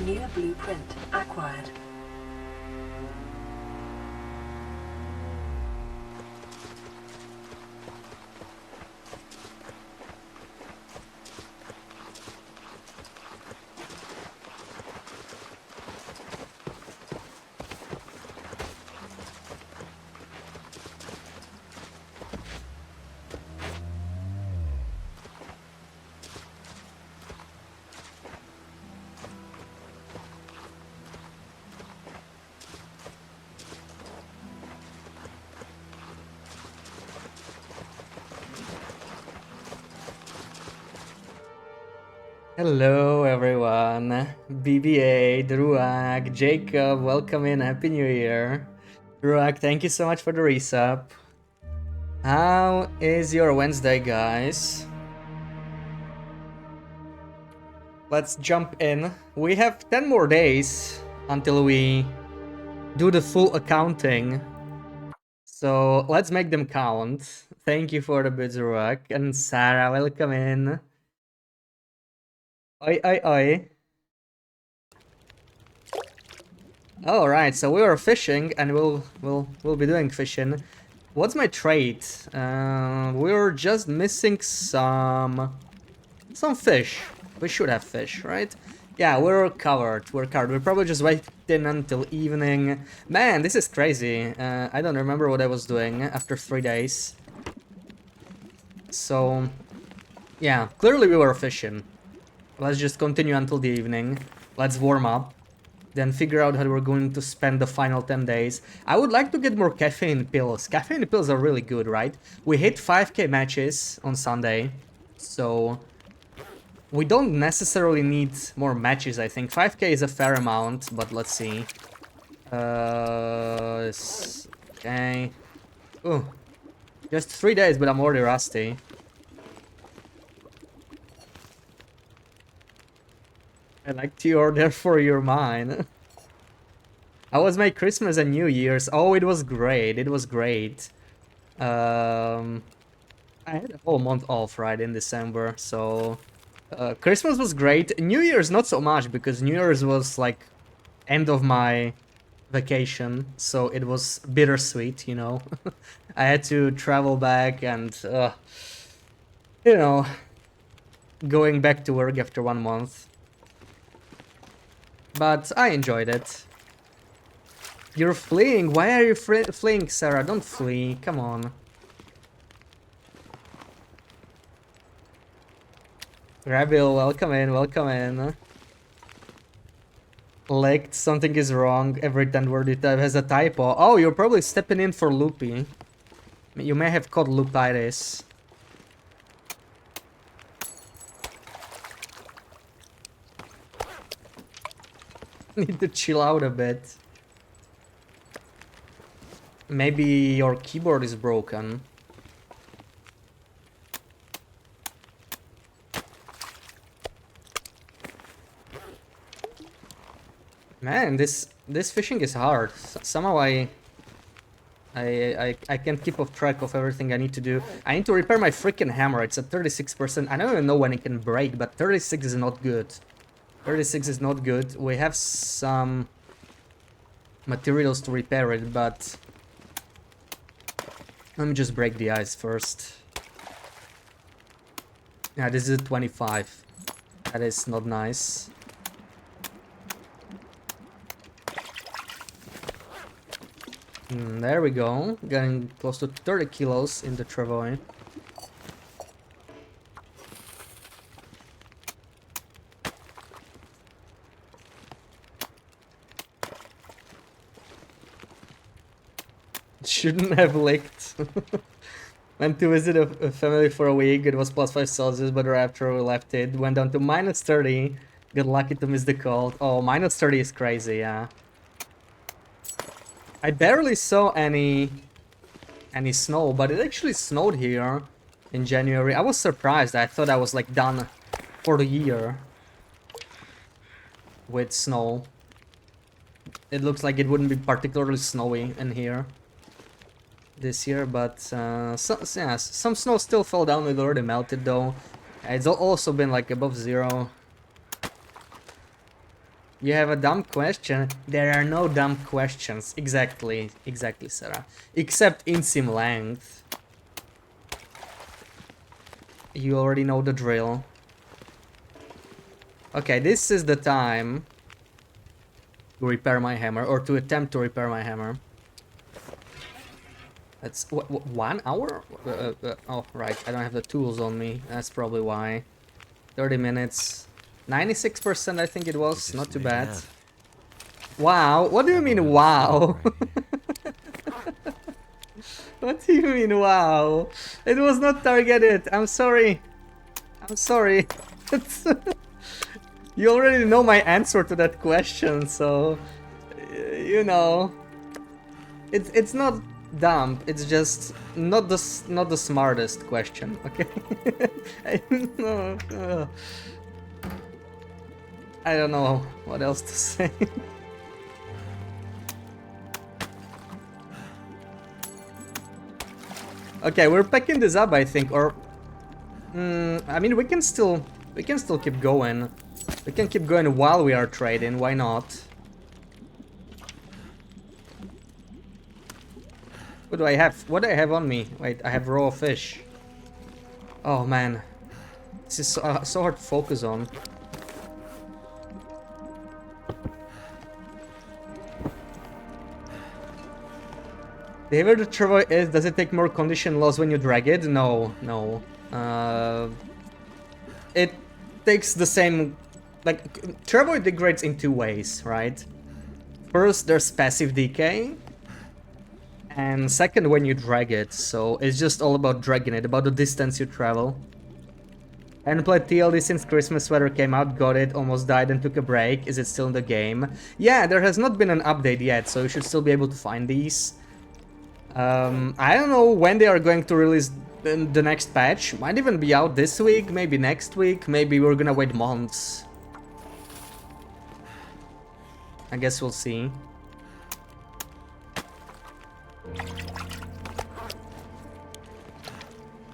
New blueprint acquired. Hello everyone, BBA, Druag, Jacob, welcome in, Happy New Year. Druag, thank you so much for the resub. How is your Wednesday, guys? Let's jump in. We have 10 more days until we do the full accounting. So let's make them count. Thank you for the bits, Druag. And Sarah, welcome in. Oi, oi, oi. All right, so we were fishing, and we'll be doing fishing. What's my trade? We're just missing some fish. We should have fish, right? Yeah, we're covered. We're covered. We're probably just waiting until evening. Man, this is crazy. I don't remember what I was doing after 3 days. So, yeah, clearly we were fishing. Let's just continue until the evening. Let's warm up. Then figure out how we're going to spend the final 10 days. I would like to get more caffeine pills. Caffeine pills are really good, right? We hit 5k matches on Sunday, so we don't necessarily need more matches, I think. 5k is a fair amount, but let's see. Okay. Ooh. Just 3 days, but I'm already rusty. I like to order for your mine. How was my Christmas and New Year's? Oh, it was great. It was great. I had a whole month off, right, in December, so Christmas was great. New Year's not so much, because New Year's was like end of my vacation, so it was bittersweet, you know. I had to travel back and, you know, going back to work after 1 month. But I enjoyed it. You're fleeing? Why are you fleeing, Sarah? Don't flee, come on. Rabil, welcome in, welcome in. Licked, something is wrong. Every 10 word it has a typo. Oh, you're probably stepping in for loopy. You may have caught loopitis. Need to chill out a bit. Maybe your keyboard is broken. Man, this fishing is hard. Somehow I can't keep off track of everything I need to do. I need to repair my freaking hammer. It's at 36%. I don't even know when it can break, but 36 is not good. 36 is not good. We have some materials to repair it, but let me just break the ice first. Yeah, this is a 25. That is not nice. There we go. Getting close to 30 kilos in the travois. Shouldn't have licked. Went to visit a family for a week. It was +5 Celsius, but right after we left it, went down to -30. Got lucky to miss the cold. Oh, -30 is crazy, yeah. I barely saw any snow, but it actually snowed here in January. I was surprised. I thought I was like done for the year with snow. It looks like it wouldn't be particularly snowy in here this year, but yeah, some snow still fell down. It already melted though. It's also been like above 0. You have a dumb question? There are no dumb questions. Exactly, Sarah. Except in sim length. You already know the drill. Okay, this is the time to repair my hammer, or to attempt to repair my hammer. That's 1 hour? Oh, right, I don't have the tools on me. That's probably why. 30 minutes. 96% I think it was, not too bad. Wow, what do you mean wow? What do you mean wow? It was not targeted, I'm sorry. I'm sorry. You already know my answer to that question, so... You know... It's not dumb, it's just not the smartest question, okay? I don't know what else to say. Okay, we're picking this up, I think, or I mean, we can still keep going. We can keep going while we are trading. Why not? What do I have? What do I have on me? Wait, I have raw fish. Oh man, this is so hard to focus on. The heavier the travois is, does it take more condition loss when you drag it? No, no. It takes the same... Like, travois degrades in two ways, right? First, there's passive decay. And second, when you drag it. So it's just all about dragging it, about the distance you travel. I haven't played TLD since Christmas Sweater came out, got it, almost died and took a break. Is it still in the game? Yeah, there has not been an update yet, so you should still be able to find these. I don't know when they are going to release the next patch. Might even be out this week, maybe next week, maybe we're gonna wait months. I guess we'll see.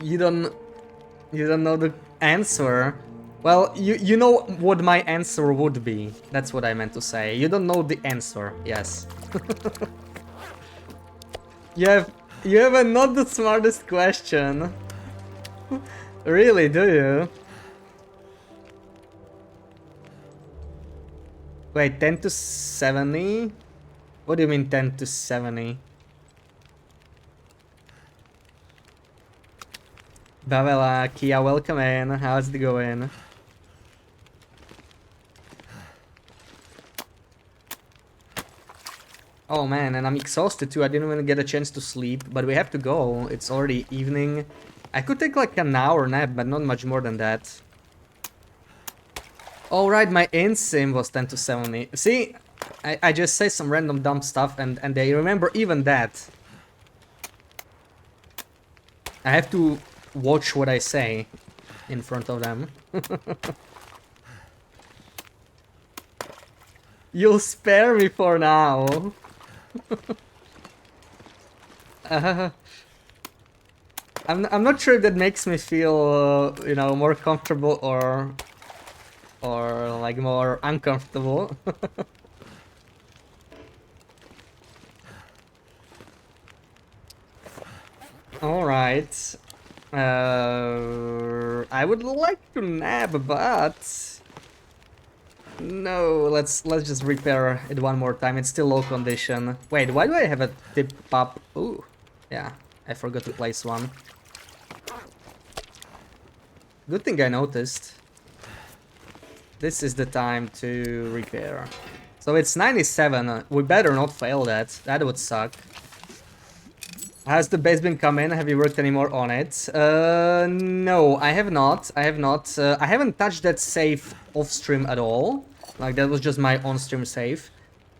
You don't know the answer? Well, you know what my answer would be. That's what I meant to say. You don't know the answer. Yes. You have a not the smartest question. Really, do you? Wait, 10 to 70? What do you mean 10 to 70? Bavela, Kia, welcome in. How's it going? Oh man, and I'm exhausted too. I didn't even get a chance to sleep, but we have to go. It's already evening. I could take like an hour nap, but not much more than that. Alright, my in-sim was 10 to 70. See, I just say some random dumb stuff and they remember even that. I have to watch what I say in front of them. You'll spare me for now. I'm not sure if that makes me feel, you know, more comfortable or like more uncomfortable. All right. I would like to nap, but no. Let's just repair it one more time. It's still low condition. Wait, why do I have a tip up? Ooh, yeah, I forgot to place one. Good thing I noticed. This is the time to repair. So it's 97. We better not fail that. That would suck. Has the base been come in? Have you worked any more on it? No, I have not. I haven't touched that save off stream at all. Like, that was just my on-stream save.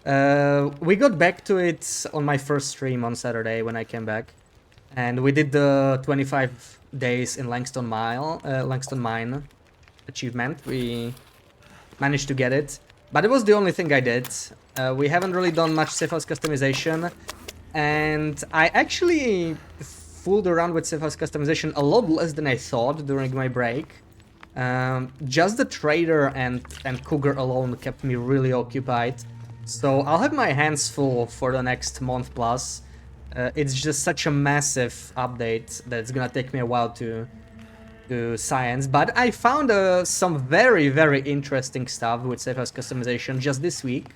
We got back to it on my first stream on Saturday when I came back. And we did the 25 days in Langston Mine achievement. We managed to get it. But it was the only thing I did. We haven't really done much safe house customization. And I actually fooled around with safe house customization a lot less than I thought during my break. Just the trader and Cougar alone kept me really occupied. So I'll have my hands full for the next month plus. It's just such a massive update that it's gonna take me a while to science, but I found some very interesting stuff with Safe House customization just this week,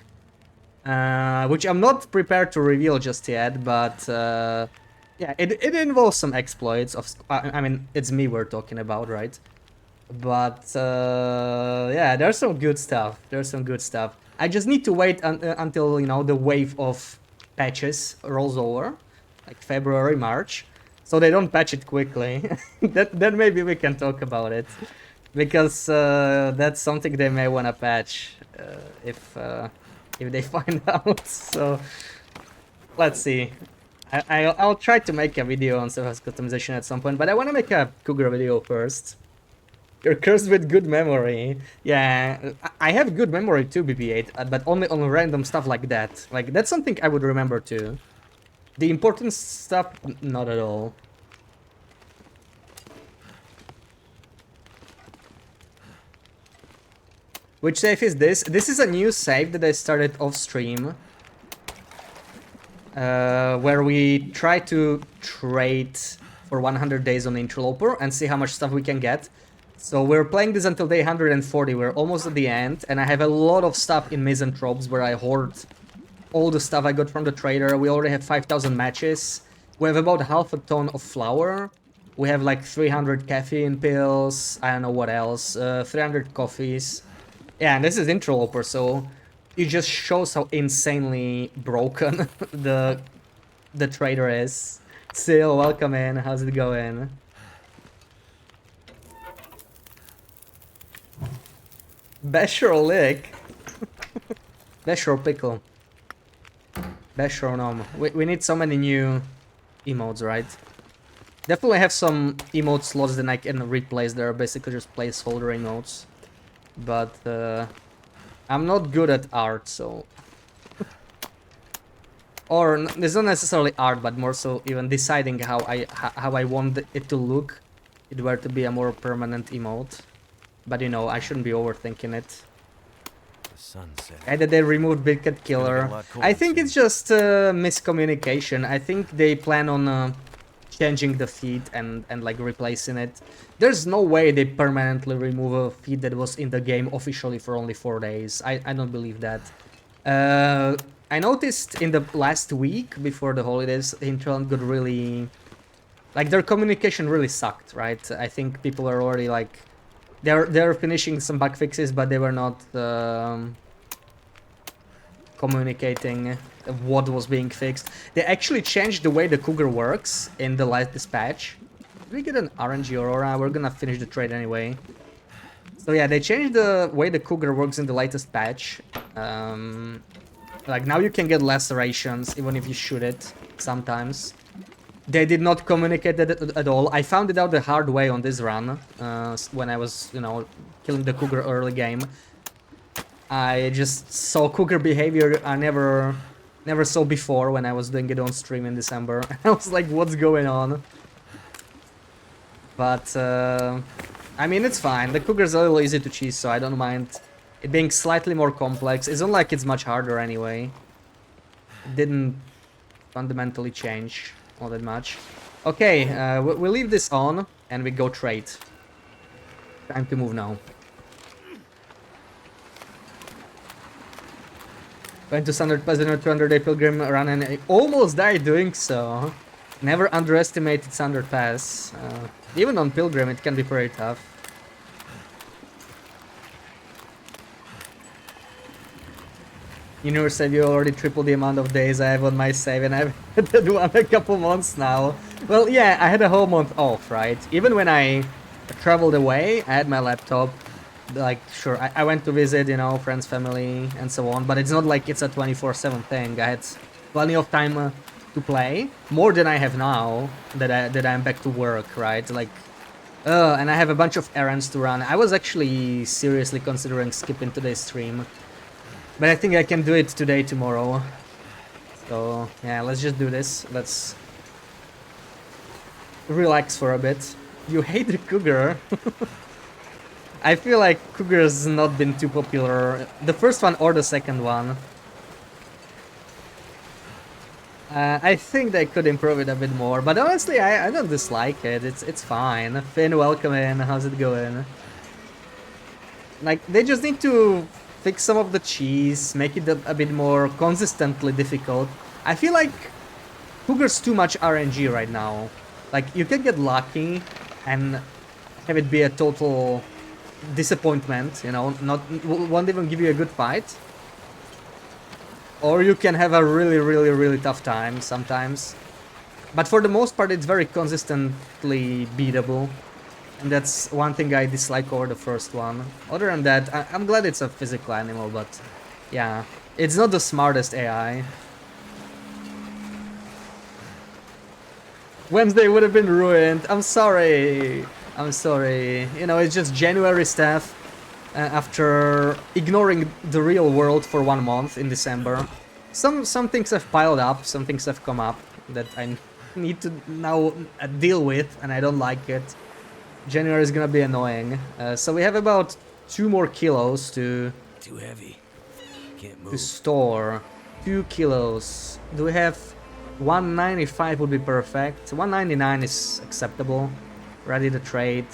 which I'm not prepared to reveal just yet, but yeah, it involves some exploits of, I mean, it's me we're talking about, right? But yeah, there's some good stuff. There's some good stuff. I just need to wait until, you know, the wave of patches rolls over, like February, March, so they don't patch it quickly. Then maybe we can talk about it, because that's something they may want to patch if they find out. So let's see. I'll try to make a video on surface customization at some point, but I want to make a Cougar video first. You're cursed with good memory. Yeah, I have good memory too, BB8, but only on random stuff like that. Like, that's something I would remember too. The important stuff, not at all. Which save is this? This is a new save that I started off stream. Where we try to trade for 100 days on Interloper and see how much stuff we can get. So we're playing this until day 140, we're almost at the end, and I have a lot of stuff in Misanthropes where I hoard all the stuff I got from the trader. We already have 5,000 matches. We have about half a ton of flour. We have like 300 caffeine pills, I don't know what else, 300 coffees. Yeah, and this is Interloper, so it just shows how insanely broken the trader is. Sil, welcome in, how's it going? Basher lick. Basher pickle. Basher nom. We need so many new emotes, right? Definitely have some emote slots that I can replace. They're basically just placeholder emotes. But I'm not good at art, so... Or it's not necessarily art, but more so even deciding how I want it to look. It were to be a more permanent emote. But you know, I shouldn't be overthinking it. Either they removed Big Cat Killer. I think it's just miscommunication. I think they plan on changing the feed and like replacing it. There's no way they permanently remove a feed that was in the game officially for only 4 days. I don't believe that. I noticed in the last week before the holidays, Hinterland got really... Like, their communication really sucked, right? I think people are already like... They're finishing some bug fixes, but they were not communicating what was being fixed. They actually changed the way the Cougar works in the latest patch. Did we get an RNG Aurora? We're gonna finish the trade anyway. So yeah, they changed the way the Cougar works in the latest patch. Like, now you can get lacerations even if you shoot it sometimes. They did not communicate that at all. I found it out the hard way on this run, when I was, you know, killing the Cougar early game. I just saw Cougar behavior I never saw before when I was doing it on stream in December. I was like, what's going on? But, I mean, it's fine. The Cougar's a little easy to cheese, so I don't mind it being slightly more complex. It's not like it's much harder anyway. It didn't fundamentally change all that much. Okay, we leave this on and we go trade. Time to move now. Went to Standard Pass on a 200-day pilgrim run and I almost died doing so. Never underestimated Standard Pass. Even on pilgrim it can be pretty tough. In your save you already tripled the amount of days I have on my save and I've had that one a couple months now. Well, yeah, I had a whole month off, right? Even when I traveled away, I had my laptop. Like, sure, I went to visit, you know, friends, family, and so on, but it's not like it's a 24/7 thing. I had plenty of time to play, more than I have now that I'm back to work, right? Like, and I have a bunch of errands to run. I was actually seriously considering skipping today's stream. But I think I can do it today, tomorrow. So, yeah, let's just do this. Let's relax for a bit. You hate the Cougar. I feel like Cougar's not been too popular. The first one or the second one. I think they could improve it a bit more, but honestly, I don't dislike it. It's fine. Finn, welcome in. How's it going? Like, they just need to fix some of the cheese, make it a bit more consistently difficult. I feel like Cougar's too much RNG right now. Like, you can get lucky and have it be a total disappointment, you know, won't even give you a good fight. Or you can have a really tough time sometimes. But for the most part, it's very consistently beatable. And that's one thing I dislike over the first one. Other than that, I'm glad it's a physical animal, but yeah, it's not the smartest AI. Wednesday would have been ruined. I'm sorry. I'm sorry. You know, it's just January stuff. After ignoring the real world for 1 month in December. Some things have piled up, some things have come up that I need to now deal with, and I don't like it. January is gonna be annoying. So we have about 2 more kilos to... Too heavy. Can't move. To store. 2 kilos. Do we have... 195 would be perfect. 199 is acceptable. Ready to trade.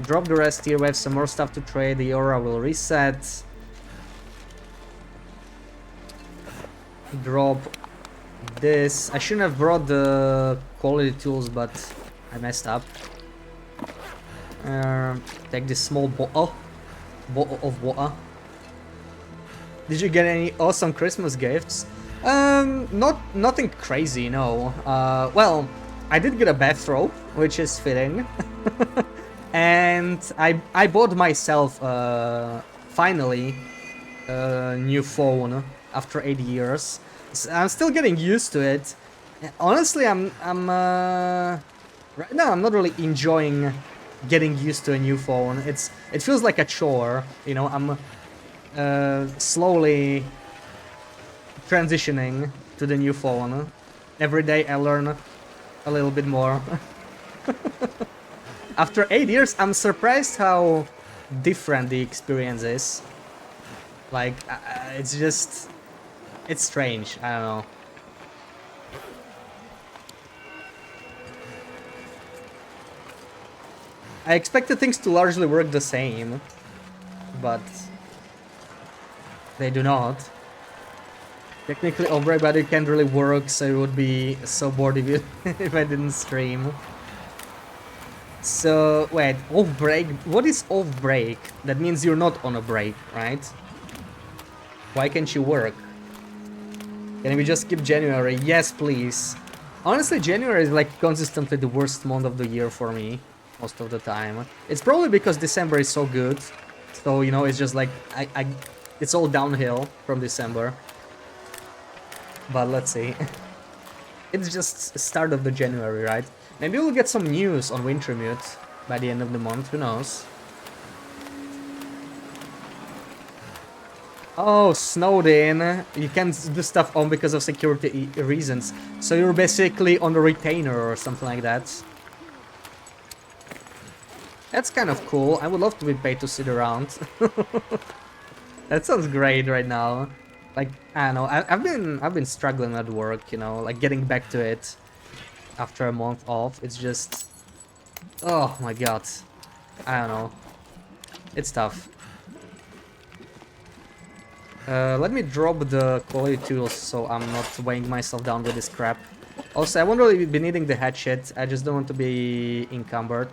Drop the rest here, we have some more stuff to trade, the aura will reset. Drop this. I shouldn't have brought the quality tools, but I messed up. Take this small bottle of water. Did you get any awesome Christmas gifts? Nothing crazy, no. Well, I did get a bathrobe, which is fitting. And I bought myself finally a new phone after 8 years. So I'm still getting used to it. Honestly, I'm right now I'm not really enjoying getting used to a new phone. It feels like a chore, you know. I'm slowly transitioning to the new phone. Every day I learn a little bit more. After 8 years, I'm surprised how different the experience is. Like, it's just... It's strange, I don't know. I expected things to largely work the same, but they do not. Technically, Off-Break Battery can't really work, so it would be so bored if I didn't stream. So, wait, off-break? What is off-break? That means you're not on a break, right? Why can't you work? Can we just skip January? Yes, please. Honestly, January is like consistently the worst month of the year for me, most of the time. It's probably because December is so good. So, you know, it's just like, it's all downhill from December. But let's see. It's just start of the January, right? Maybe we'll get some news on Wintermute by the end of the month, who knows? Oh, snowed in. You can't do stuff on because of security reasons. So you're basically on the retainer or something like that. That's kind of cool. I would love to be paid to sit around. That sounds great right now. Like, I don't know, I've been struggling at work, you know, like getting back to it. After a month off, it's just... Oh my god. I don't know. It's tough. Let me drop the quality tools so I'm not weighing myself down with this crap. Also, I won't really be needing the hatchet, I just don't want to be encumbered.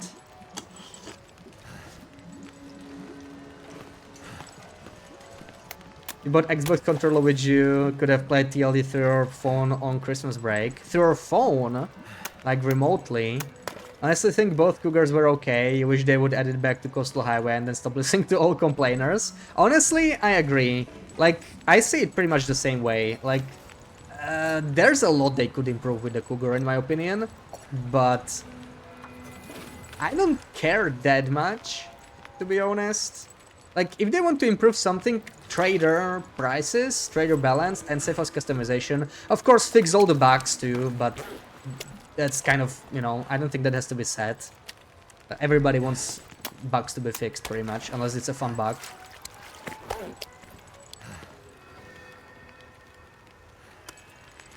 You bought Xbox controller with you, could have played TLD through your phone on Christmas break. Through your phone? Like remotely. Honestly think both Cougars were okay. You wish they would add it back to Coastal Highway and then stop listening to all complainers. Honestly, I agree. Like, I see it pretty much the same way. Like, there's a lot they could improve with the Cougar in my opinion. But I don't care that much, to be honest. Like, if they want to improve something, trader prices, trader balance, and safe house customization. Of course, fix all the bugs too, but that's kind of, you know, I don't think that has to be said. Everybody wants bugs to be fixed pretty much, unless it's a fun bug.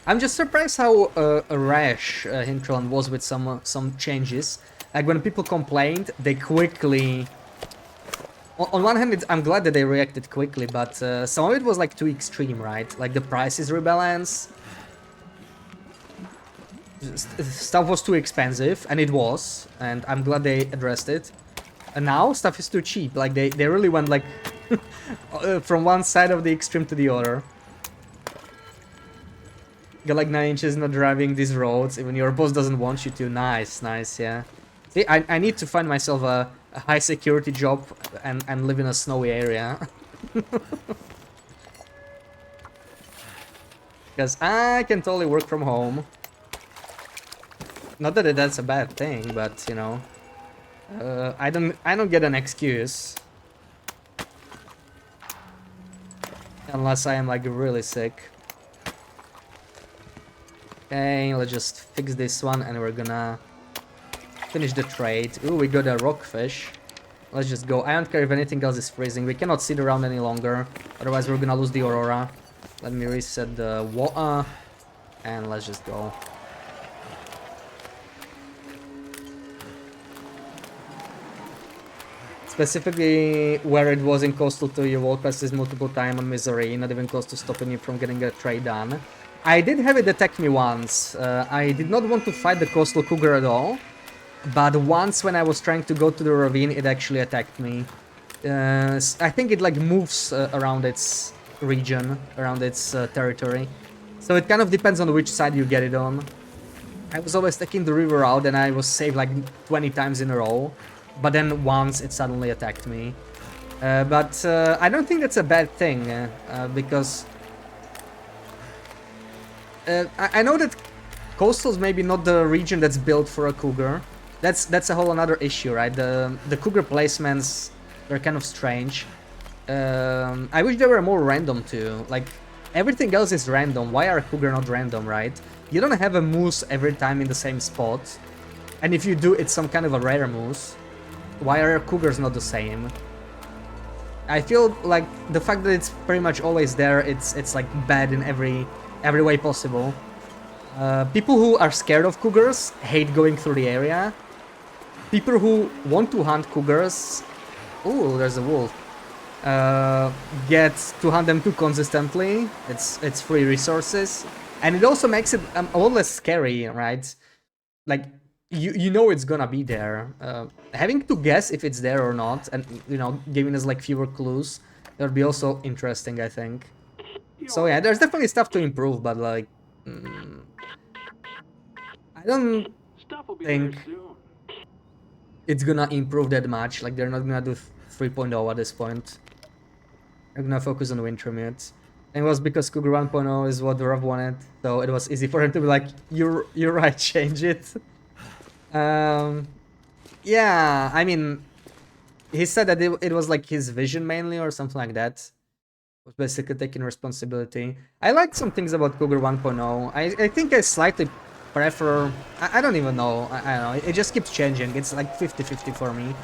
I'm just surprised how rash Hinterland was with some changes. Like when people complained, they quickly... On one hand, I'm glad that they reacted quickly, but some of it was like too extreme, right? Like the prices rebalance. Stuff was too expensive, and it was, and I'm glad they addressed it. And now stuff is too cheap. Like they really went like from one side of the extreme to the other. Got like 9 inches not driving these roads, even your boss doesn't want you to. Nice, nice, yeah. See, I need to find myself a high security job and live in a snowy area. Because I can totally work from home. Not that that's a bad thing, but you know, I don't get an excuse unless I am like really sick. Okay, let's just fix this one and we're gonna finish the trade. Ooh, we got a rockfish. Let's just go. I don't care if anything else is freezing. We cannot sit around any longer, otherwise we're gonna lose the aurora. Let me reset the water and let's just go. Specifically where it was in Coastal 2, you walked past this multiple times on Misery, not even close to stopping you from getting a trade done. I did have it attack me once. I did not want to fight the Coastal Cougar at all, but once when I was trying to go to the ravine, it actually attacked me. I think it like moves around its region, around its territory. So it kind of depends on which side you get it on. I was always taking the river out and I was saved like 20 times in a row. But then once it suddenly attacked me. But I don't think that's a bad thing, because I know that Coastal's maybe not the region that's built for a cougar. That's a whole another issue, right? The cougar placements are kind of strange. I wish they were more random too. Like everything else is random. Why are cougar not random, right? You don't have a moose every time in the same spot, and if you do, it's some kind of a rare moose. Why are cougars not the same? I feel like the fact that it's pretty much always there, it's like bad in every way possible. People who are scared of cougars hate going through the area. People who want to hunt cougars, ooh, there's a wolf, get to hunt them too consistently. It's free resources, and it also makes it a lot less scary, right? Like you know it's gonna be there. Having to guess if it's there or not, and you know, giving us like fewer clues, that would be also interesting, I think. So yeah, there's definitely stuff to improve, but like, I don't think it's gonna improve that much. Like they're not gonna do 3.0 at this point. They're gonna focus on Wintermute. And it was because Cougar 1.0 is what Rob wanted, so it was easy for him to be like, you're right, change it. Yeah, I mean, he said that it was like his vision mainly or something like that. Was basically taking responsibility. I like some things about Cougar 1.0. I think I slightly prefer... I don't even know. I don't know. It just keeps changing. It's like 50-50 for me.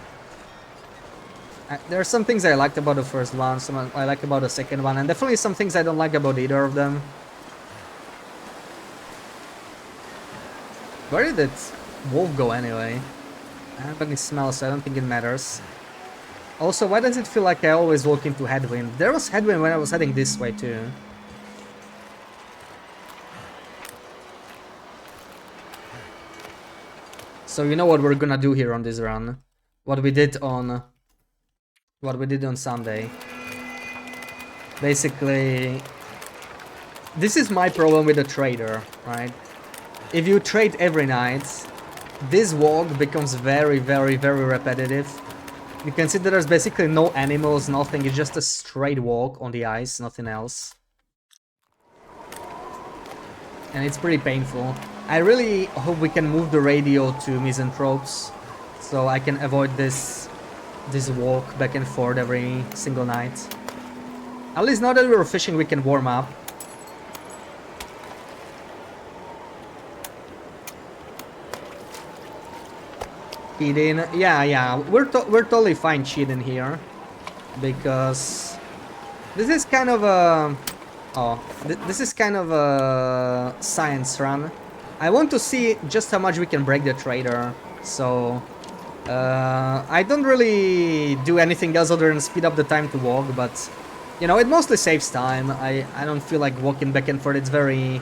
There are some things I liked about the first one, some I like about the second one, and definitely some things I don't like about either of them. Where did that wolf go anyway? I don't have any smell, so I don't think it matters. Also, why does it feel like I always walk into headwind? There was headwind when I was heading this way too. So you know what we're gonna do here on this run? What we did on Sunday. Basically, this is my problem with the trader, right? If you trade every night, this walk becomes very repetitive. You can see that there's basically no animals, nothing, it's just a straight walk on the ice, nothing else. And it's pretty painful. I really hope we can move the radio to Misanthropes, so I can avoid this walk back and forth every single night. At least now that we're fishing, we can warm up. Cheating? Yeah. We're totally fine cheating here, because this is kind of a this is kind of a science run. I want to see just how much we can break the trader. So I don't really do anything else other than speed up the time to walk, but you know, it mostly saves time. I don't feel like walking back and forth. It's very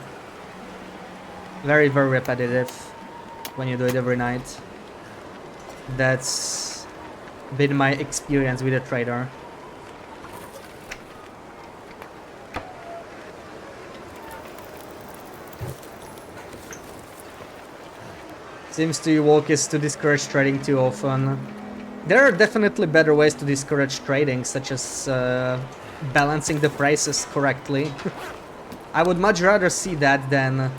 repetitive when you do it every night. That's been my experience with a trader. Seems to walk is to discourage trading too often. There are definitely better ways to discourage trading, such as balancing the prices correctly. I would much rather see that than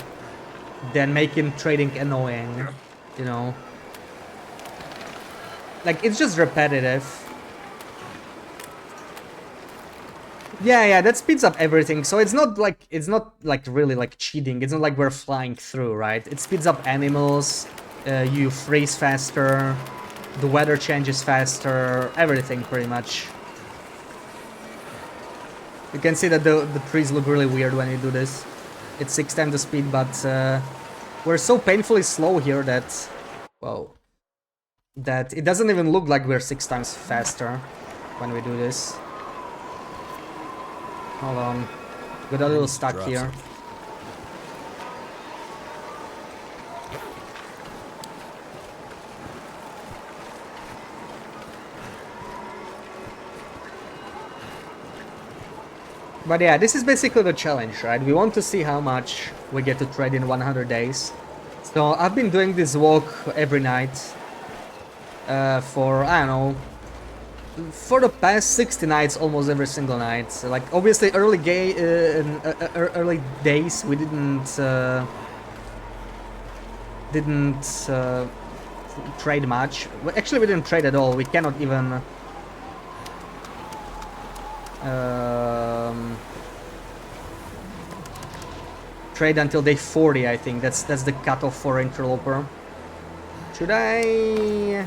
making trading annoying, you know. Like, it's just repetitive. Yeah, that speeds up everything. So it's not like really like cheating. It's not like we're flying through, right? It speeds up animals. You freeze faster. The weather changes faster. Everything pretty much. You can see that the trees look really weird when you do this. It's 6 times the speed, but we're so painfully slow here that, well, that it doesn't even look like we're 6 times faster when we do this. Hold on, got a little stuck here. But yeah, this is basically the challenge, right? We want to see how much we get to trade in 100 days. So I've been doing this walk every night for, I don't know, for the past 60 nights, almost every single night. So, like, obviously early days we didn't trade much. Well, actually, we didn't trade at all. We cannot even trade until day 40, I think. That's the cutoff for Interloper. Should I?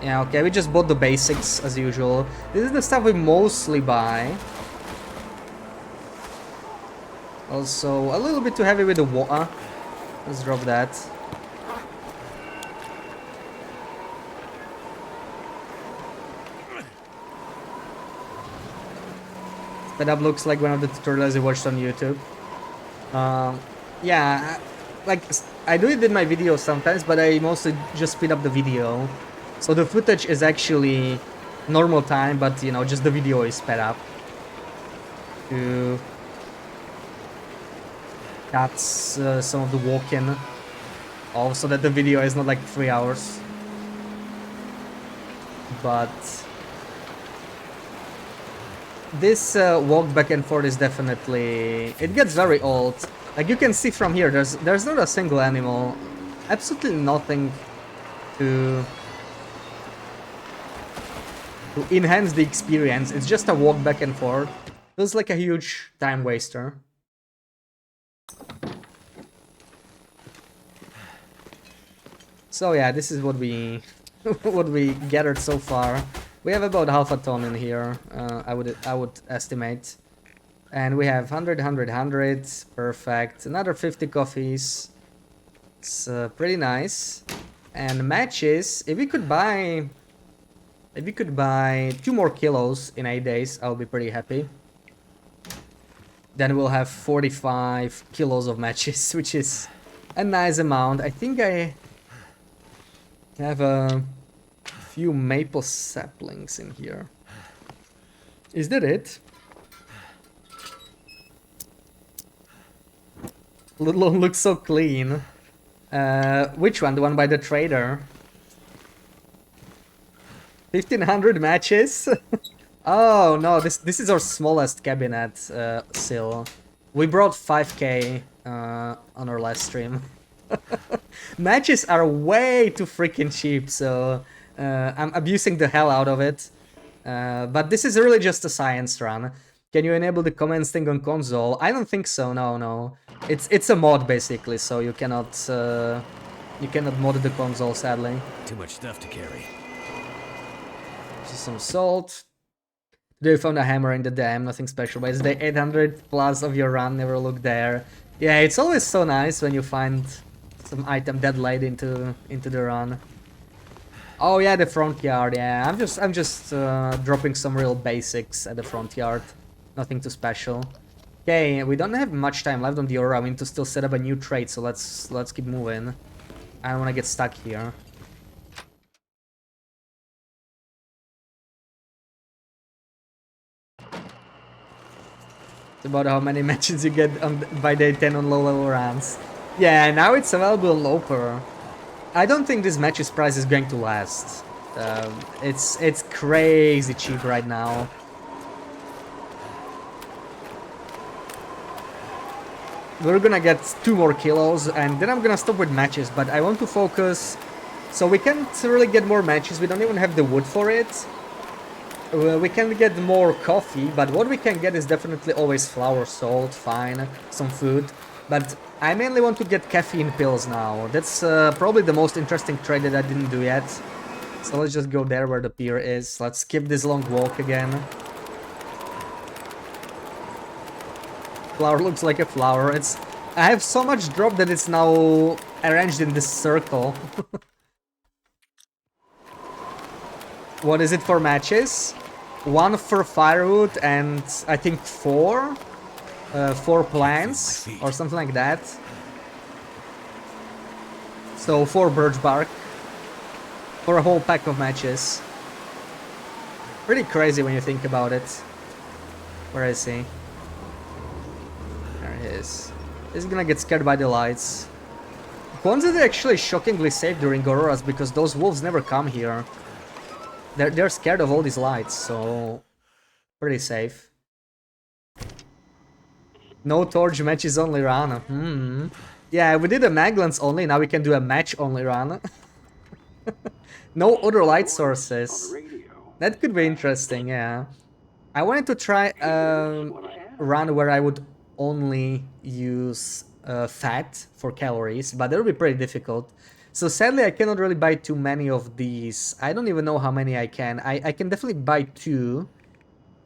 Yeah, okay, we just bought the basics as usual. This is the stuff we mostly buy. Also, a little bit too heavy with the water. Let's drop that. That looks like one of the tutorials I watched on YouTube. Yeah, like, I do it in my videos sometimes, but I mostly just speed up the video. So the footage is actually normal time, but, you know, just the video is sped up to cut some of the walking off, so that the video is not like 3 hours. But this walk back and forth is definitely... it gets very old. Like, you can see from here, there's not a single animal. Absolutely nothing to enhance the experience. It's just a walk back and forth. Feels like a huge time waster. So yeah, this is what we what we gathered so far. We have about half a ton in here, I would estimate. And we have 100, 100, 100, perfect. Another 50 coffees. It's pretty nice. And matches, if we could buy 2 more kilos in 8 days, I'll be pretty happy. Then we'll have 45 kilos of matches, which is a nice amount. I think I have a few maple saplings in here. Is that it? Looks so clean. Which one? The one by the trader? 1500 matches? Oh no, this is our smallest cabinet, Sil. We brought 5k on our last stream. Matches are way too freaking cheap, so I'm abusing the hell out of it. But this is really just a science run. Can you enable the comments thing on console? I don't think so, no. It's a mod basically, so you cannot mod the console, sadly. Too much stuff to carry. Just some salt. They found a hammer in the dam, nothing special, but it's the 800 plus of your run, never look there. Yeah, it's always so nice when you find some item that late into the run. Oh yeah, the front yard, yeah. I'm just dropping some real basics at the front yard. Nothing too special. Okay, we don't have much time left on the aura. I mean to still set up a new trade, so let's keep moving. I don't wanna get stuck here. It's about how many matches you get by day 10 on low level runs. Yeah, now it's available on Loper. I don't think this match's price is going to last. It's crazy cheap right now. We're gonna get 2 more kilos and then I'm gonna stop with matches, but I want to focus. So we can't really get more matches, we don't even have the wood for it. We can get more coffee, but what we can get is definitely always flour, salt, fine, some food. But I mainly want to get caffeine pills now. That's probably the most interesting trade that I didn't do yet. So let's just go there where the pier is. Let's skip this long walk again. Flower looks like a flower. I have so much drop that it's now arranged in this circle. What is it for matches? 1 for firewood and I think 4 plants or something like that. So 4 birch bark for a whole pack of matches. Pretty crazy when you think about it. Where is he? There he is. He's gonna get scared by the lights. Quonset is actually shockingly safe during auroras because those wolves never come here. They're scared of all these lights, so pretty safe. No torch matches only run. Yeah, we did a Maglans only, now we can do a match only run. No other light sources. That could be interesting, yeah. I wanted to try a run where I would only use fat for calories, but that would be pretty difficult. So sadly I cannot really buy too many of these. I don't even know how many I can. I can definitely buy 2.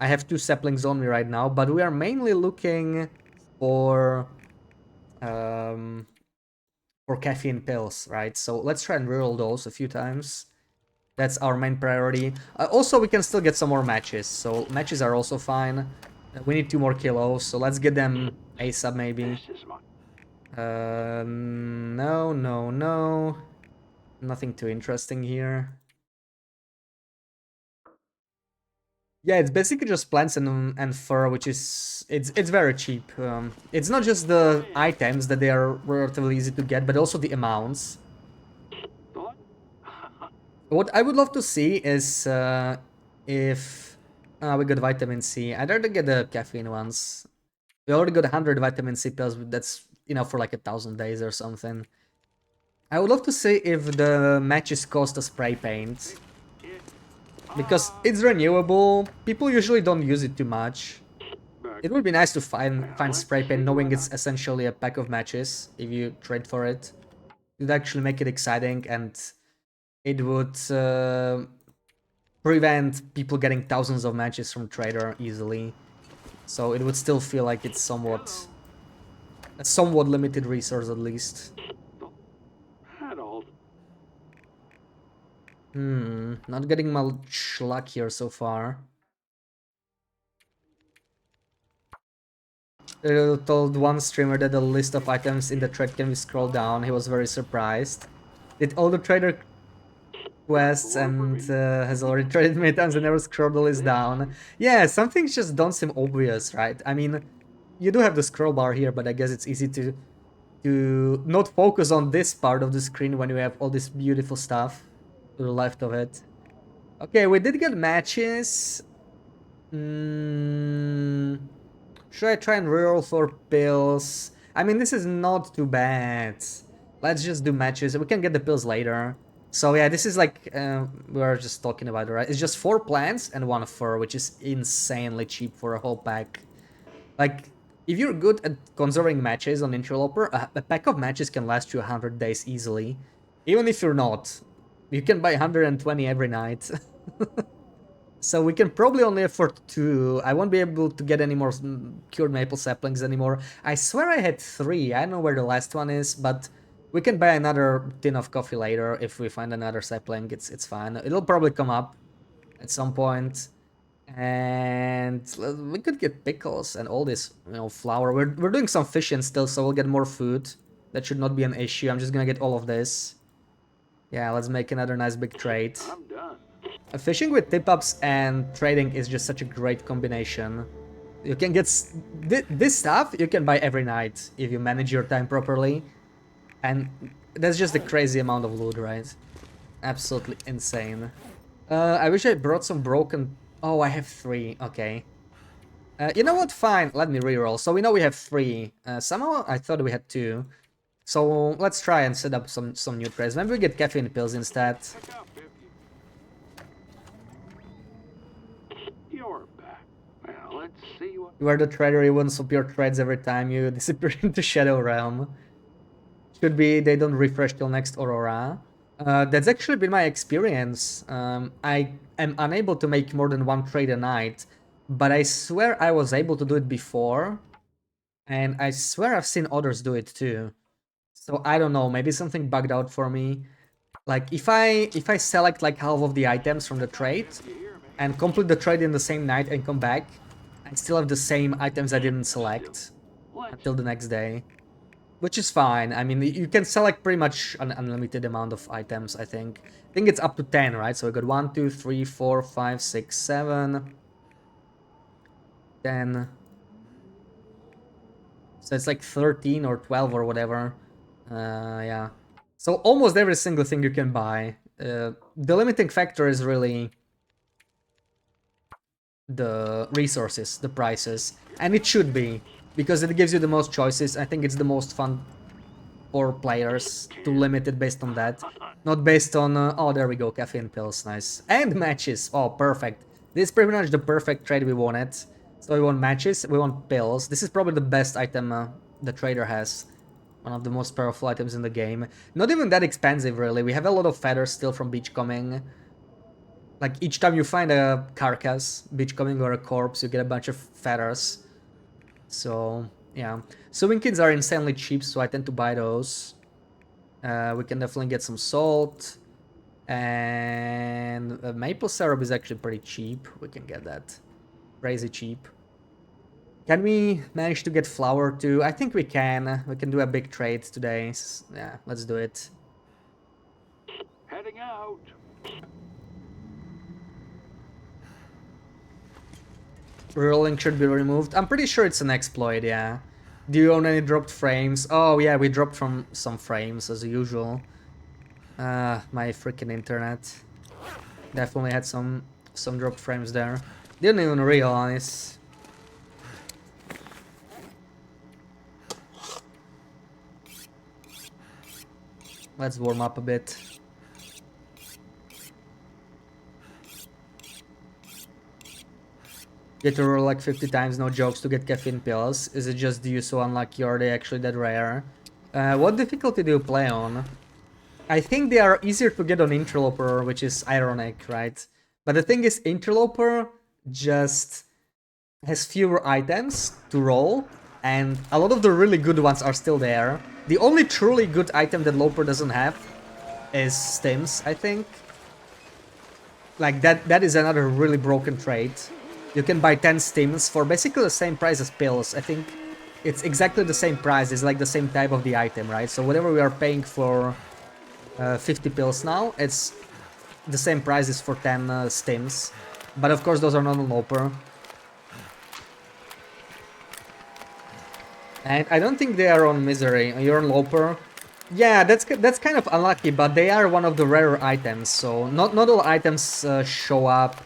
I have 2 saplings on me right now, but we are mainly looking for caffeine pills, right? So let's try and reroll those a few times. That's our main priority. Also, we can still get some more matches, so matches are also fine. We need 2 more kilos, so let's get them ASAP maybe. No. Nothing too interesting here. Yeah, it's basically just plants and fur, which is it's very cheap. It's not just the items that they are relatively easy to get, but also the amounts. What I would love to see is if we got vitamin C. I'd rather get the caffeine ones. We already got 100 vitamin C pills. That's enough for like 1,000 days or something. I would love to see if the matches cost a spray paint. Because it's renewable, people usually don't use it too much. It would be nice to find spray paint knowing it's essentially a pack of matches if you trade for it. It would actually make it exciting and it would prevent people getting thousands of matches from trader easily. So it would still feel like it's a somewhat limited resource at least. Not getting much luck here so far. I told one streamer that the list of items in the trade can be scrolled down. He was very surprised. Did all the trader quests and has already traded many times and never scrolled the list down. Yeah, some things just don't seem obvious, right? I mean, you do have the scroll bar here, but I guess it's easy to not focus on this part of the screen when you have all this beautiful stuff to the left of it. Okay, we did get matches. Should I try and reroll for pills? I mean, this is not too bad. Let's just do matches. We can get the pills later. So yeah, this is like we were just talking about, right? It's just 4 plants and 1 fur, which is insanely cheap for a whole pack. Like, If you're good at conserving matches on Interloper, a pack of matches can last you 100 days easily. Even if you're not. You can buy 120 every night. So we can probably only afford 2. I won't be able to get any more cured maple saplings anymore. I swear I had 3. I don't know where the last one is, but we can buy another tin of coffee later if we find another sapling. It's fine. It'll probably come up at some point. And we could get pickles and all this, flour. We're doing some fishing still, so we'll get more food. That should not be an issue. I'm just gonna get all of this. Yeah, let's make another nice big trade. I'm done. Fishing with tip-ups and trading is just such a great combination. You can get this stuff you can buy every night if you manage your time properly. And that's just a crazy amount of loot, right? Absolutely insane. I wish I brought some broken... Oh, I have 3. Okay. You know what? Fine. Let me reroll. So we know we have 3. Somehow I thought we had 2. So let's try and set up some new trades. Maybe we get caffeine pills instead. Pick up if you're back. Well, let's see what... You are the trader, you won't swap your trades every time you disappear into Shadow Realm. Should be they don't refresh till next Aurora. That's actually been my experience. I am unable to make more than 1 trade a night, but I swear I was able to do it before, and I swear I've seen others do it too. So I don't know, maybe something bugged out for me. Like if I select like half of the items from the trade and complete the trade in the same night and come back, I still have the same items I didn't select until the next day. Which is fine. I mean, you can select pretty much an unlimited amount of items, I think. I think it's up to 10, right? So we got 1, 2, 3, 4, 5, 6, 7, 10. So it's like 13 or 12 or whatever. Yeah. So almost every single thing you can buy. The limiting factor is really the resources, the prices. And it should be. Because it gives you the most choices. I think it's the most fun for players to limit it based on that. Not based on, oh, there we go, caffeine pills, nice. And matches, oh, perfect. This is pretty much the perfect trade we wanted. So we want matches, we want pills. This is probably the best item the trader has. One of the most powerful items in the game. Not even that expensive, really. We have a lot of feathers still from Beachcoming. Like, each time you find a carcass, Beachcoming or a corpse, you get a bunch of feathers. So, yeah. Sewing kits are insanely cheap, so I tend to buy those. We can definitely get some salt. And maple syrup is actually pretty cheap. We can get that. Crazy cheap. Can we manage to get flour too? I think we can. We can do a big trade today. Yeah, let's do it. Heading out. Rerolling should be removed. I'm pretty sure it's an exploit, yeah. Do you own any dropped frames? Oh yeah, we dropped from some frames as usual. My freaking internet. Definitely had some dropped frames there. Didn't even realize. Let's warm up a bit. Get to roll like 50 times, no jokes, to get caffeine pills. Is it just you so unlucky or are they actually that rare? What difficulty do you play on? I think they are easier to get on Interloper, which is ironic, right? But the thing is, Interloper just has fewer items to roll, and a lot of the really good ones are still there. The only truly good item that Loper doesn't have is stims, I think. Like, that is another really broken trait. You can buy 10 stims for basically the same price as pills. I think it's exactly the same price. It's like the same type of the item, right? So whatever we are paying for 50 pills now, it's the same price as for 10 stims. But of course, those are not on Loper. And I don't think they are on Misery. You're on Loper. Yeah, that's kind of unlucky, but they are one of the rarer items. So not all items show up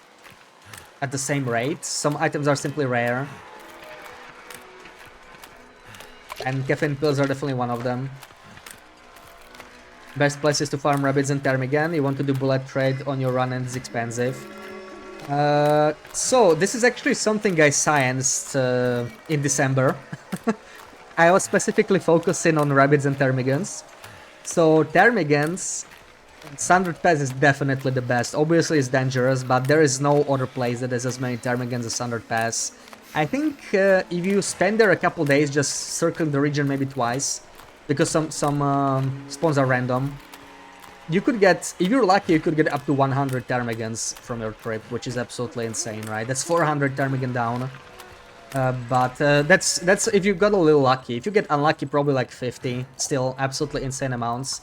at the same rate. Some items are simply rare. And caffeine pills are definitely one of them. Best places to farm rabbits in Termigan. You want to do bullet trade on your run and it's expensive. So this is actually something I scienced in December. I was specifically focusing on rabbits and ptarmigans. So ptarmigans, Sundered Pass is definitely the best. Obviously it's dangerous, but there is no other place that has as many ptarmigans as Sundered Pass. I think if you spend there a couple days just circling the region maybe twice, because some spawns are random, you could get, if you're lucky, you could get up to 100 ptarmigans from your trip, which is absolutely insane, right? That's 400 ptarmigan down. But that's if you got a little lucky. If you get unlucky, probably like 50. Still, absolutely insane amounts.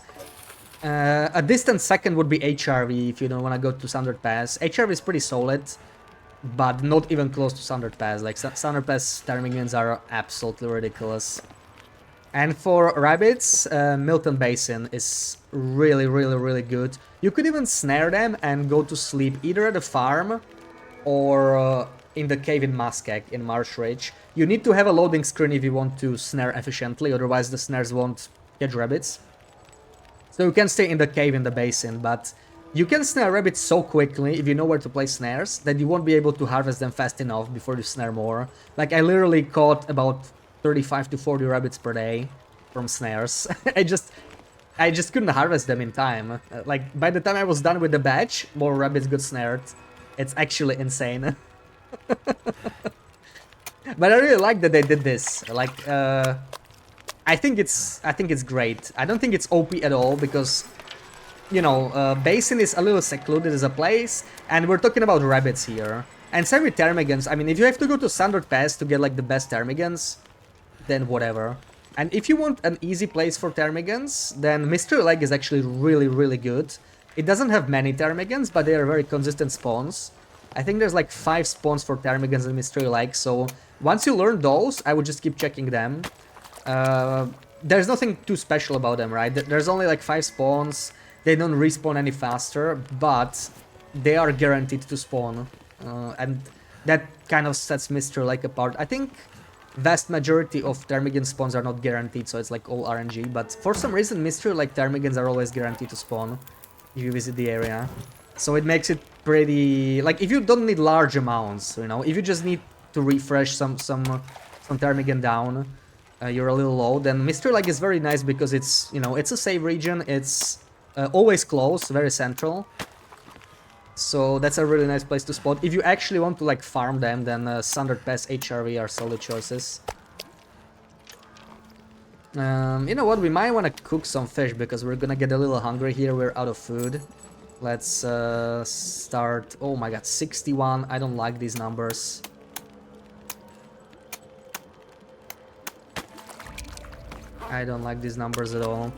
A distant second would be HRV if you don't want to go to Sundered Pass. HRV is pretty solid, but not even close to Sundered Pass. Like, Sundered Pass ptarmigans are absolutely ridiculous. And for rabbits, Milton Basin is really good. You could even snare them and go to sleep either at the farm or in the cave in Muskeg in Marsh Ridge. You need to have a loading screen if you want to snare efficiently, otherwise the snares won't catch rabbits. So you can stay in the cave in the basin, but you can snare rabbits so quickly if you know where to place snares that you won't be able to harvest them fast enough before you snare more. Like, I literally caught about 35 to 40 rabbits per day from snares. I just couldn't harvest them in time. Like, by the time I was done with the batch, more rabbits got snared. It's actually insane. But I really like that they did this. Like, I think it's great. I don't think it's OP at all because, you know, Basin is a little secluded as a place, and we're talking about rabbits here. And same with ptarmigans. I mean, if you have to go to Sundered Pass to get like the best ptarmigans, then whatever. And if you want an easy place for ptarmigans, then Mystery Lake is actually really good. It doesn't have many ptarmigans, but they are very consistent spawns. I think there's like 5 spawns for ptarmigans in Mystery Lake, so once you learn those, I would just keep checking them. There's nothing too special about them, right? There's only like 5 spawns, they don't respawn any faster, but they are guaranteed to spawn. And that kind of sets Mystery Lake apart. I think vast majority of ptarmigan spawns are not guaranteed, so it's like all RNG, but for some reason Mystery Lake ptarmigans are always guaranteed to spawn if you visit the area. So it makes it pretty, like, if you don't need large amounts, you know, if you just need to refresh some ptarmigan down, you're a little low, then Mystery Lake is very nice because it's, you know, it's a safe region, it's always close, very central. So that's a really nice place to spot. If you actually want to like farm them, then Sundered Pass, HRV are solid choices. You know what, we might want to cook some fish because we're gonna get a little hungry here, we're out of food. Let's start. Oh my god, 61, I don't like these numbers. I don't like these numbers at all.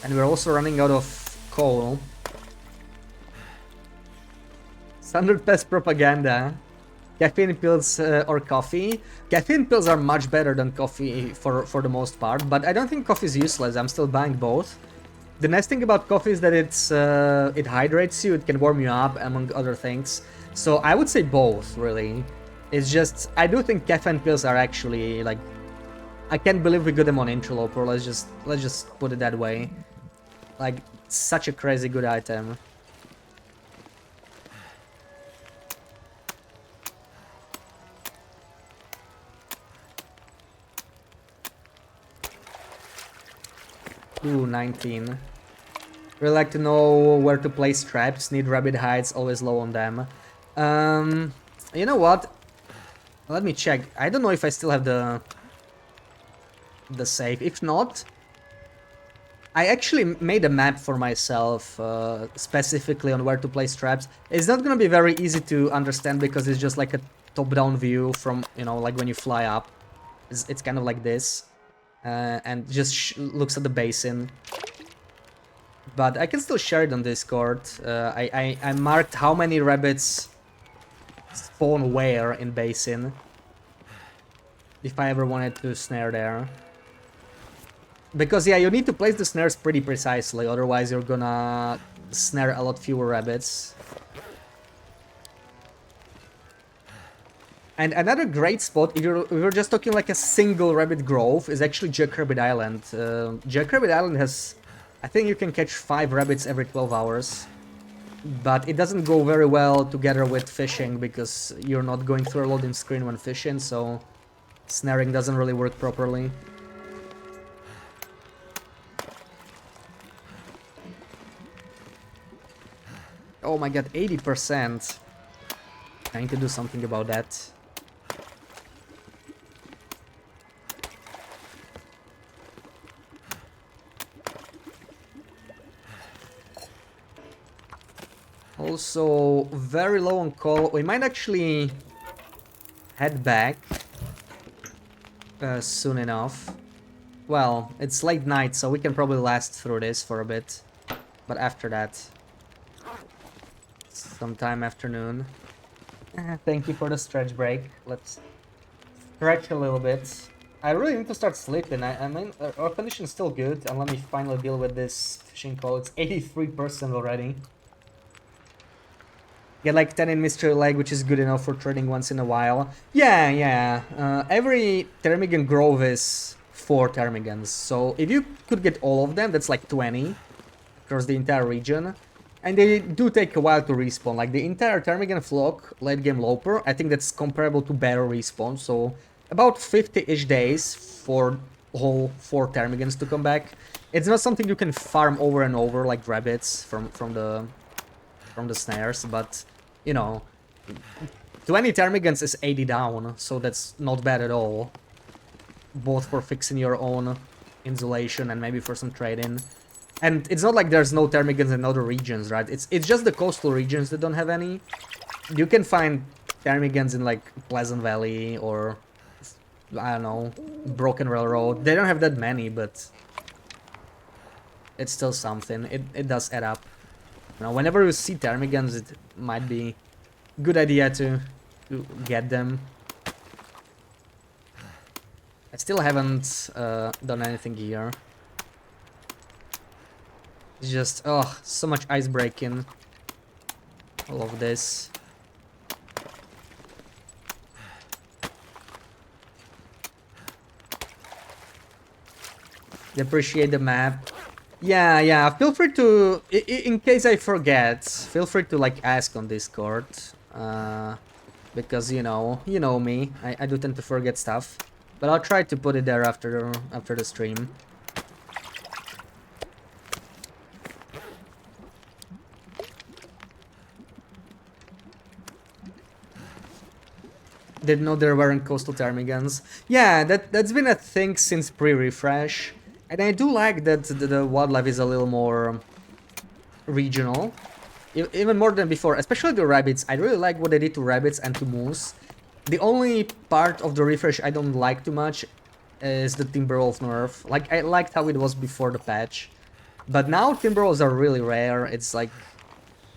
And we're also running out of coal. Sundered Pass propaganda. Caffeine pills or coffee. Caffeine pills are much better than coffee for the most part, but I don't think coffee is useless. I'm still buying both. The nice thing about coffee is that it hydrates you, it can warm you up, among other things. So I would say both, really. It's just, I do think caffeine pills are actually, like, I can't believe we got them on Interloper, let's just put it that way. Like, such a crazy good item. Ooh, 19. Really like to know where to place traps, need rabbit hides, always low on them. You know what? Let me check. I don't know if I still have the save. If not, I actually made a map for myself specifically on where to place traps. It's not gonna be very easy to understand because it's just like a top-down view from, you know, like when you fly up. It's kind of like this. And just looks at the basin. But I can still share it on Discord. I marked how many rabbits spawn where in basin. If I ever wanted to snare there. Because yeah, you need to place the snares pretty precisely, otherwise you're gonna snare a lot fewer rabbits. And another great spot, if you're just talking like a single rabbit grove, is actually Jackrabbit Island. Jackrabbit Island has I think you can catch 5 rabbits every 12 hours. But it doesn't go very well together with fishing because you're not going through a loading screen when fishing, so snaring doesn't really work properly. Oh my god, 80%. I need to do something about that. Also, very low on coal. We might actually head back soon enough. Well, it's late night, so we can probably last through this for a bit. But after that, sometime afternoon. Thank you for the stretch break. Let's stretch a little bit. I really need to start sleeping. I mean, our condition's still good, and let me finally deal with this fishing call. It's 83% already. Get like 10 in Mystery Lake, which is good enough for trading once in a while. Yeah. Every Ptarmigan Grove is 4 Ptarmigans. So if you could get all of them, that's like 20 across the entire region. And they do take a while to respawn. Like the entire Ptarmigan flock, late game Loper, I think that's comparable to better respawn. So about 50-ish days for whole 4 Ptarmigans to come back. It's not something you can farm over and over like rabbits from the snares, but you know, 20 Ptarmigans is 80 down, so that's not bad at all. Both for fixing your own insulation and maybe for some trading. And it's not like there's no Ptarmigans in other regions, right? It's just the coastal regions that don't have any. You can find Ptarmigans in like Pleasant Valley or I don't know, Broken Railroad. They don't have that many, but it's still something. It does add up. You know, whenever you see Ptarmigans, it might be a good idea to get them. I still haven't done anything here. It's just, oh, so much ice breaking. All of this. Appreciate the map. Yeah, feel free to, in case I forget, feel free to like ask on Discord, because you know me, I do tend to forget stuff, but I'll try to put it there after the stream. Didn't know there weren't coastal Ptarmigans. Yeah, that's been a thing since pre-refresh. And I do like that the wildlife is a little more regional, even more than before, especially the rabbits. I really like what they did to rabbits and to moose. The only part of the refresh I don't like too much is the Timberwolf nerf. Like, I liked how it was before the patch, but now Timberwolves are really rare. It's like,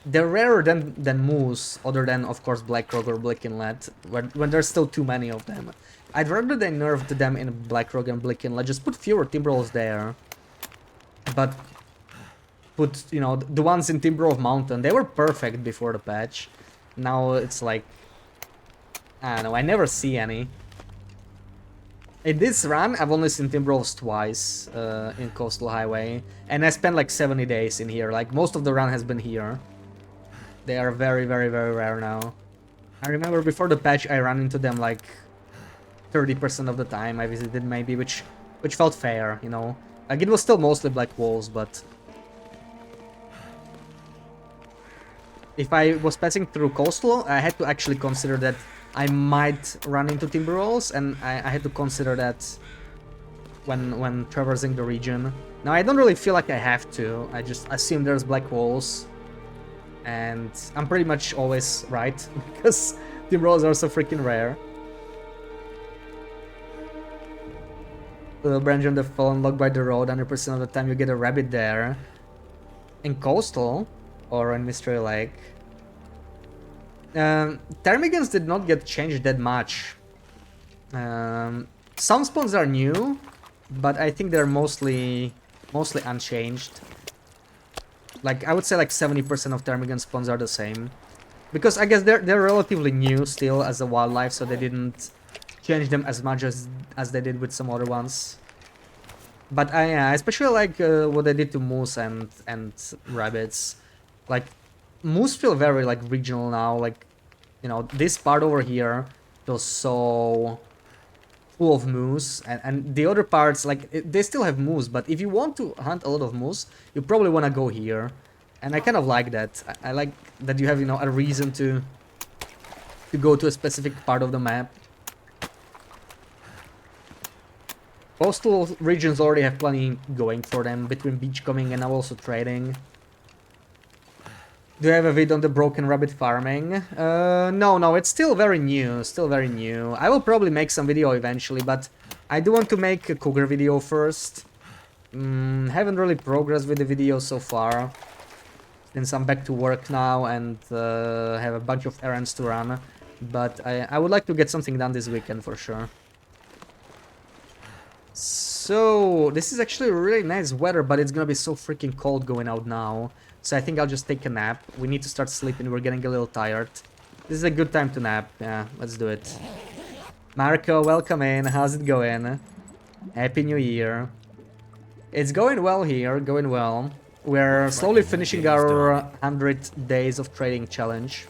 they're rarer than moose, other than, of course, Blackrock or Blick Inlet, when there's still too many of them. I'd rather they nerfed them in Blackrock and Blick Inlet, just put fewer Timberwolves there. But put, you know, the ones in Timberwolf Mountain, they were perfect before the patch. Now it's like, I don't know, I never see any. In this run, I've only seen Timberwolves twice in Coastal Highway, and I spent like 70 days in here. Like, most of the run has been here. They are very, very, very rare now. I remember before the patch, I ran into them like 30% of the time I visited, maybe, which felt fair, you know. Like, it was still mostly black wolves, but if I was passing through coastal, I had to actually consider that I might run into Timberwolves, and I had to consider that when traversing the region. Now, I don't really feel like I have to. I just assume there's black wolves, and I'm pretty much always right because Timberwolves are so freaking rare. Little branch on the phone, locked by the road, 100% of the time you get a rabbit there. In Coastal, or in Mystery Lake. Ptarmigans did not get changed that much. Some spawns are new, but I think they're mostly unchanged. Like, I would say like 70% of Ptarmigan spawns are the same. Because I guess they're relatively new still as a wildlife, so they didn't change them as much as they did with some other ones. But I especially like what they did to moose and rabbits. Like moose feel very like regional now. Like, you know, this part over here feels so full of moose, and the other parts, like they still have moose, but if you want to hunt a lot of moose, you probably want to go here. And I kind of like that. I like that you have, you know, a reason to go to a specific part of the map. Coastal regions already have plenty going for them between beachcombing and now also trading. Do you have a vid on the broken rabbit farming? No, it's still very new, I will probably make some video eventually, but I do want to make a cougar video first. Haven't really progressed with the video so far, since I'm back to work now and have a bunch of errands to run. But I would like to get something done this weekend for sure. So, this is actually really nice weather, but it's gonna be so freaking cold going out now. So I think I'll just take a nap. We need to start sleeping, we're getting a little tired. This is a good time to nap, yeah, let's do it. Marco, welcome in, how's it going? Happy New Year. It's going well here, going well. We're slowly finishing our 100 days of trading challenge.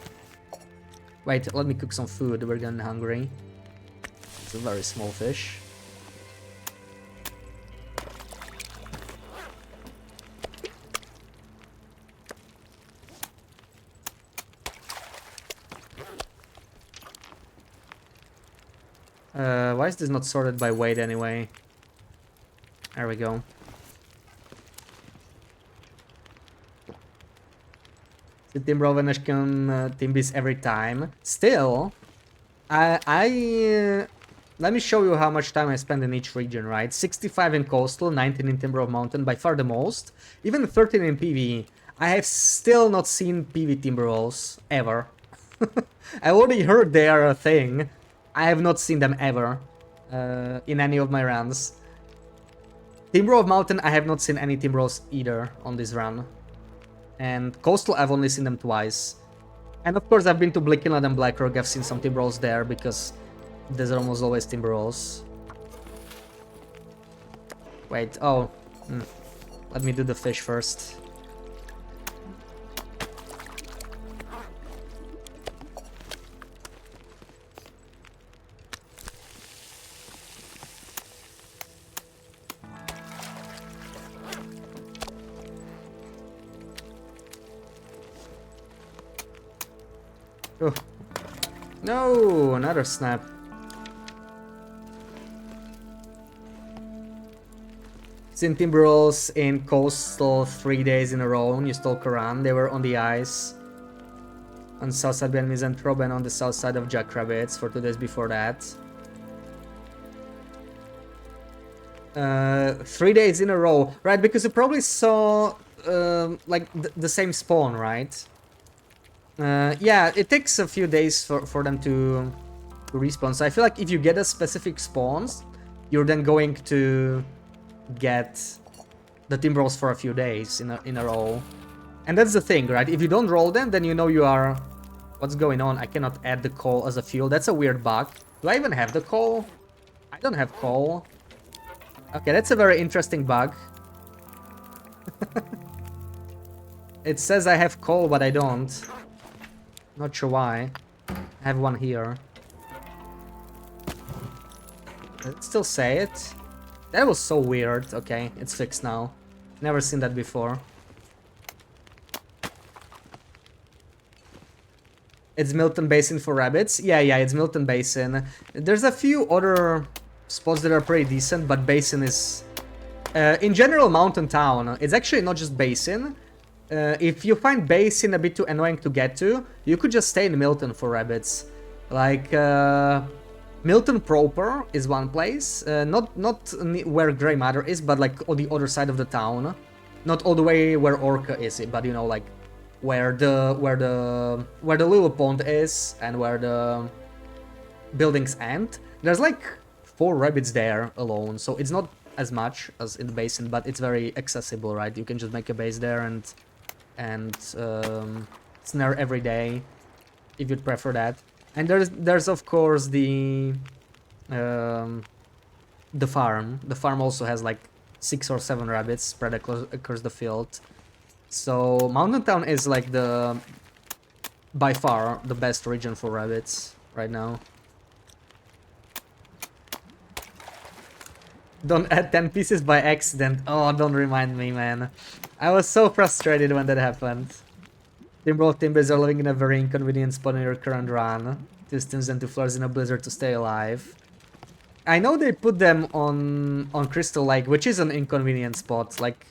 Wait, let me cook some food, we're getting hungry. It's a very small fish. Why is this not sorted by weight anyway? There we go. The Timbroveneshkan Timbis every time. Still, let me show you how much time I spend in each region, right? 65 in Coastal, 19 in Timber of Mountain, by far the most. Even 13 in PV. I have still not seen PV Timberwolves, ever. I already heard they are a thing. I have not seen them ever in any of my runs. Timber of Mountain, I have not seen any Timberwolves either on this run. And Coastal, I've only seen them twice. And of course, I've been to Blickinland and Blackrock, I've seen some Timberwolves there because there's almost always Timberwolves. Wait, oh. Let me do the fish first. Oh. No, another snap. Seen Timberwolves in Coastal 3 days in a row. You stole Koran. They were on the ice. On the south side of Misanthrope and on the south side of Jackrabbits for 2 days before that. 3 days in a row. Right, because you probably saw like the same spawn, right? Yeah, it takes a few days for them to respawn. So I feel like if you get a specific spawns, you're then going to get the Timberwolves for a few days in a row. And that's the thing, right? If you don't roll them, then you know you are... What's going on? I cannot add the coal as a fuel. That's a weird bug. Do I even have the coal? I don't have coal. Okay, that's a very interesting bug. It says I have coal, but I don't. Not sure why. I have one here. Does it still say it? That was so weird. Okay, it's fixed now. Never seen that before. It's Milton Basin for rabbits? Yeah, it's Milton Basin. There's a few other spots that are pretty decent, but Basin is... in general, Mountain Town. It's actually not just Basin. If you find Basin a bit too annoying to get to, you could just stay in Milton for rabbits. Like, Milton proper is one place, not where Grey Matter is, but like on the other side of the town. Not all the way where Orca is, but you know, like where the little pond is and where the buildings end. There's like 4 rabbits there alone, so it's not as much as in the Basin, but it's very accessible, right? You can just make a base there and snare every day if you'd prefer that. And there's of course the farm. The farm also has like 6 or 7 rabbits spread across the field. So Mountain Town is like the by far the best region for rabbits right now. Don't add 10 pieces by accident. Oh, don't remind me, man. I was so frustrated when that happened. Timberwolf Timbers are living in a very inconvenient spot in your current run. Distance them to floors in a blizzard to stay alive. I know they put them on Crystal Lake, which is an inconvenient spot. Like,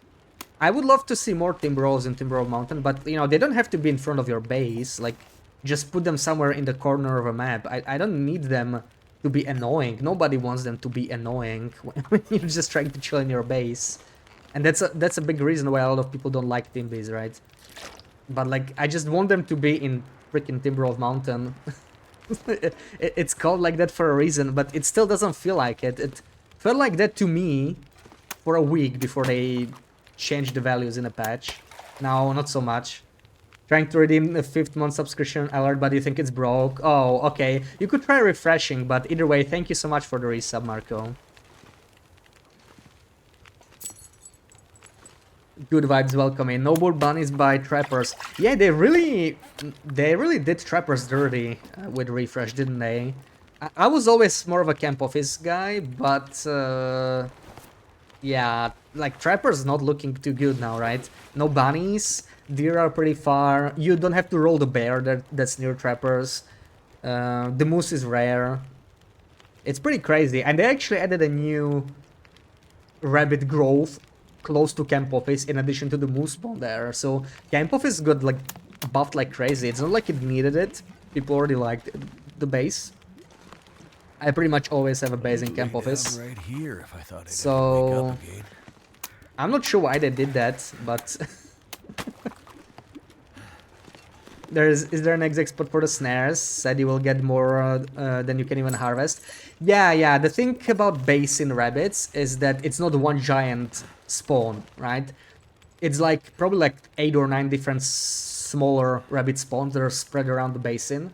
I would love to see more Timberwolves in Timberwolf Mountain, but, you know, they don't have to be in front of your base. Like, just put them somewhere in the corner of a map. I don't need them to be annoying. Nobody wants them to be annoying when you're just trying to chill in your base. And that's a big reason why a lot of people don't like Timbies, right? But, like, I just want them to be in freaking Timberwolf Mountain. It's called like that for a reason, but it still doesn't feel like it. It felt like that to me for a week before they changed the values in a patch. Now, not so much. Trying to redeem the 5th month subscription alert, but you think it's broke? Oh, okay. You could try refreshing, but either way, thank you so much for the resub, Marco. Good vibes, welcome in. Noble bunnies by trappers. Yeah, they really did trappers dirty with refresh, didn't they? I was always more of a camp office guy, but yeah, like trappers not looking too good now, right? No bunnies, deer are pretty far. You don't have to roll the bear that's near trappers. The moose is rare. It's pretty crazy, and they actually added a new rabbit grove close to camp office in addition to the moose spawn there. So camp office got like buffed like crazy. It's not like it needed it. People already liked the base. I pretty much always have a base in camp office. Right here if I thought I'd So ever wake up again. I'm not sure why they did that, but is there an exec spot for the snares? Said you will get more than you can even harvest. Yeah, the thing about base in rabbits is that it's not one giant spawn, right? It's like probably like 8 or 9 different smaller rabbit spawns that are spread around the basin.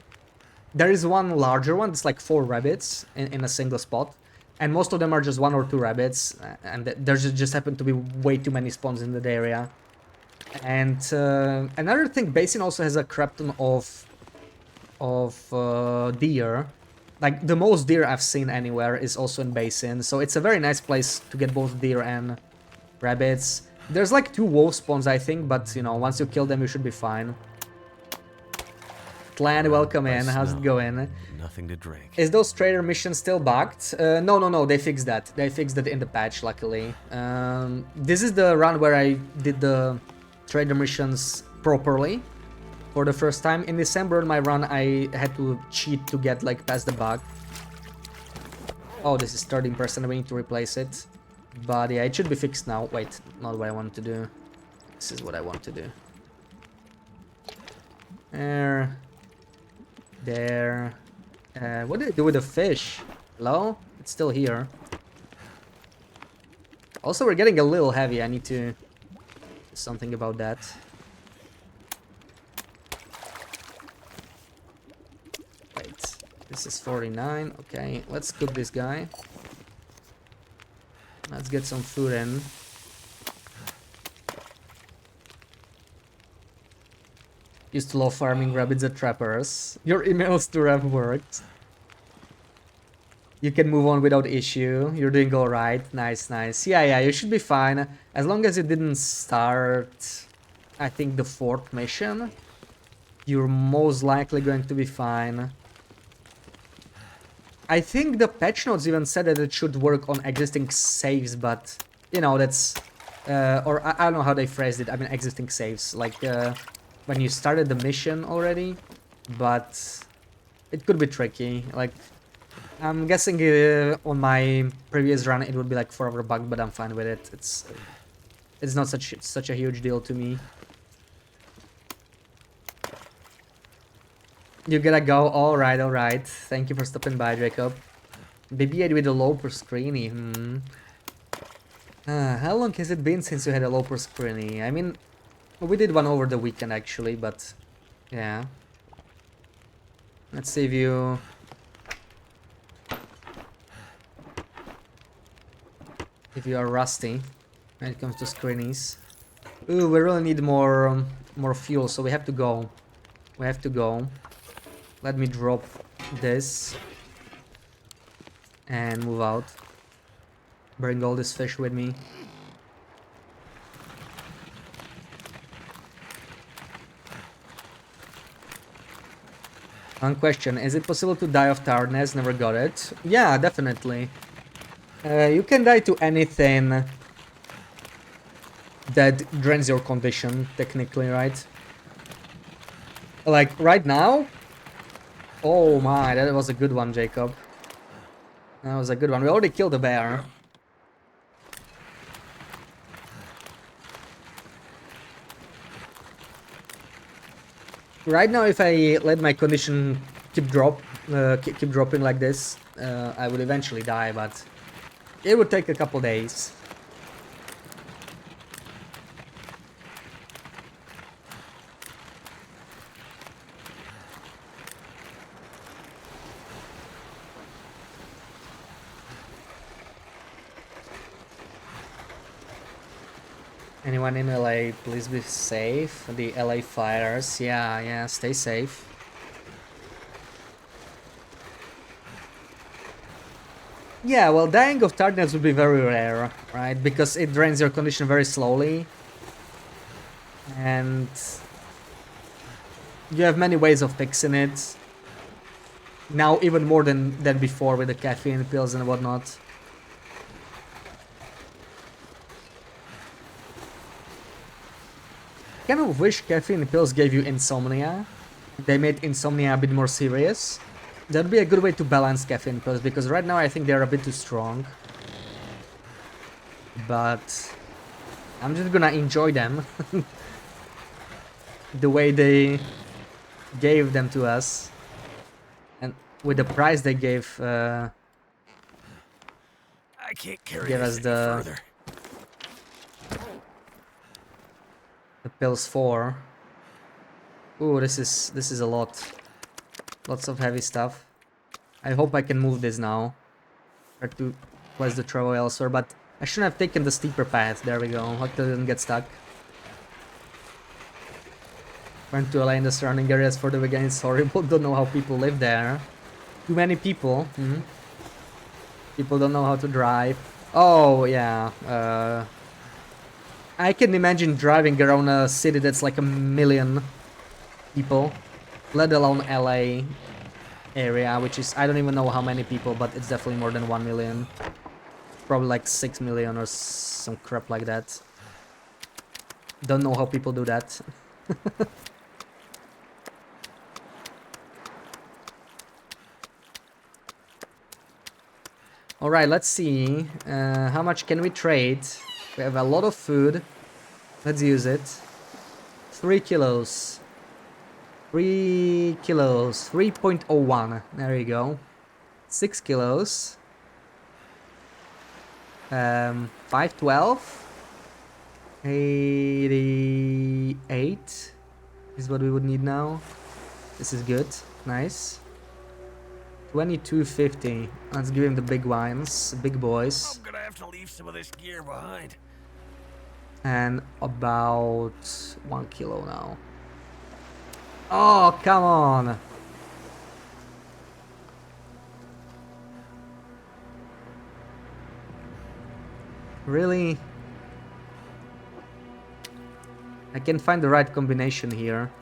There is one larger one, it's like 4 rabbits in a single spot, and most of them are just 1 or 2 rabbits, and there's just happen to be way too many spawns in that area. And another thing, basin also has a crap ton of deer. Like the most deer I've seen anywhere is also in basin, so it's a very nice place to get both deer and rabbits. There's like 2 wolf spawns, I think, but you know, once you kill them, you should be fine. Clan, welcome in. How's it going? Nothing to drink. Is those trader missions still bugged? No, they fixed that. They fixed that in the patch, luckily. This is the run where I did the trader missions properly for the first time. In December, in my run, I had to cheat to get like past the bug. Oh, this is 13%. We need to replace it. But yeah, it should be fixed now. Wait, not what I want to do. This is what I want to do. There. What did I do with the fish? Hello? It's still here. Also, we're getting a little heavy. I need to do something about that. Wait. This is 49. Okay, let's cook this guy. Let's get some food in. Used to love farming rabbits at trappers. Your emails to Rev worked. You can move on without issue. You're doing alright. Nice, nice. Yeah, you should be fine. As long as you didn't start, I think, the 4th mission, you're most likely going to be fine. I think the patch notes even said that it should work on existing saves, but, you know, that's... or I don't know how they phrased it. I mean, existing saves. Like, when you started the mission already, but it could be tricky. Like, I'm guessing on my previous run it would be like forever bug, but I'm fine with it. It's not such a huge deal to me. You gotta go. All right. Thank you for stopping by, Jacob. BB-8 with a low per screeny. How long has it been since you had a low per screeny? I mean, we did one over the weekend actually, but yeah. Let's see if you... are rusty. when it comes to screenies. Ooh, we really need more fuel, so we have to go. We have to go. Let me drop this and move out. Bring all this fish with me. One question, is it possible to die of tiredness? Never got it. Yeah, definitely. You can die to anything that drains your condition, technically, right? Like, right now? Oh my, that was a good one, Jacob. That was a good one. We already killed a bear. Right now, if I let my condition keep dropping like this, I would eventually die, but it would take a couple days. Anyone in LA, please be safe. The LA fires, yeah, stay safe. Yeah, well, dying of tiredness would be very rare, right? Because it drains your condition very slowly. And you have many ways of fixing it. Now even more than before with the caffeine pills and whatnot. I kind of wish caffeine pills gave you insomnia. They made insomnia a bit more serious. That'd be a good way to balance caffeine pills, because right now I think they're a bit too strong. But I'm just gonna enjoy them. The way they gave them to us. And with the price they gave I can't carry give this us any further. the pills for. Ooh, this is a lot. Lots of heavy stuff. I hope I can move this now. Try to quest the travel elsewhere, but I shouldn't have taken the steeper path. There we go. Hopefully I didn't get stuck. Went to LA in the surrounding areas for the weekend. It's horrible. Don't know how people live there. Too many people. People don't know how to drive. Oh, yeah. I can imagine driving around a city that's like 1 million people, let alone LA area, which is, I don't even know how many people, but it's definitely more than 1 million. Probably like 6 million or some crap like that. Don't know how people do that. Alright, let's see. How much can we trade? We have a lot of food. Let's use it. 3 kilos. 3 kilos. 3.01. There you go. 6 kilos. 512. 88 is what we would need now. This is good. Nice. 2250. Let's give him the big wines, big boys. I'm gonna have to leave some of this gear behind. And about 1 kilo now. Oh, come on. Really? I can find the right combination here.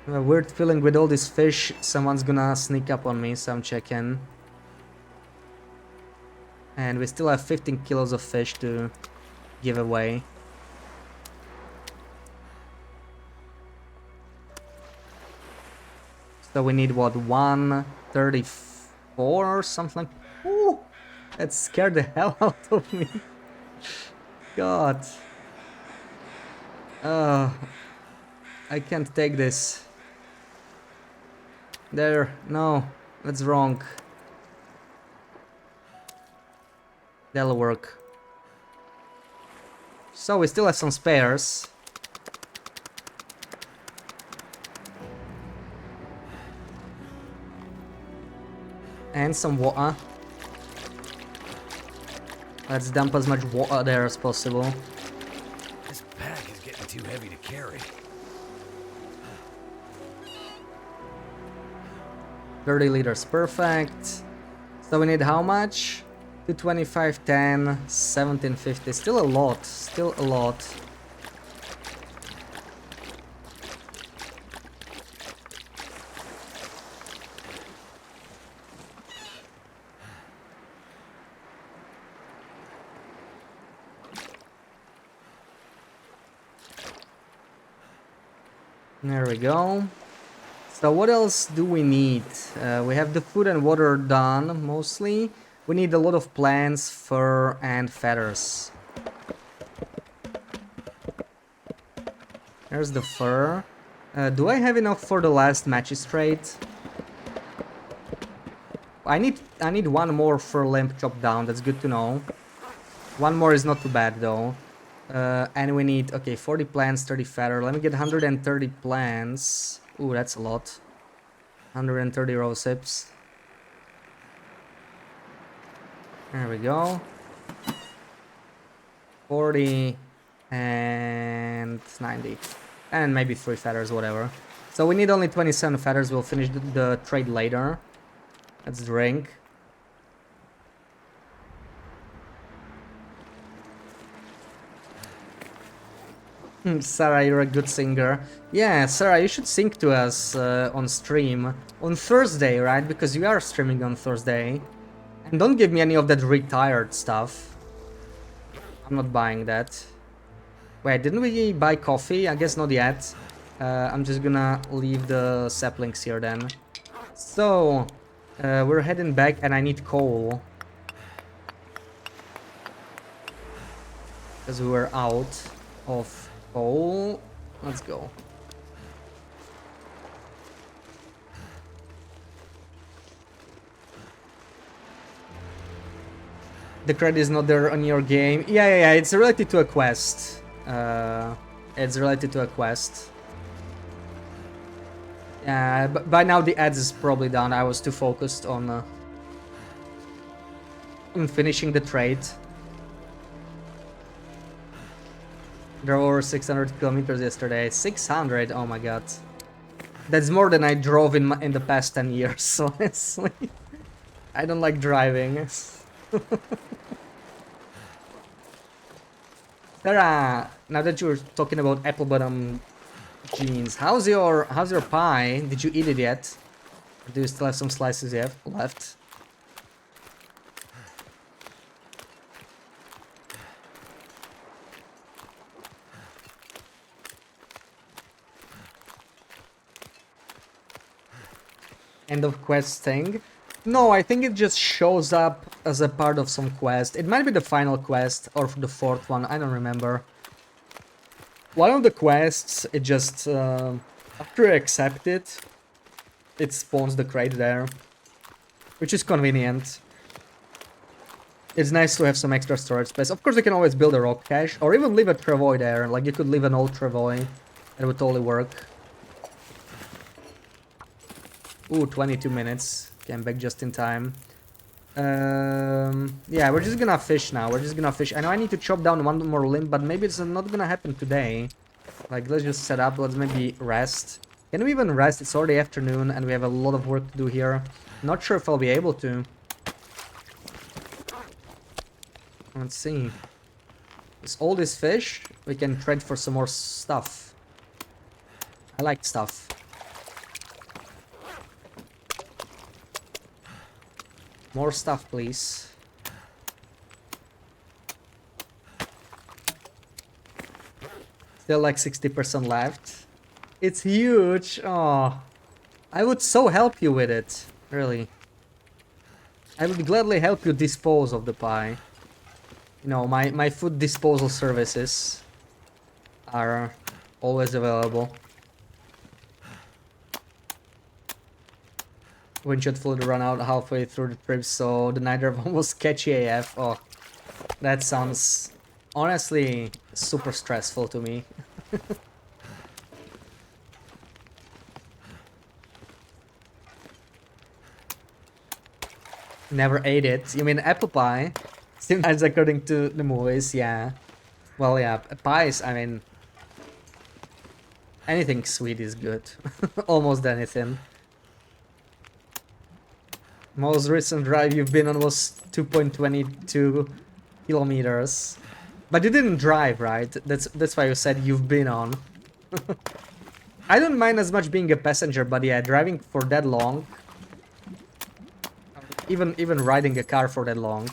I have a weird feeling with all this fish, someone's gonna sneak up on me, so I'm checking. And we still have 15 kilos of fish to give away. So we need what, 134 or something? Ooh, that scared the hell out of me. God. I can't take this. There, no, that's wrong. That'll work. So we still have some spares. And some water. Let's dump as much water there as possible. This pack is getting too heavy to carry. 30 liters, perfect. So we need how much? 225, 10, 1750. Still a lot, still a lot. There we go. So what else do we need? We have the food and water done, mostly. We need a lot of plants, fur, and feathers. There's the fur. Do I have enough for the last magistrate? I need one more fur limb chopped down, that's good to know. One more is not too bad though. And we need, okay, 40 plants, 30 feather. Let me get 130 plants. Ooh, that's a lot. 130 rose hips. There we go. 40 and 90. And maybe 3 feathers, whatever. So we need only 27 feathers. We'll finish the trade later. Let's drink. Sarah, you're a good singer. Yeah, Sarah, you should sing to us on stream. On Thursday, right? Because you are streaming on Thursday. And don't give me any of that retired stuff. I'm not buying that. Wait, didn't we buy coffee? I guess not yet. I'm just gonna leave the saplings here then. So, we're heading back and I need coal. Because we were out of coal. Let's go. The credit is not there on your game. Yeah, it's related to a quest. It's related to a quest. Yeah, but by now the ads is probably done. I was too focused on finishing the trade. Drove over 600 kilometers yesterday. 600, oh my god. That's more than I drove in the past 10 years, honestly. I don't like driving. Sarah, now that you're talking about apple bottom jeans, how's your pie? Did you eat it yet? Or do you still have some slices left? End of quest thing. No, I think it just shows up as a part of some quest. It might be the final quest or the fourth one, I don't remember. One of the quests, it just, after you accept it, it spawns the crate there, which is convenient. It's nice to have some extra storage space. Of course, you can always build a rock cache, or even leave a travois there. Like, you could leave an old travois, it would totally work. Ooh, 22 minutes. Came back just in time. Yeah, we're just gonna fish now. We're just gonna fish. I know I need to chop down one more limb, but maybe it's not gonna happen today. Like, let's just set up. Let's maybe rest. Can we even rest? It's already afternoon and we have a lot of work to do here. Not sure if I'll be able to. Let's see. With all this fish, we can trade for some more stuff. I like stuff. More stuff, please. Still like 60% left. It's huge. Oh, I would so help you with it. Really. I would gladly help you dispose of the pie. You know, my food disposal services are always available. Windshield fluid run out halfway through the trip, so the night drive was catchy AF. Oh, that sounds honestly super stressful to me. Never ate it. You mean apple pie? Sometimes according to the movies, yeah. Well, yeah, pies, I mean... anything sweet is good. Almost anything. Most recent drive you've been on was 2.22 kilometers. But you didn't drive, right? That's why you said you've been on. I don't mind as much being a passenger, but yeah, driving for that long... even riding a car for that long...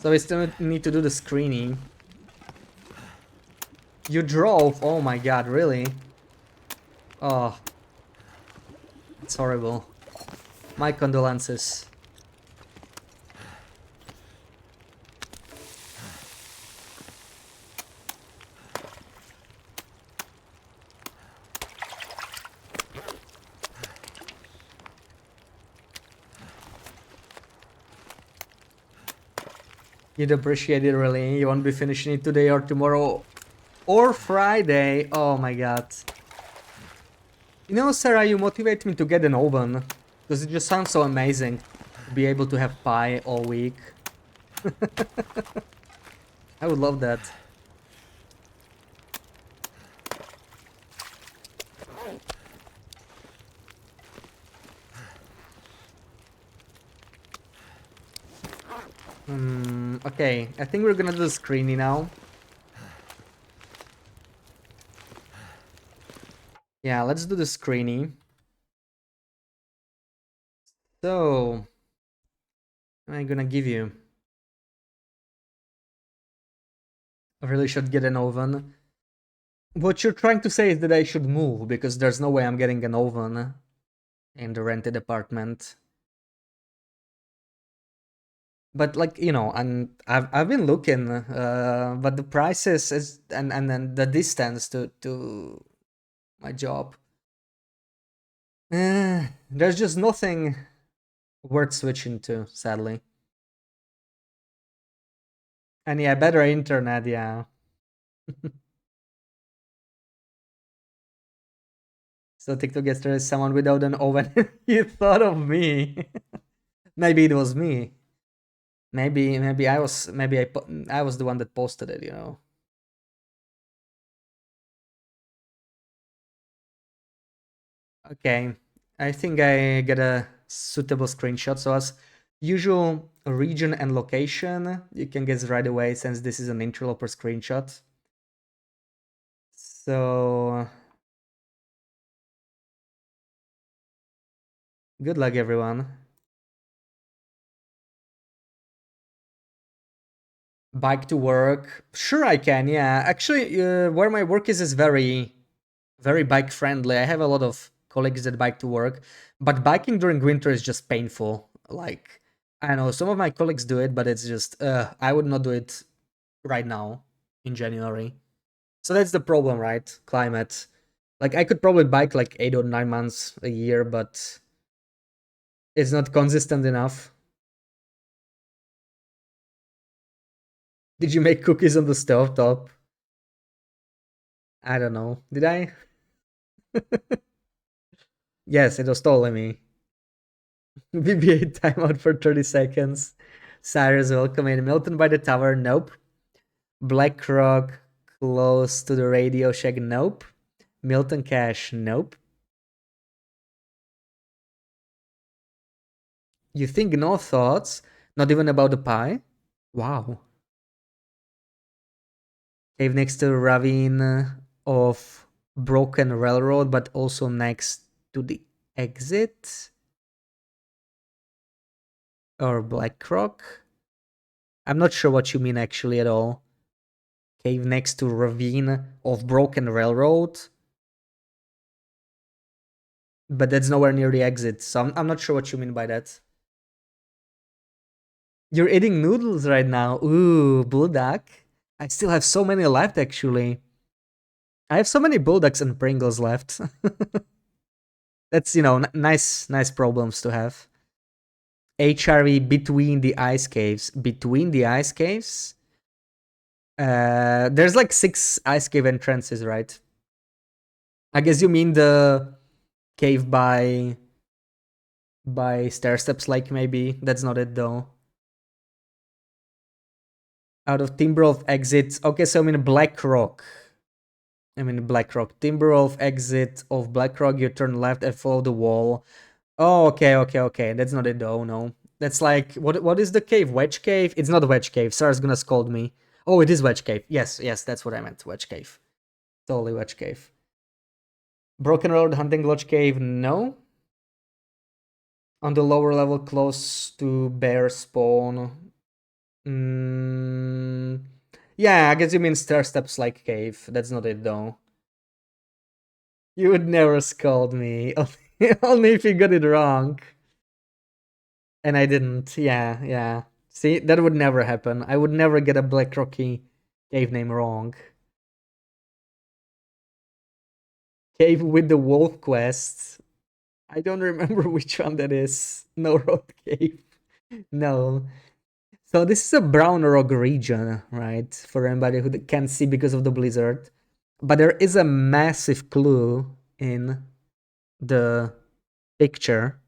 So we still need to do the screening. You drove? Oh my god, really? Oh. It's horrible. My condolences. You'd appreciate it, really. You won't be finishing it today or tomorrow or Friday. Oh my god. You know, Sarah, you motivate me to get an oven. Because it just sounds so amazing to be able to have pie all week. I would love that. Okay, I think we're gonna do the screening now. Yeah, let's do the screening. So, what am I gonna give you? I really should get an oven. What you're trying to say is that I should move, because there's no way I'm getting an oven in the rented apartment. But like, you know, and I've been looking, but the prices is and then the distance to my job. There's just nothing worth switching to, sadly. And yeah, better internet, yeah. So TikTok yesterday is someone without an oven. You thought of me. Maybe it was me. Maybe I was I was the one that posted it, you know. Okay, I think I get a suitable screenshot. So as usual, region and location, you can guess right away since this is an interloper screenshot. So good luck, everyone. Bike to work? Sure, I can. Yeah, actually, where my work is very bike friendly. I have a lot of colleagues that bike to work, but biking during winter is just painful. Like, I know some of my colleagues do it, but it's just I would not do it right now in January. So that's the problem, right? Climate. Like, I could probably bike like 8 or 9 months a year, but it's not consistent enough. Did you make cookies on the stove top? I don't know. Did I? Yes, it was totally me. BB-8 timeout for 30 seconds. Cyrus, welcome in. Milton by the tower, nope. BlackRock, close to the Radio Shack, nope. Milton Cash, nope. You think no thoughts? Not even about the pie? Wow. Cave next to ravine of broken railroad, but also next to the exit? Or BlackRock? I'm not sure what you mean actually at all. Cave next to ravine of broken railroad? But that's nowhere near the exit, so I'm not sure what you mean by that. You're eating noodles right now. Ooh, bulldog. I still have so many left, actually. I have so many bulldogs and Pringles left. That's, you know, nice problems to have. HRV between the ice caves. Between the ice caves? There's like 6 ice cave entrances, right? I guess you mean the cave by stair steps, like maybe. That's not it though. Out of Timberwolf exit. Okay, so I'm in Blackrock. I'm in Blackrock. Timberwolf exit of Blackrock. You turn left and follow the wall. Oh, okay. That's not it though. No, that's like what is the cave? Wedge Cave? It's not Wedge Cave. Sarah's gonna scold me. Oh, it is Wedge Cave. Yes, that's what I meant. Wedge Cave. Totally Wedge Cave. Broken Road, Hunting Lodge Cave. No. On the lower level, close to bear spawn. Yeah, I guess you mean stair steps like cave. That's not it though. You would never scold me. Only if you got it wrong. And I didn't. Yeah. See, that would never happen. I would never get a Black Rocky cave name wrong. Cave with the wolf quest. I don't remember which one that is. No road cave. No. So this is a brown rock region, right? For anybody who can't see because of the blizzard. But there is a massive clue in the picture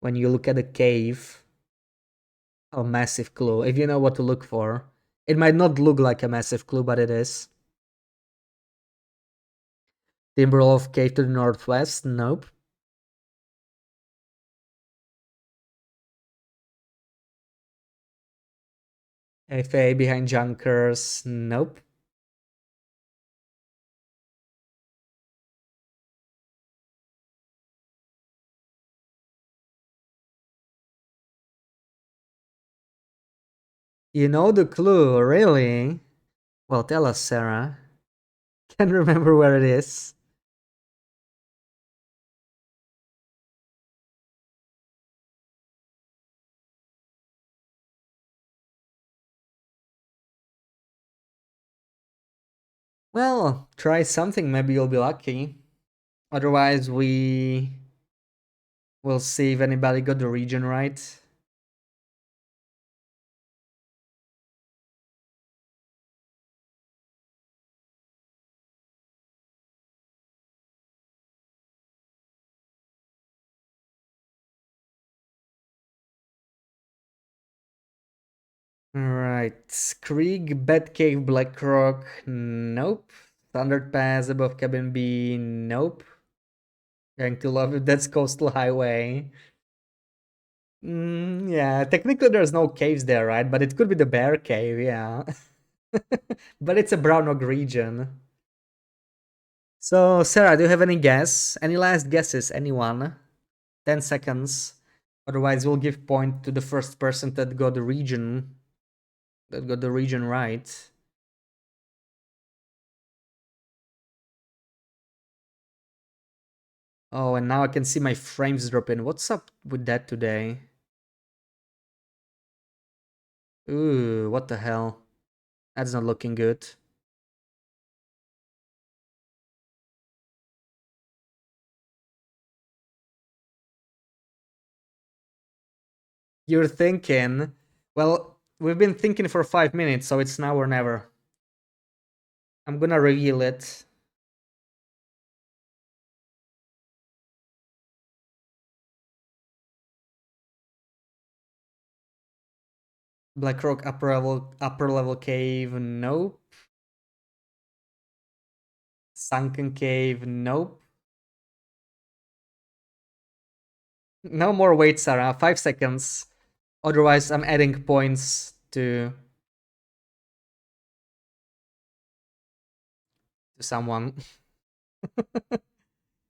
when you look at the cave. A massive clue. If you know what to look for. It might not look like a massive clue, but it is. Timberwolf Cave to the northwest? Nope. FA behind Junkers? Nope. You know the clue, really? Well, tell us, Sarah. Can't remember where it is. Well, try something, maybe you'll be lucky. Otherwise, we will see if anybody got the region right. Alright. Krieg, Batcave, Blackrock. Nope. Standard Pass above Cabin B. Nope. Going to love it. That's Coastal Highway. Yeah, technically there's no caves there, right? But it could be the Bear Cave, yeah. But it's a Brown Oak region. So, Sarah, do you have any guess? Any last guesses? Anyone? 10 seconds. Otherwise, we'll give point to the first person that got the region. That got the region right. Oh, and now I can see my frames dropping. What's up with that today? Ooh, what the hell? That's not looking good. You're thinking, well, we've been thinking for 5 minutes, so it's now or never. I'm gonna reveal it. Blackrock upper level cave, nope. Sunken cave, nope. No more wait, Sarah. 5 seconds. Otherwise, I'm adding points to someone.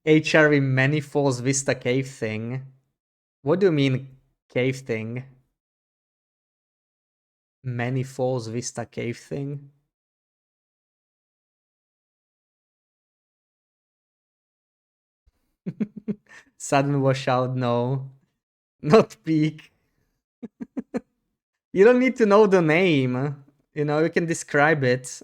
HRV Many Falls Vista cave thing. What do you mean cave thing? Many Falls Vista cave thing? Sudden washout, no. Not peak. You don't need to know the name. You know, you can describe it.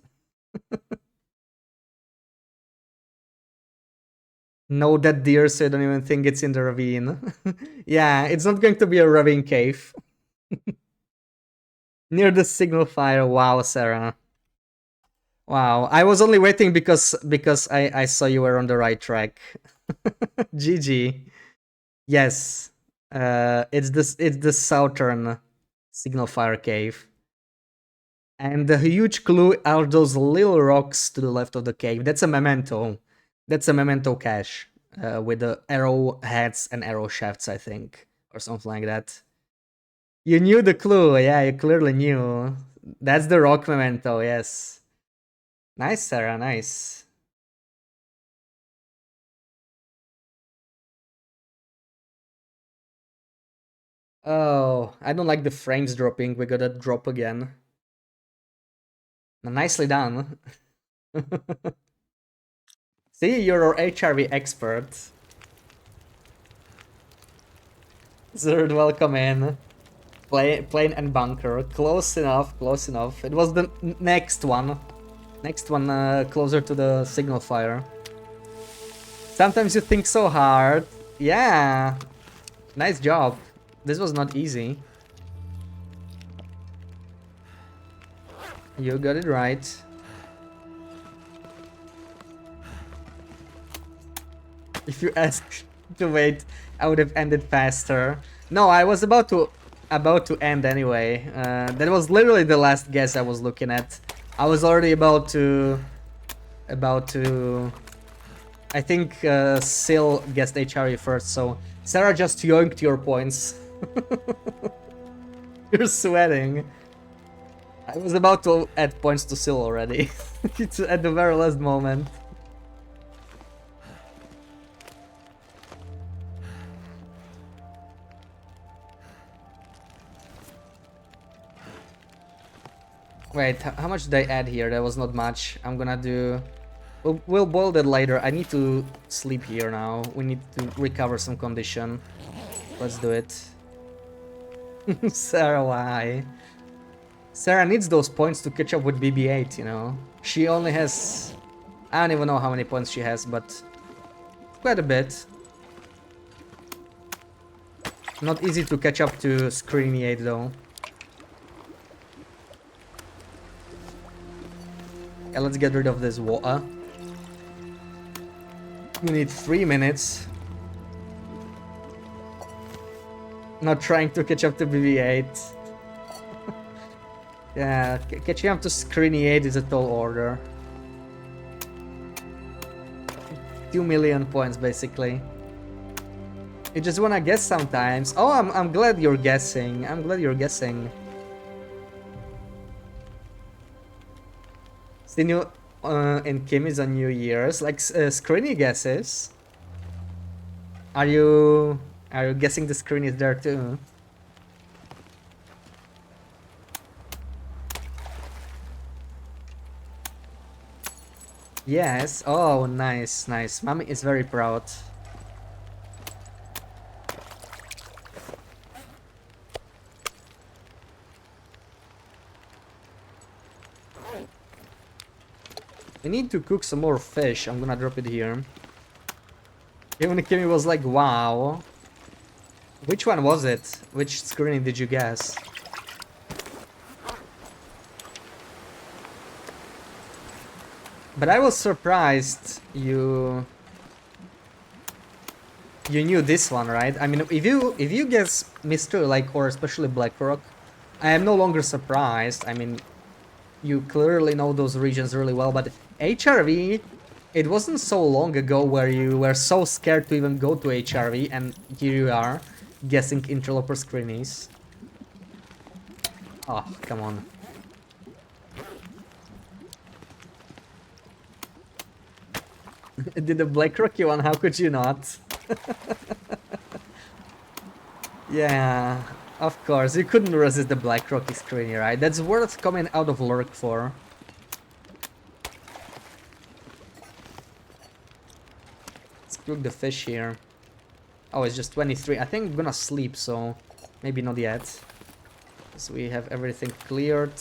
Know that deer, so you don't even think it's in the ravine. Yeah, it's not going to be a ravine cave. Near the signal fire. Wow, Sarah. Wow, I was only waiting because I saw you were on the right track. GG. Yes. It's the southern signal fire cave. And the huge clue are those little rocks to the left of the cave. That's a memento. That's a memento cache with the arrow heads and arrow shafts, I think, or something like that. You knew the clue, yeah, you clearly knew. That's the rock memento, yes. Nice, Sarah, nice. Oh, I don't like the frames dropping. We gotta drop again. Nicely done. See, you're our HRV expert. Zerd, welcome in. Plane and bunker. Close enough, close enough. It was the next one. Next one closer to the signal fire. Sometimes you think so hard. Yeah. Nice job. This was not easy. You got it right. If you asked to wait, I would have ended faster. No, I was about to end anyway. That was literally the last guess I was looking at. I was already about to I think Sil guessed HRE first, so Sarah just yoinked your points. You're sweating. I was about to add points to Sil already. It's at the very last moment. Wait, how much did I add here? That was not much. I'm gonna do... We'll boil that later. I need to sleep here now. We need to recover some condition. Let's do it. Sarah, why? Sarah needs those points to catch up with BB-8, you know? She only has... I don't even know how many points she has, but... quite a bit. Not easy to catch up to Screeny 8 though. Yeah, let's get rid of this water. We need 3 minutes. Not trying to catch up to BB-8. Yeah, catching up to Screeny 8 is a tall order. 2 million points basically. You just wanna guess sometimes. Oh, I'm glad you're guessing. I'm glad you're guessing. Sinu and Kim is on New Year's. Like Screeny guesses. Are you guessing the screen is there too? Yes. Oh, nice, nice. Mommy is very proud. We need to cook some more fish. I'm gonna drop it here. Even Kimmy was like, wow. Which one was it? Which screen did you guess? But I was surprised you knew this one, right? I mean, if you guess Mr. like, or especially Blackrock, I am no longer surprised. I mean, you clearly know those regions really well, but HRV, it wasn't so long ago where you were so scared to even go to HRV, and here you are, guessing interloper screenies. Oh, come on. Did the Blackrock one? How could you not? Yeah, of course. You couldn't resist the Blackrock screenie, right? That's worth coming out of Lurk for. Let's cook the fish here. Oh, it's just 23. I think I'm gonna sleep, so maybe not yet. So we have everything cleared.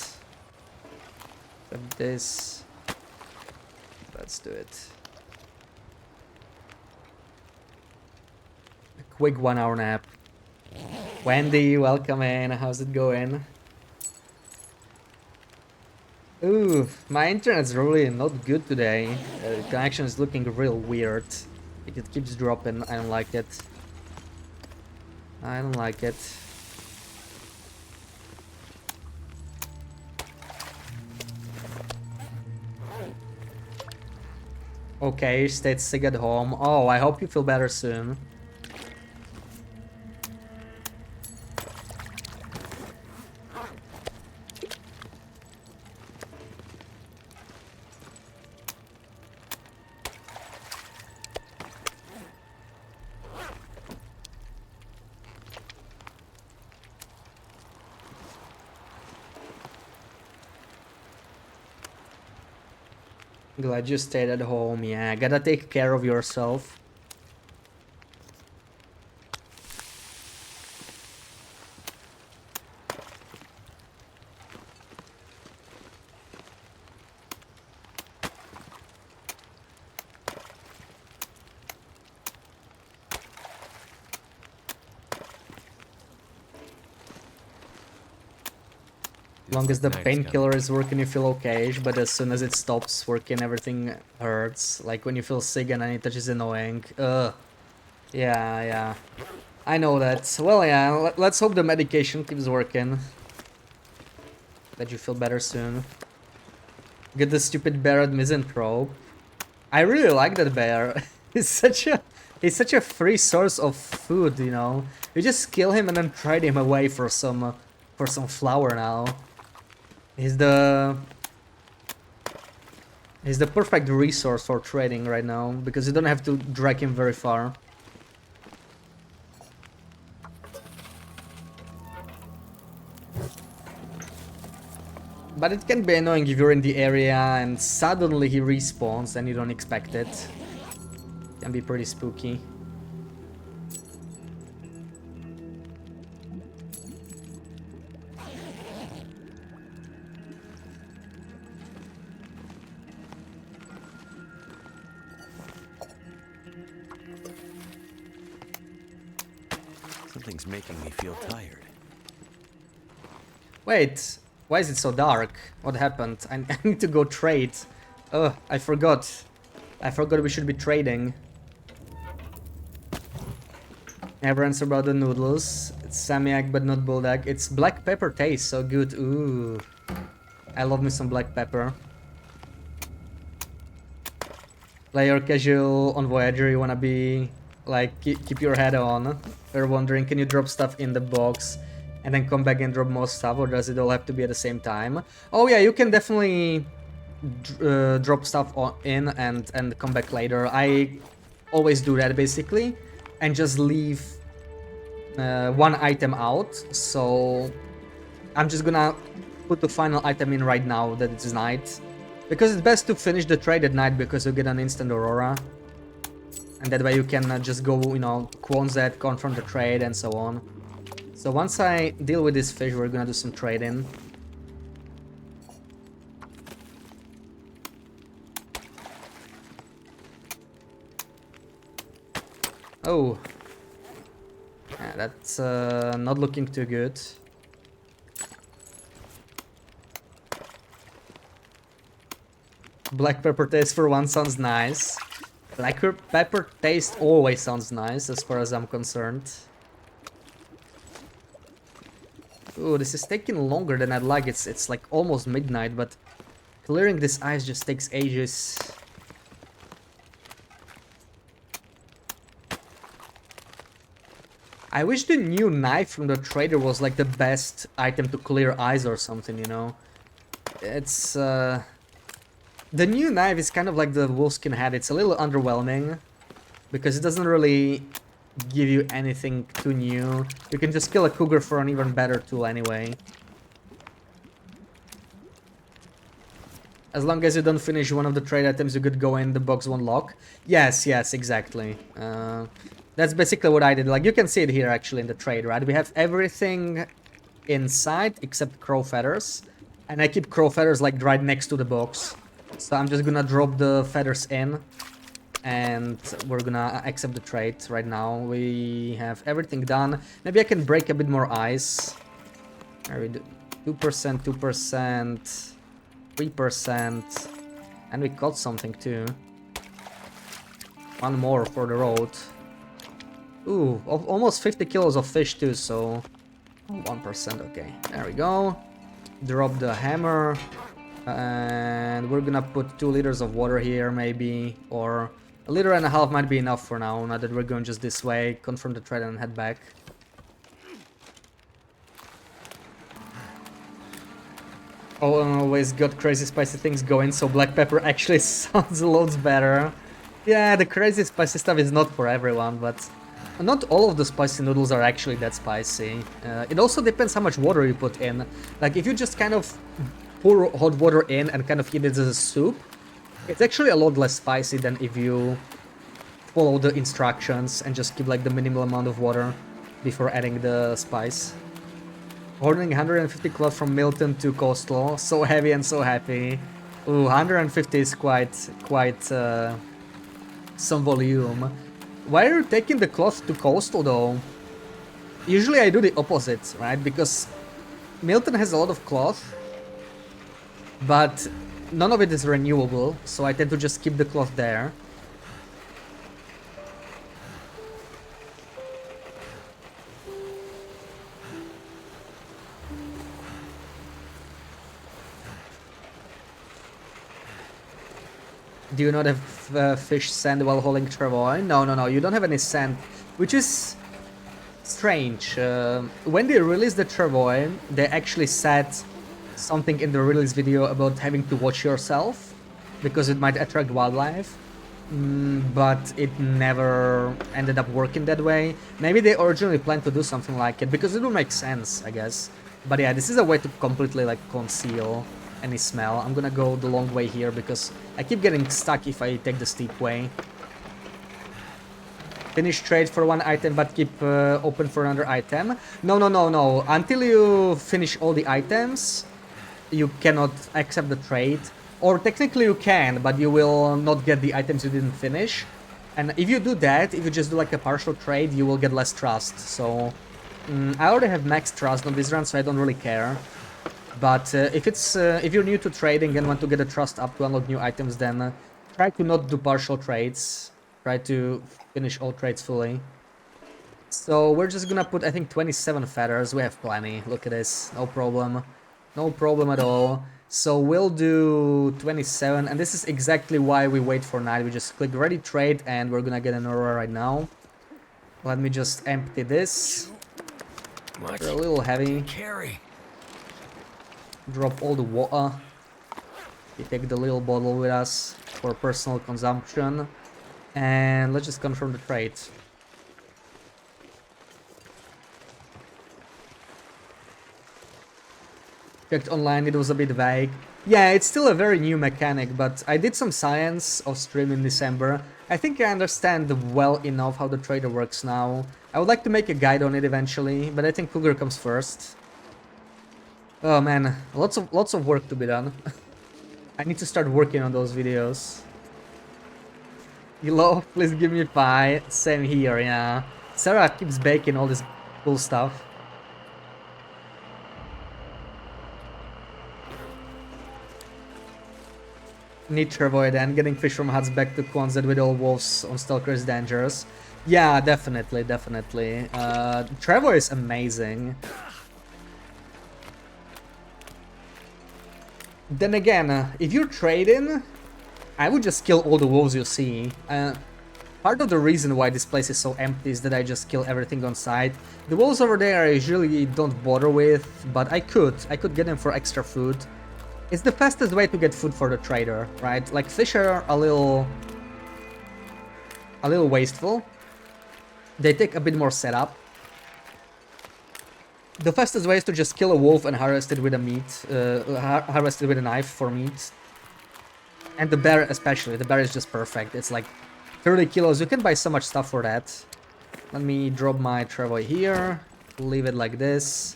Except this. Let's do it. A quick 1 hour nap. Wendy, welcome in. How's it going? Ooh, my internet's really not good today. The connection is looking real weird. It keeps dropping. I don't like it. I don't like it. Okay, stayed sick at home. Oh, I hope you feel better soon. Glad you stayed at home. Yeah, gotta take care of yourself. As long as the painkiller is working, you feel okay, but as soon as it stops working, everything hurts. Like when you feel sick and then it touches annoying. Ugh. Yeah. I know that. Well, yeah, let's hope the medication keeps working. That you feel better soon. Get the stupid bear at Misanthrope. I really like that bear. He's such a free source of food, you know. You just kill him and then trade him away for some flour now. He's the perfect resource for trading right now because you don't have to drag him very far. But it can be annoying if you're in the area and suddenly he respawns and you don't expect it. Can be pretty spooky. Something's making me feel tired. Wait, why is it so dark? What happened? I need to go trade. Oh, I forgot. I forgot we should be trading. Never answer about the noodles. It's Samyak but not Bulldog. It's black pepper taste so good. Ooh. I love me some black pepper. Player casual on Voyager, you wanna be like keep your head on. We're wondering, can you drop stuff in the box and then come back and drop more stuff, or does it all have to be at the same time? Oh yeah, you can definitely drop stuff in and come back later. I always do that basically, and just leave one item out. So I'm just gonna put the final item in right now that it's night, because it's best to finish the trade at night because you get an instant aurora, and that way you can just go, you know, Quonset, confirm the trade and so on. So once I deal with this fish, we're gonna do some trading. Oh, yeah, that's not looking too good. Black pepper taste for one sounds nice. Black pepper taste always sounds nice as far as I'm concerned. Ooh, this is taking longer than I'd like. It's like almost midnight, but clearing this ice just takes ages. I wish the new knife from the trader was like the best item to clear ice or something, you know. It's the new knife is kind of like the wolfskin hat. It's a little underwhelming because it doesn't really give you anything too new. You can just kill a cougar for an even better tool anyway. As long as you don't finish one of the trade items, you could go in, the box won't lock. Yes, exactly. That's basically what I did. Like, you can see it here actually in the trade, right? We have everything inside except crow feathers. And I keep crow feathers like right next to the box. So I'm just gonna drop the feathers in. And we're gonna accept the trade right now. We have everything done. Maybe I can break a bit more ice. There we do. 2%, 2%. 3%. And we caught something too. One more for the road. Ooh, almost 50 kilos of fish too, so 1%, okay. There we go. Drop the hammer. And we're gonna put 2 liters of water here maybe, or a liter and a half might be enough for now that we're going just this way, confirm the trade and head back. Always got crazy spicy things going, so black pepper actually sounds loads better. Yeah, the crazy spicy stuff is not for everyone, but not all of the spicy noodles are actually that spicy. It also depends how much water you put in. Like, if you just kind of pour hot water in and kind of eat it as a soup, it's actually a lot less spicy than if you follow the instructions and just keep like the minimal amount of water before adding the spice. Ordering 150 cloth from Milton to Coastal, so heavy and so happy. Ooh, 150 is quite some volume. Why are you taking the cloth to Coastal though? Usually I do the opposite, right? Because Milton has a lot of cloth, but none of it is renewable, so I tend to just keep the cloth there. Do you not have fish sand while hauling travois? No, you don't have any sand, which is strange. When they released the travois, they actually said something in the release video about having to watch yourself because it might attract wildlife, but it never ended up working that way. Maybe they originally planned to do something like it because it would make sense, I guess. But yeah, this is a way to completely like conceal any smell. I'm gonna go the long way here because I keep getting stuck if I take the steep way. Finish trade for 1 item but keep open for another item. No. Until you finish all the items, you cannot accept the trade. Or technically you can, but you will not get the items you didn't finish. And if you do that, if you just do like a partial trade, you will get less trust. So I already have max trust on this run, so I don't really care. But if you're new to trading and want to get a trust up to unlock new items, then try to not do partial trades. Try to finish all trades fully. So we're just gonna put, I think, 27 feathers. We have plenty. Look at this. No problem. No problem at all. So we'll do 27, and this is exactly why we wait for night. We just click ready trade, and we're gonna get an aurora right now. Let me just empty this. They're a little heavy. Carry. Drop all the water. We take the little bottle with us for personal consumption. And let's just confirm the trade. Checked online, it was a bit vague. Yeah, it's still a very new mechanic, but I did some science off stream in December. I think I understand well enough how the trader works now. I would like to make a guide on it eventually, but I think Cougar comes first. Oh man, lots of work to be done. I need to start working on those videos. Hello, please give me pie. Same here, yeah. Sarah keeps baking all this cool stuff. Need travois then. Getting fish from huts back to Quonset with all wolves on Stalker is dangerous. Yeah, definitely. Travois is amazing. Then again, if you're trading, I would just kill all the wolves you see. Part of the reason why this place is so empty is that I just kill everything on sight. The wolves over there I usually don't bother with, but I could get them for extra food. It's the fastest way to get food for the trader, right? Like, fish are a little wasteful. They take a bit more setup. The fastest way is to just kill a wolf and harvest it with harvest it with a knife for meat. And the bear especially. The bear is just perfect. It's like 30 kilos. You can buy so much stuff for that. Let me drop my travois here. Leave it like this.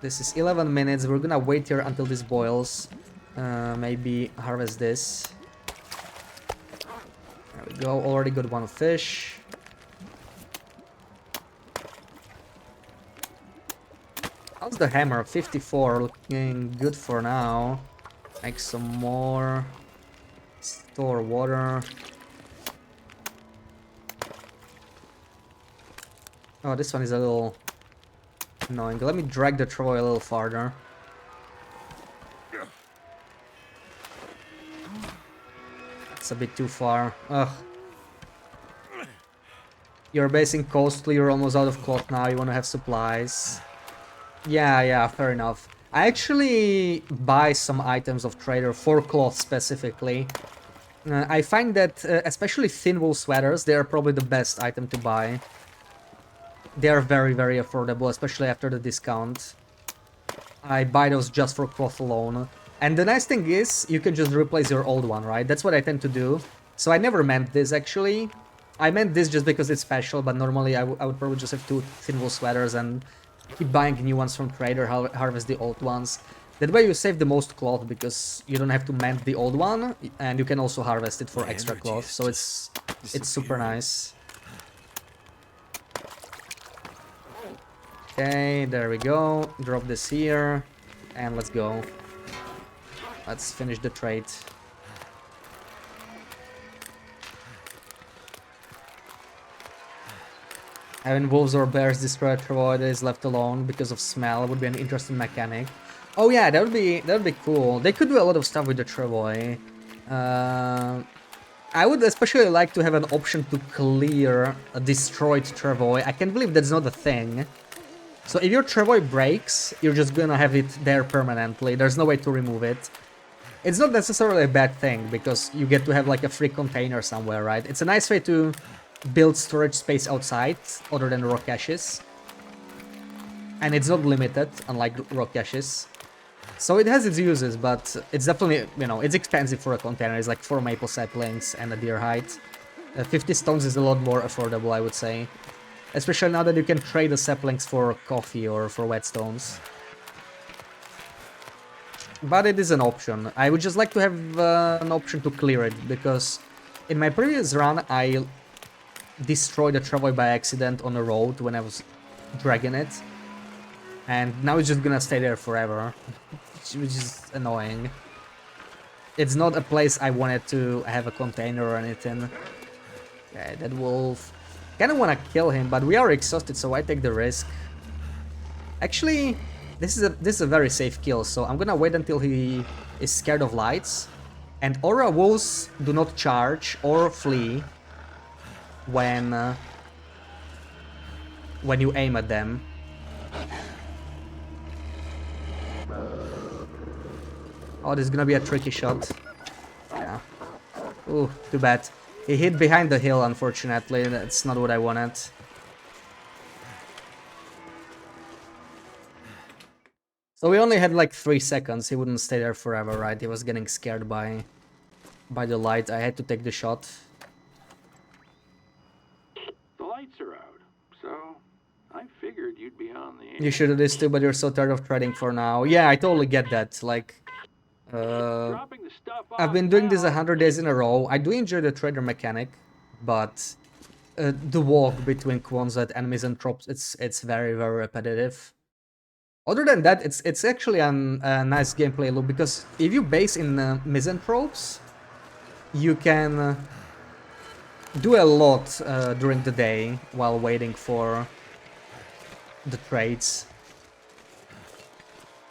This is 11 minutes. We're gonna wait here until this boils. Maybe harvest this. There we go. Already got 1 fish. How's the hammer? 54, looking good for now. Make some more. Store water. Oh, this one is a little annoying. Let me drag the Travoy a little farther. It's a bit too far. Ugh. You're basing costly, you're almost out of cloth now, you wanna have supplies. Yeah, fair enough. I actually buy some items of trader for cloth specifically. I find that, especially thin wool sweaters, they are probably the best item to buy. They are very, very affordable, especially after the discount. I buy those just for cloth alone. And the nice thing is, you can just replace your old one, right? That's what I tend to do. So I never meant this, actually. I meant this just because it's special, but normally I would probably just have 2 thin wool sweaters and keep buying new ones from trader, harvest the old ones. That way you save the most cloth, because you don't have to mend the old one, and you can also harvest it for extra cloth, so it's super nice. Okay, there we go. Drop this here, and let's go. Let's finish the trade. Having wolves or bears destroy a Travoy that is left alone because of smell would be an interesting mechanic. Oh yeah, that would be cool. They could do a lot of stuff with the Travoy. I would especially like to have an option to clear a destroyed Travoy. I can't believe that's not a thing. So if your Travoy breaks, you're just gonna have it there permanently. There's no way to remove it. It's not necessarily a bad thing, because you get to have like a free container somewhere, right? It's a nice way to build storage space outside, other than rock caches. And it's not limited, unlike rock caches. So it has its uses, but it's definitely, you know, it's expensive for a container. It's like 4 maple saplings and a deer hide. 50 stones is a lot more affordable, I would say. Especially now that you can trade the saplings for coffee or for whetstones. But it is an option. I would just like to have an option to clear it, because in my previous run I destroyed a Travoy by accident on a road when I was dragging it. And now it's just gonna stay there forever, which is annoying. It's not a place I wanted to have a container or anything. Okay, that wolf. Kinda wanna kill him, but we are exhausted, so I take the risk. Actually, this is a very safe kill, so I'm gonna wait until he is scared of lights. And aura wolves do not charge or flee when you aim at them. Oh, this is gonna be a tricky shot. Yeah. Ooh, too bad. He hid behind the hill, unfortunately. That's not what I wanted. So we only had like 3 seconds. He wouldn't stay there forever, right? He was getting scared by the light. I had to take the shot. The lights are out, so I figured you'd be on the air. You should do this too, but you're so tired of trading for now. Yeah, I totally get that. Like, Dropping the stuff I've off been doing this now. 100 days in a row. I do enjoy the trader mechanic, but the walk between Quonset and Misanthropes, it's very, very repetitive. Other than that, it's actually a nice gameplay loop, because if you base in Misanthropes, you can do a lot during the day while waiting for the trades.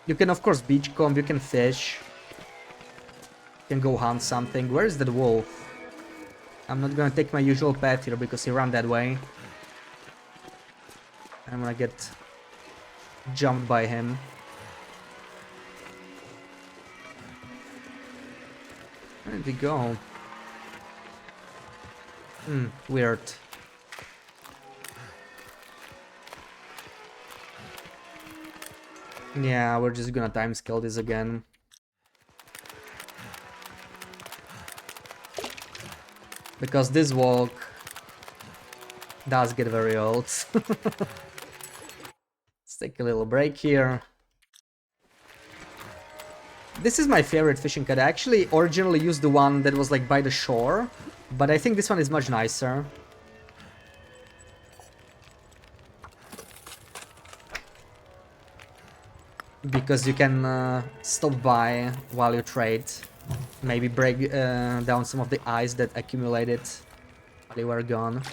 You can of course beachcomb, you can fish, you can go hunt something. Where is that wolf? I'm not gonna take my usual path here because he ran that way. I'm gonna get jumped by him. Where did he go? Weird. Yeah, we're just gonna time scale this again. Because this walk does get very old. Let's take a little break here. This is my favorite fishing cat. I actually originally used the one that was like by the shore, but I think this one is much nicer. because you can stop by while you trade. Maybe break down some of the ice that accumulated while you were gone.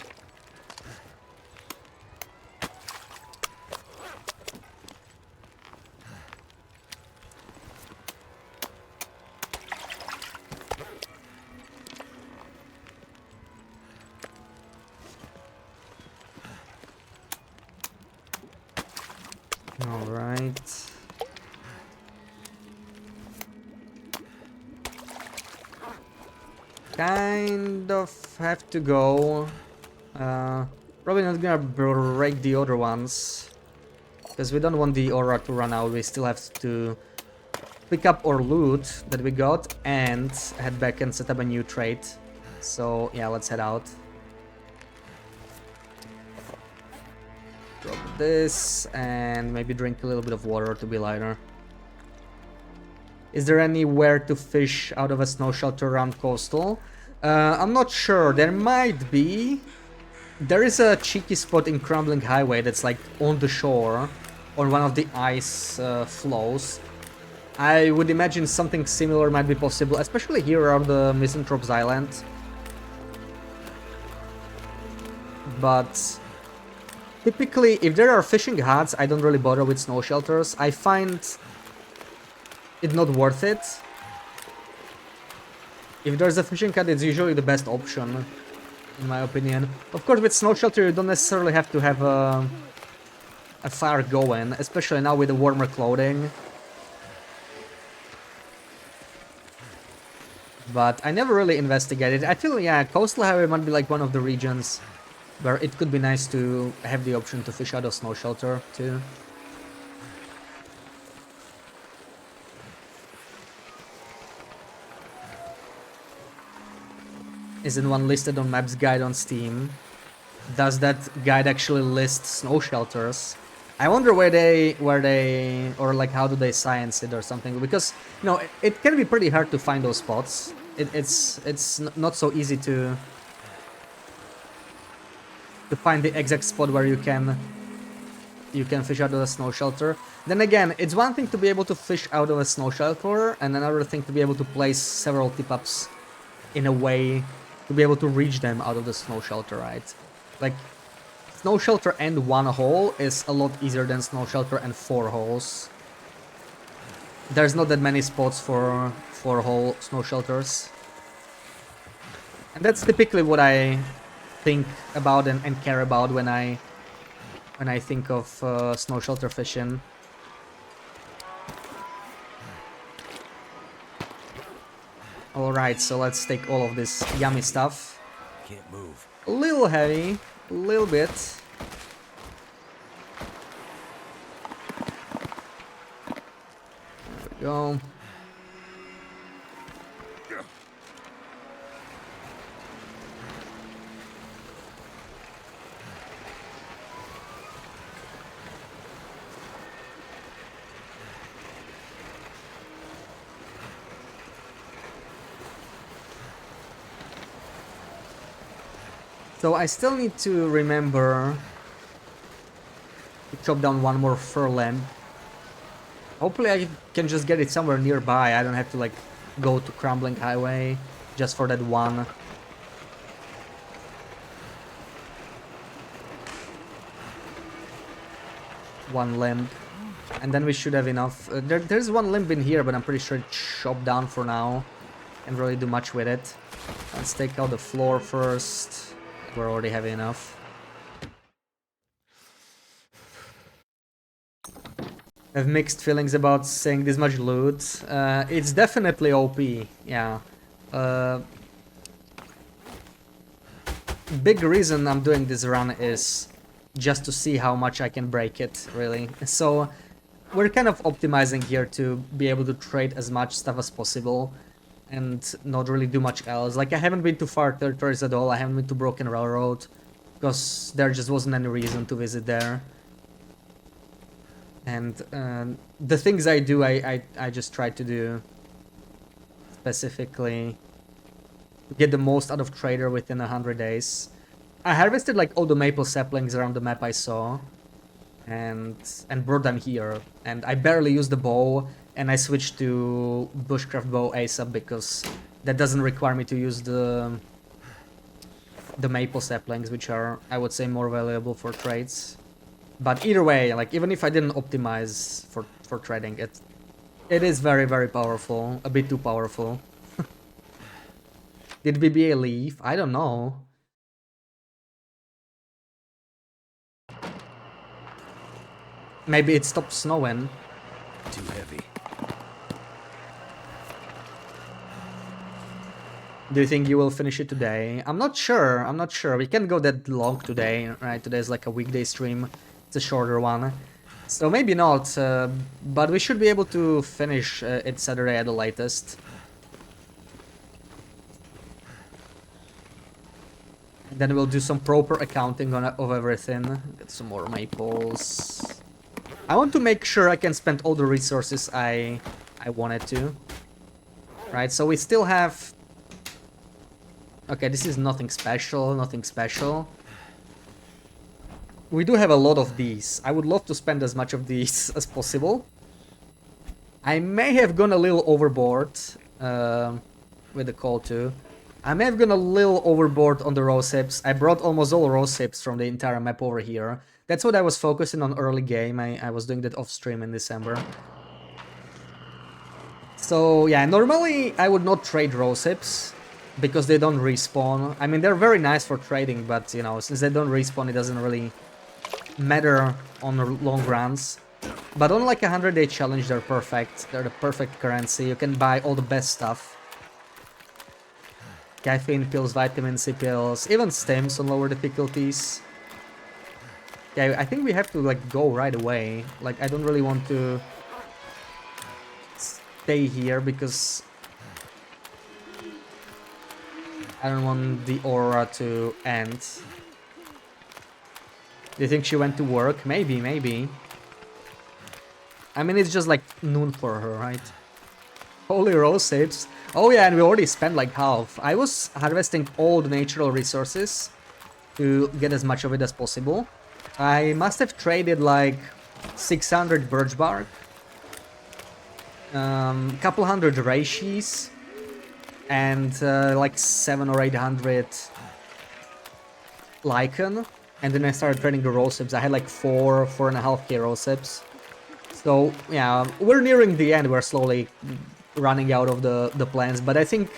All right. Kind of have to go. Probably not gonna break the other ones, because we don't want the aura to run out. We still have to pick up our loot that we got and head back and set up a new trade. So yeah, let's head out. Drop this and maybe drink a little bit of water to be lighter. Is there anywhere to fish out of a snow shelter around coastal? I'm not sure. There might be. There is a cheeky spot in Crumbling Highway that's like on the shore, on one of the ice flows. I would imagine something similar might be possible, especially here around the Misanthrope's Island. But typically, if there are fishing huts, I don't really bother with snow shelters. I find it not worth it. If there's a fishing hut, it's usually the best option, in my opinion. Of course, with snow shelter, you don't necessarily have to have a fire going, especially now with the warmer clothing. But I never really investigated. I feel, yeah, Coastal Highway might be like one of the regions where it could be nice to have the option to fish out of snow shelter too. Isn't one listed on Maps Guide on Steam? Does that guide actually list snow shelters? I wonder where they, or like how do they science it or something? Because, you know, it can be pretty hard to find those spots. It's not so easy to find the exact spot where you can fish out of a snow shelter. Then again, it's one thing to be able to fish out of a snow shelter, and another thing to be able to place several tip-ups in a way to be able to reach them out of the snow shelter, right? Like, snow shelter and one hole is a lot easier than snow shelter and 4 holes. There's not that many spots for 4-hole snow shelters. And that's typically what I think about and care about when I think of snow shelter fishing. Alright, so let's take all of this yummy stuff. Can't move. A little heavy, a little bit. There we go. So I still need to remember to chop down one more fir limb. Hopefully I can just get it somewhere nearby. I don't have to like go to Crumbling Highway just for that one. One limb. And then we should have enough. There's one limb in here, but I'm pretty sure it's chopped down for now. Can't really do much with it. Let's take out the floor first. We're already having enough. I have mixed feelings about saying this much loot. It's definitely OP, yeah. Big reason I'm doing this run is just to see how much I can break it, really. So we're kind of optimizing here to be able to trade as much stuff as possible and not really do much else. Like, I haven't been to far territories at all. I haven't been to Broken Railroad because there just wasn't any reason to visit there. And the things I do, I just try to do specifically to get the most out of Trader within 100 days. I harvested like all the maple saplings around the map I saw, and brought them here. And I barely used the bow, and I switched to bushcraft bow ASAP because that doesn't require me to use the maple saplings, which are, I would say, more valuable for trades. But either way, like, even if I didn't optimize for trading, it is very, very powerful. A bit too powerful. Did BBA leave? I don't know. Maybe it stopped snowing. Too heavy. Do you think you will finish it today? I'm not sure. I'm not sure. We can't go that long today, right? Today's like a weekday stream. It's a shorter one. So maybe not, but we should be able to finish it Saturday at the latest. And then we'll do some proper accounting of everything. Get some more maples. I want to make sure I can spend all the resources I wanted to. Right, so we still have... Okay, this is nothing special, nothing special. We do have a lot of these. I would love to spend as much of these as possible. I may have gone a little overboard with the call too. I may have gone a little overboard on the rose hips. I brought almost all rose hips from the entire map over here. That's what I was focusing on early game. I was doing that off stream in December. So yeah, normally I would not trade rose hips because they don't respawn. I mean, they're very nice for trading, but you know, since they don't respawn, it doesn't really matter on long runs. But on like a 100-day challenge, they're perfect. They're the perfect currency. You can buy all the best stuff. Caffeine pills, vitamin C pills, even stims on lower difficulties. Yeah, I think we have to like go right away. Like, I don't really want to stay here because I don't want the aura to end. Do you think she went to work? Maybe, maybe. I mean, it's just like noon for her, right? Holy rose hips. Oh yeah, and we already spent like half. I was harvesting all the natural resources to get as much of it as possible. I must have traded like 600 birch bark, couple hundred reishis, and like 700 or 800 lichen. And then I started trading the rose hips. I had like 4.5k rose hips. So yeah, we're nearing the end. We're slowly running out of the plants, but I think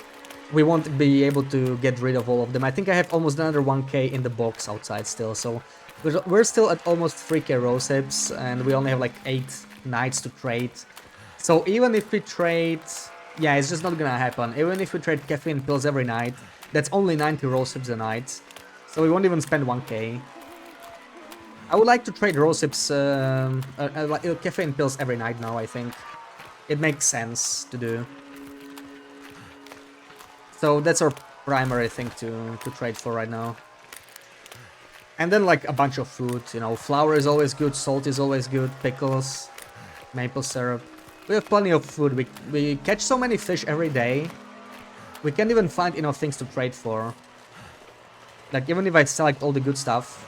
we won't be able to get rid of all of them. I think I have almost another 1k in the box outside still, so we're still at almost 3k rose hips, and we only have like 8 nights to trade. So even if we trade... Yeah, it's just not gonna happen. Even if we trade caffeine pills every night, that's only 90 rose hips a night. So we won't even spend 1k. I would like to trade rose hips, caffeine pills every night now, I think. It makes sense to do. So that's our primary thing to trade for right now. And then like a bunch of food, you know, flour is always good, salt is always good, pickles, maple syrup. We have plenty of food. We catch so many fish every day. We can't even find enough things to trade for. Like, even if I select all the good stuff,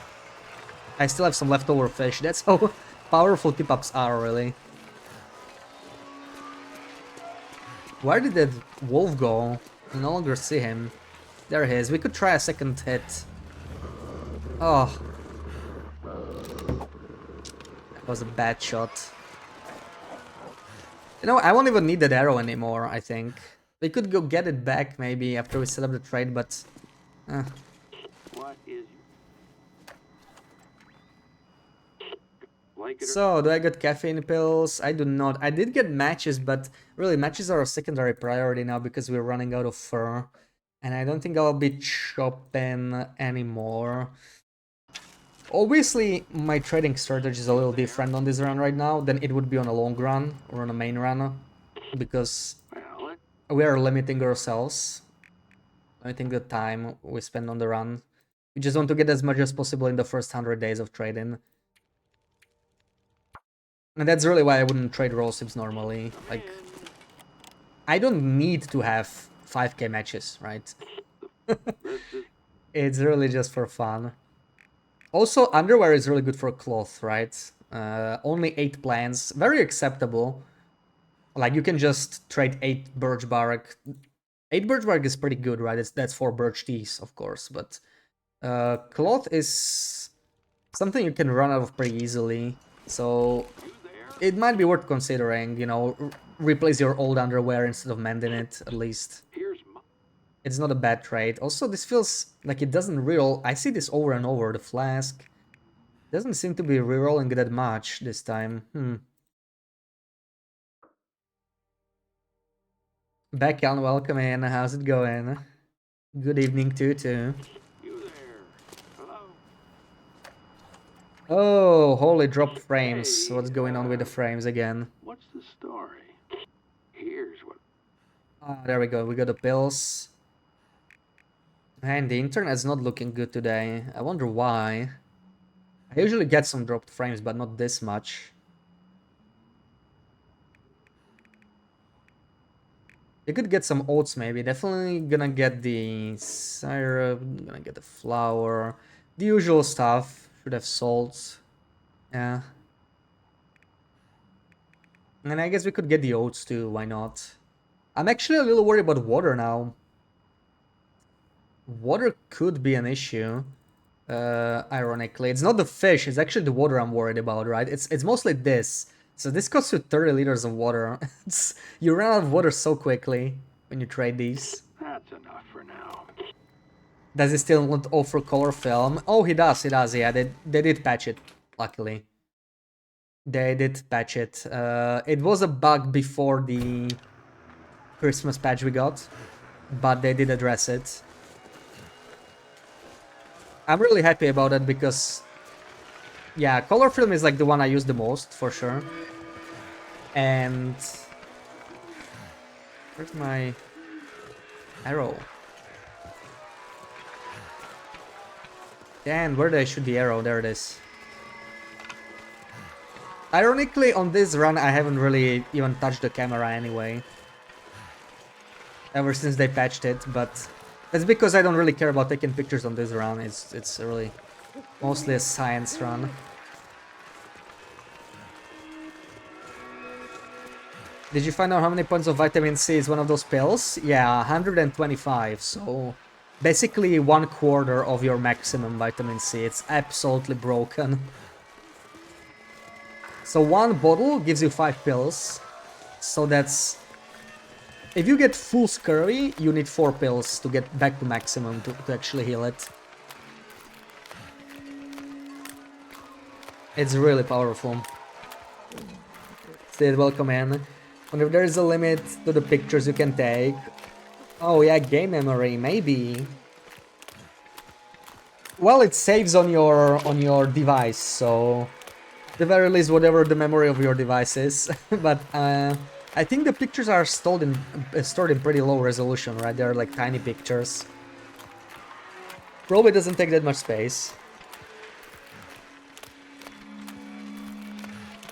I still have some leftover fish. That's how powerful tip-ups are, really. Where did that wolf go? I no longer see him. There he is. We could try a second hit. Oh. That was a bad shot. You know, I won't even need that arrow anymore, I think. We could go get it back, maybe, after we set up the trade, but... What is like it or So, do I get caffeine pills? I do not. I did get matches, but really, matches are a secondary priority now because we're running out of fur. And I don't think I'll be chopping anymore. Obviously, my trading strategy is a little different on this run right now than it would be on a long run or on a main run. Because well, we are limiting ourselves. Limiting the time we spend on the run. We just want to get as much as possible in the first 100 days of trading. And that's really why I wouldn't trade rose hips normally. Like, I don't need to have 5k matches, right? It's really just for fun. Also, underwear is really good for cloth, right? Only 8 plants, very acceptable. Like, you can just trade 8 birch bark. 8 birch bark is pretty good, right? That's 4 birch teas, of course, but cloth is something you can run out of pretty easily. So it might be worth considering, you know, replace your old underwear instead of mending it, at least. Here's my... It's not a bad trade. Also, this feels like it doesn't reroll. I see this over and over, the flask. Doesn't seem to be rerolling that much this time. Beckham, welcome in. How's it going? Good evening to you too. You there? Hello? Oh, holy dropped frames. Hey, What's going on with the frames again? What's the story? Here's what... Ah, there we go. We got the pills. Man, the internet's not looking good today. I wonder why. I usually get some dropped frames, but not this much. You could get some oats maybe. Definitely gonna get the syrup, gonna get the flour. The usual stuff. Should have salt. Yeah. And I guess we could get the oats too, why not? I'm actually a little worried about water now. Water could be an issue. Ironically. It's not the fish, it's actually the water I'm worried about, right? It's mostly this. So this costs you 30 liters of water. You run out of water so quickly when you trade these. That's enough for now. Does he still not offer color film? Oh, he does, yeah. They did patch it, luckily. They did patch it. It was a bug before the Christmas patch we got, but they did address it. I'm really happy about it because, yeah, color film is like the one I use the most, for sure. And... where's my arrow? Damn, where did I shoot the arrow? There it is. Ironically, on this run, I haven't really even touched the camera anyway. Ever since they patched it, but that's because I don't really care about taking pictures on this run. It's really mostly a science run. Did you find out how many points of vitamin C is one of those pills? Yeah, 125, so basically 1/4 of your maximum vitamin C. It's absolutely broken. So one bottle gives you 5 pills, so that's... if you get full scurvy, you need 4 pills to get back to maximum to actually heal it. It's really powerful. Sid, welcome in. Wonder if there is a limit to the pictures you can take. Oh yeah, game memory, maybe. Well, it saves on your device, so at the very least, whatever the memory of your device is. But I think the pictures are stored in pretty low resolution, right? They're like tiny pictures. Probably doesn't take that much space.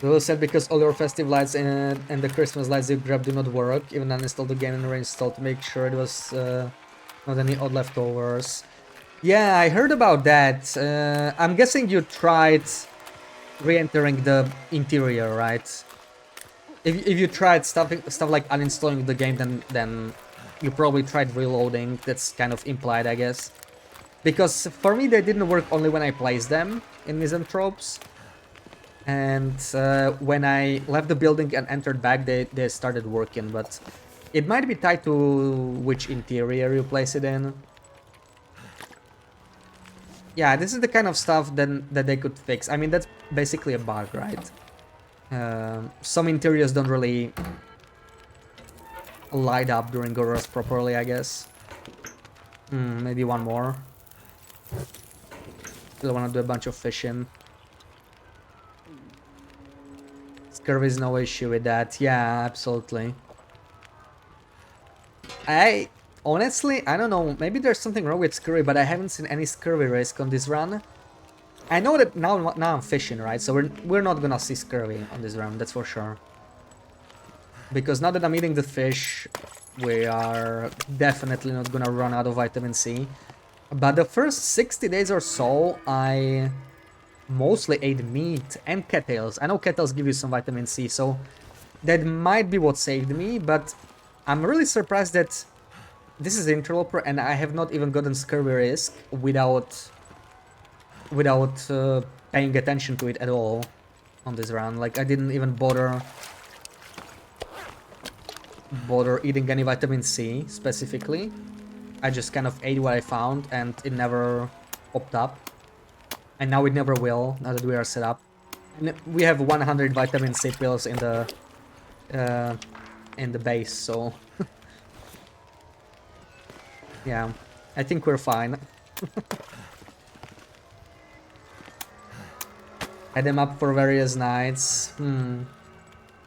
Will said because all your festive lights and the Christmas lights you grab do not work. Even uninstall the game and reinstall to make sure it was not any odd leftovers. Yeah, I heard about that. I'm guessing you tried re-entering the interior, right? If you tried stuff like uninstalling the game, then you probably tried reloading. That's kind of implied, I guess. Because for me, they didn't work only when I placed them in Misanthropes. And when I left the building and entered back, they started working. But it might be tied to which interior you place it in. Yeah, this is the kind of stuff that they could fix. I mean, that's basically a bug, right? Some interiors don't really light up during Goros properly, I guess. Maybe one more. Still want to do a bunch of fishing. Scurvy is no issue with that. Yeah, absolutely. Honestly, I don't know. Maybe there's something wrong with scurvy, but I haven't seen any scurvy risk on this run. I know that now I'm fishing, right? So we're not gonna see scurvy on this run, that's for sure. Because now that I'm eating the fish, we are definitely not gonna run out of vitamin C. But the first 60 days or so, I mostly ate meat and cattails. I know cattails give you some vitamin C, so that might be what saved me, but I'm really surprised that this is Interloper and I have not even gotten Scurvy Risk without paying attention to it at all on this round. Like, I didn't even bother eating any vitamin C specifically. I just kind of ate what I found and it never popped up. And now it never will, now that we are set up. And we have 100 vitamin C pills in the base, so yeah, I think we're fine. Add them up for various nights.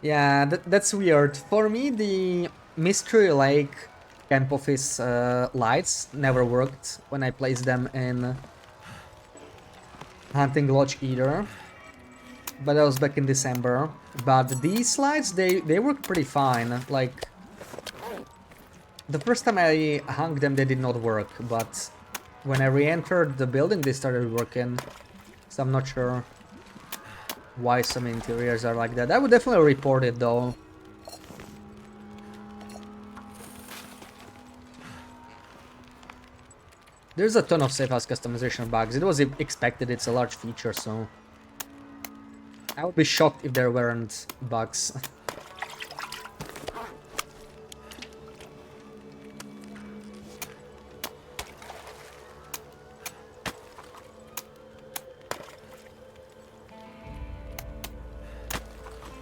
Yeah, that's weird. For me, the Mystery Lake Camp Office lights never worked when I placed them in Hunting Lodge either. But that was back in December. But these lights, they work pretty fine. Like, the first time I hung them, they did not work. But when I re-entered the building, they started working. So I'm not sure why some interiors are like that. I would definitely report it though. There's a ton of safe house customization bugs. It was expected, it's a large feature, so I would be shocked if there weren't bugs.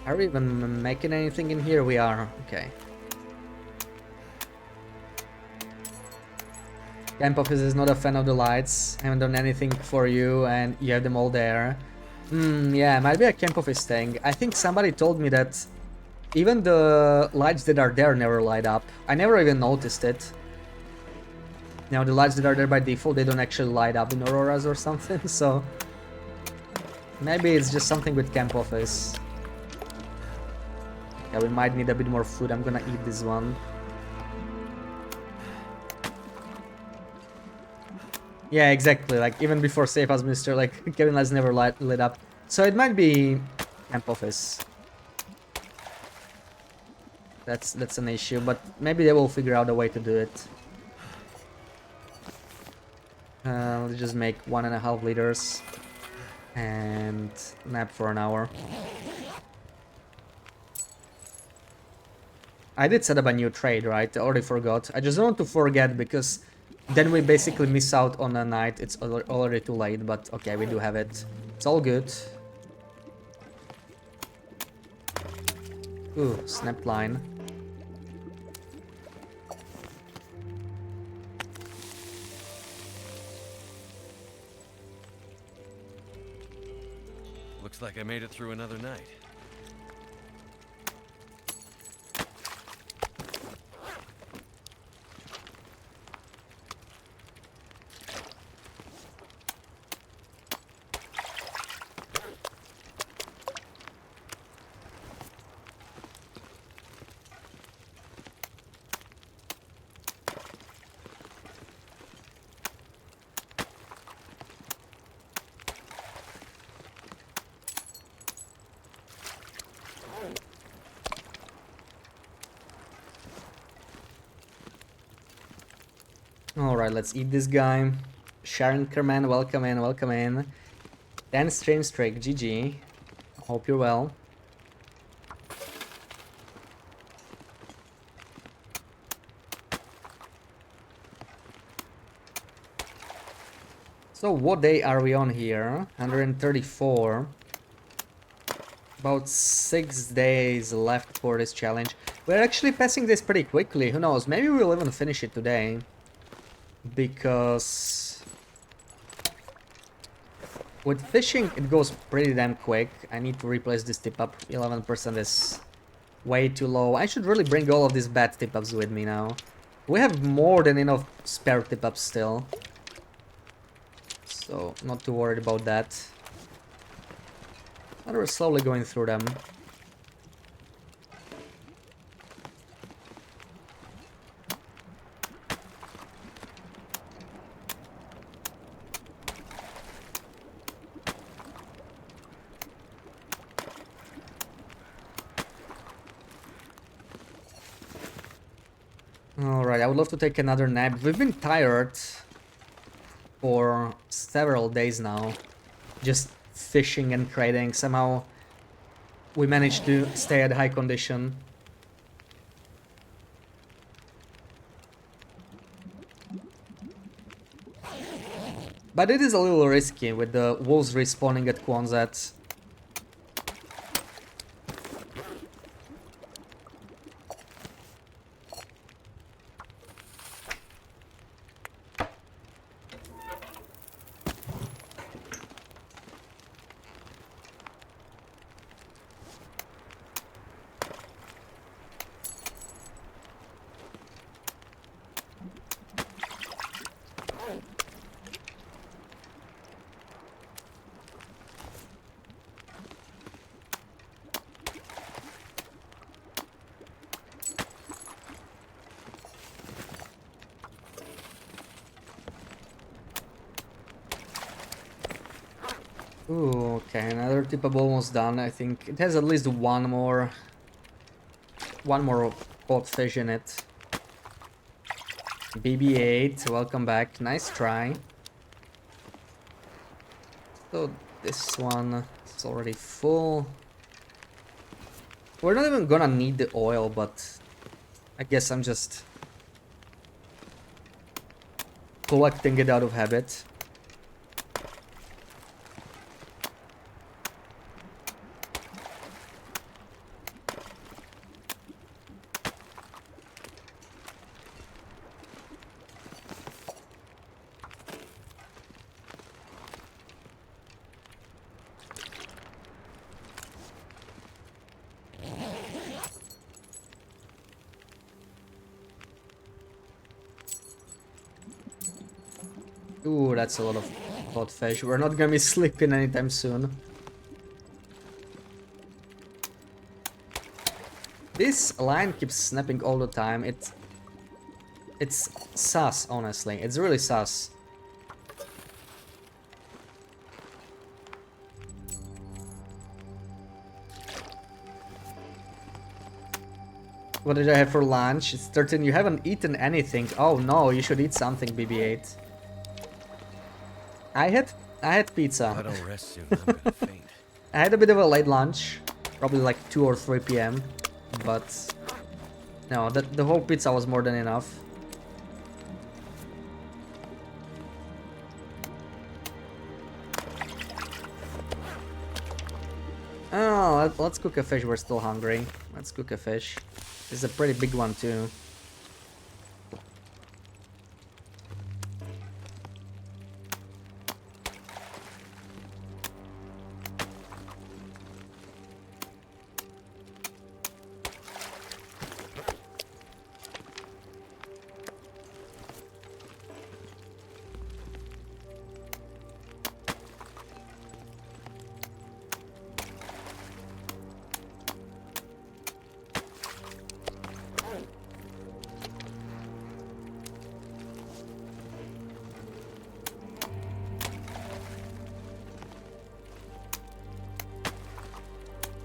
Are we even making anything in here? We are. Okay. Camp Office is not a fan of the lights. Haven't done anything for you and you have them all there. Yeah, might be a Camp Office thing. I think somebody told me that even the lights that are there never light up. I never even noticed it. You know, the lights that are there by default, they don't actually light up in Auroras or something, so maybe it's just something with Camp Office. Yeah, we might need a bit more food. I'm gonna eat this one. Yeah, exactly. Like, even before Safe House Mister, like, Kevin Lights never lit up. So it might be Camp Office. That's an issue, but maybe they will figure out a way to do it. Let's just make 1.5 liters and nap for an hour. I did set up a new trade, right? I already forgot. I just don't want to forget because then we basically miss out on a night. It's already too late, but okay, we do have it. It's all good. Ooh, snapped line. Looks like I made it through another night. Alright, let's eat this guy. Sharon Kerman, welcome in, welcome in. Dan Strange Strike, GG. Hope you're well. So what day are we on here? 134. About 6 days left for this challenge. We're actually passing this pretty quickly, who knows, maybe we'll even finish it today. Because with fishing it goes pretty damn quick. I need to replace this tip up. 11% is way too low. I should really bring all of these bad tip ups with me now. We have more than enough spare tip ups still, so not too worried about that. But we're slowly going through them. Alright, I would love to take another nap. We've been tired for several days now. Just fishing and trading. Somehow we managed to stay at high condition. But it is a little risky with the wolves respawning at Quonset. Ooh, okay, another tip of almost done. I think it has at least one more pot fish in it. BB-8, welcome back. Nice try. So this one is already full. We're not even gonna need the oil, but I guess I'm just collecting it out of habit. Ooh, that's a lot of hot fish. We're not gonna be sleeping anytime soon. This line keeps snapping all the time. It's sus, honestly. It's really sus. What did I have for lunch? It's 13. You haven't eaten anything. Oh no, you should eat something, BB-8. I had pizza. I don't rest soon. I'm gonna faint. I had a bit of a late lunch, probably like 2 or 3 p.m. But no, the whole pizza was more than enough. Oh, let's cook a fish. We're still hungry. Let's cook a fish. This is a pretty big one too.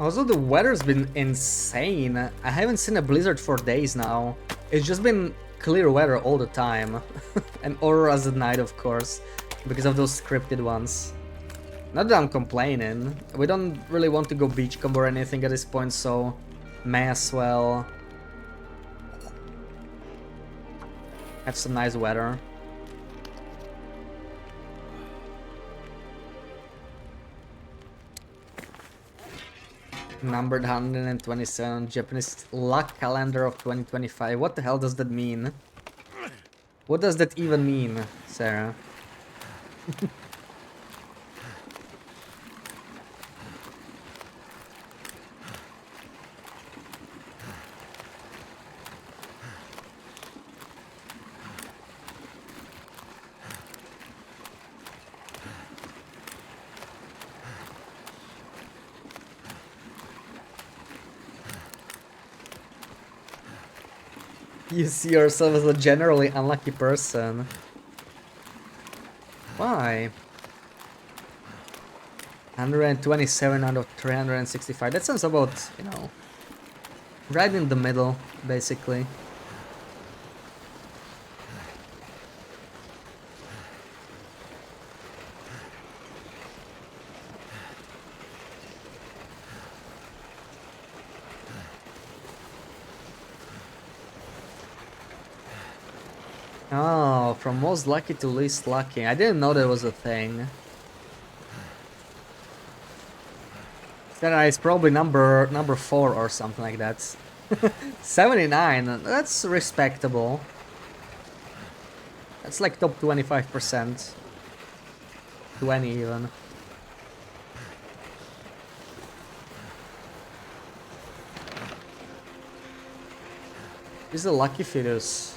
Also, the weather's been insane. I haven't seen a blizzard for days now. It's just been clear weather all the time. And auroras at night, of course, because of those scripted ones. Not that I'm complaining. We don't really want to go beachcomber or anything at this point, so may as well have some nice weather. Numbered 127, Japanese luck calendar of 2025. What the hell does that mean? What does that even mean, Sarah? You see yourself as a generally unlucky person. Why? 127 out of 365. That sounds about, you know, right in the middle, basically. Oh, from most lucky to least lucky. I didn't know that was a thing. Then it's probably number 4 or something like that. 79, that's respectable. That's like top 25%. 20 even. This is a lucky fetus.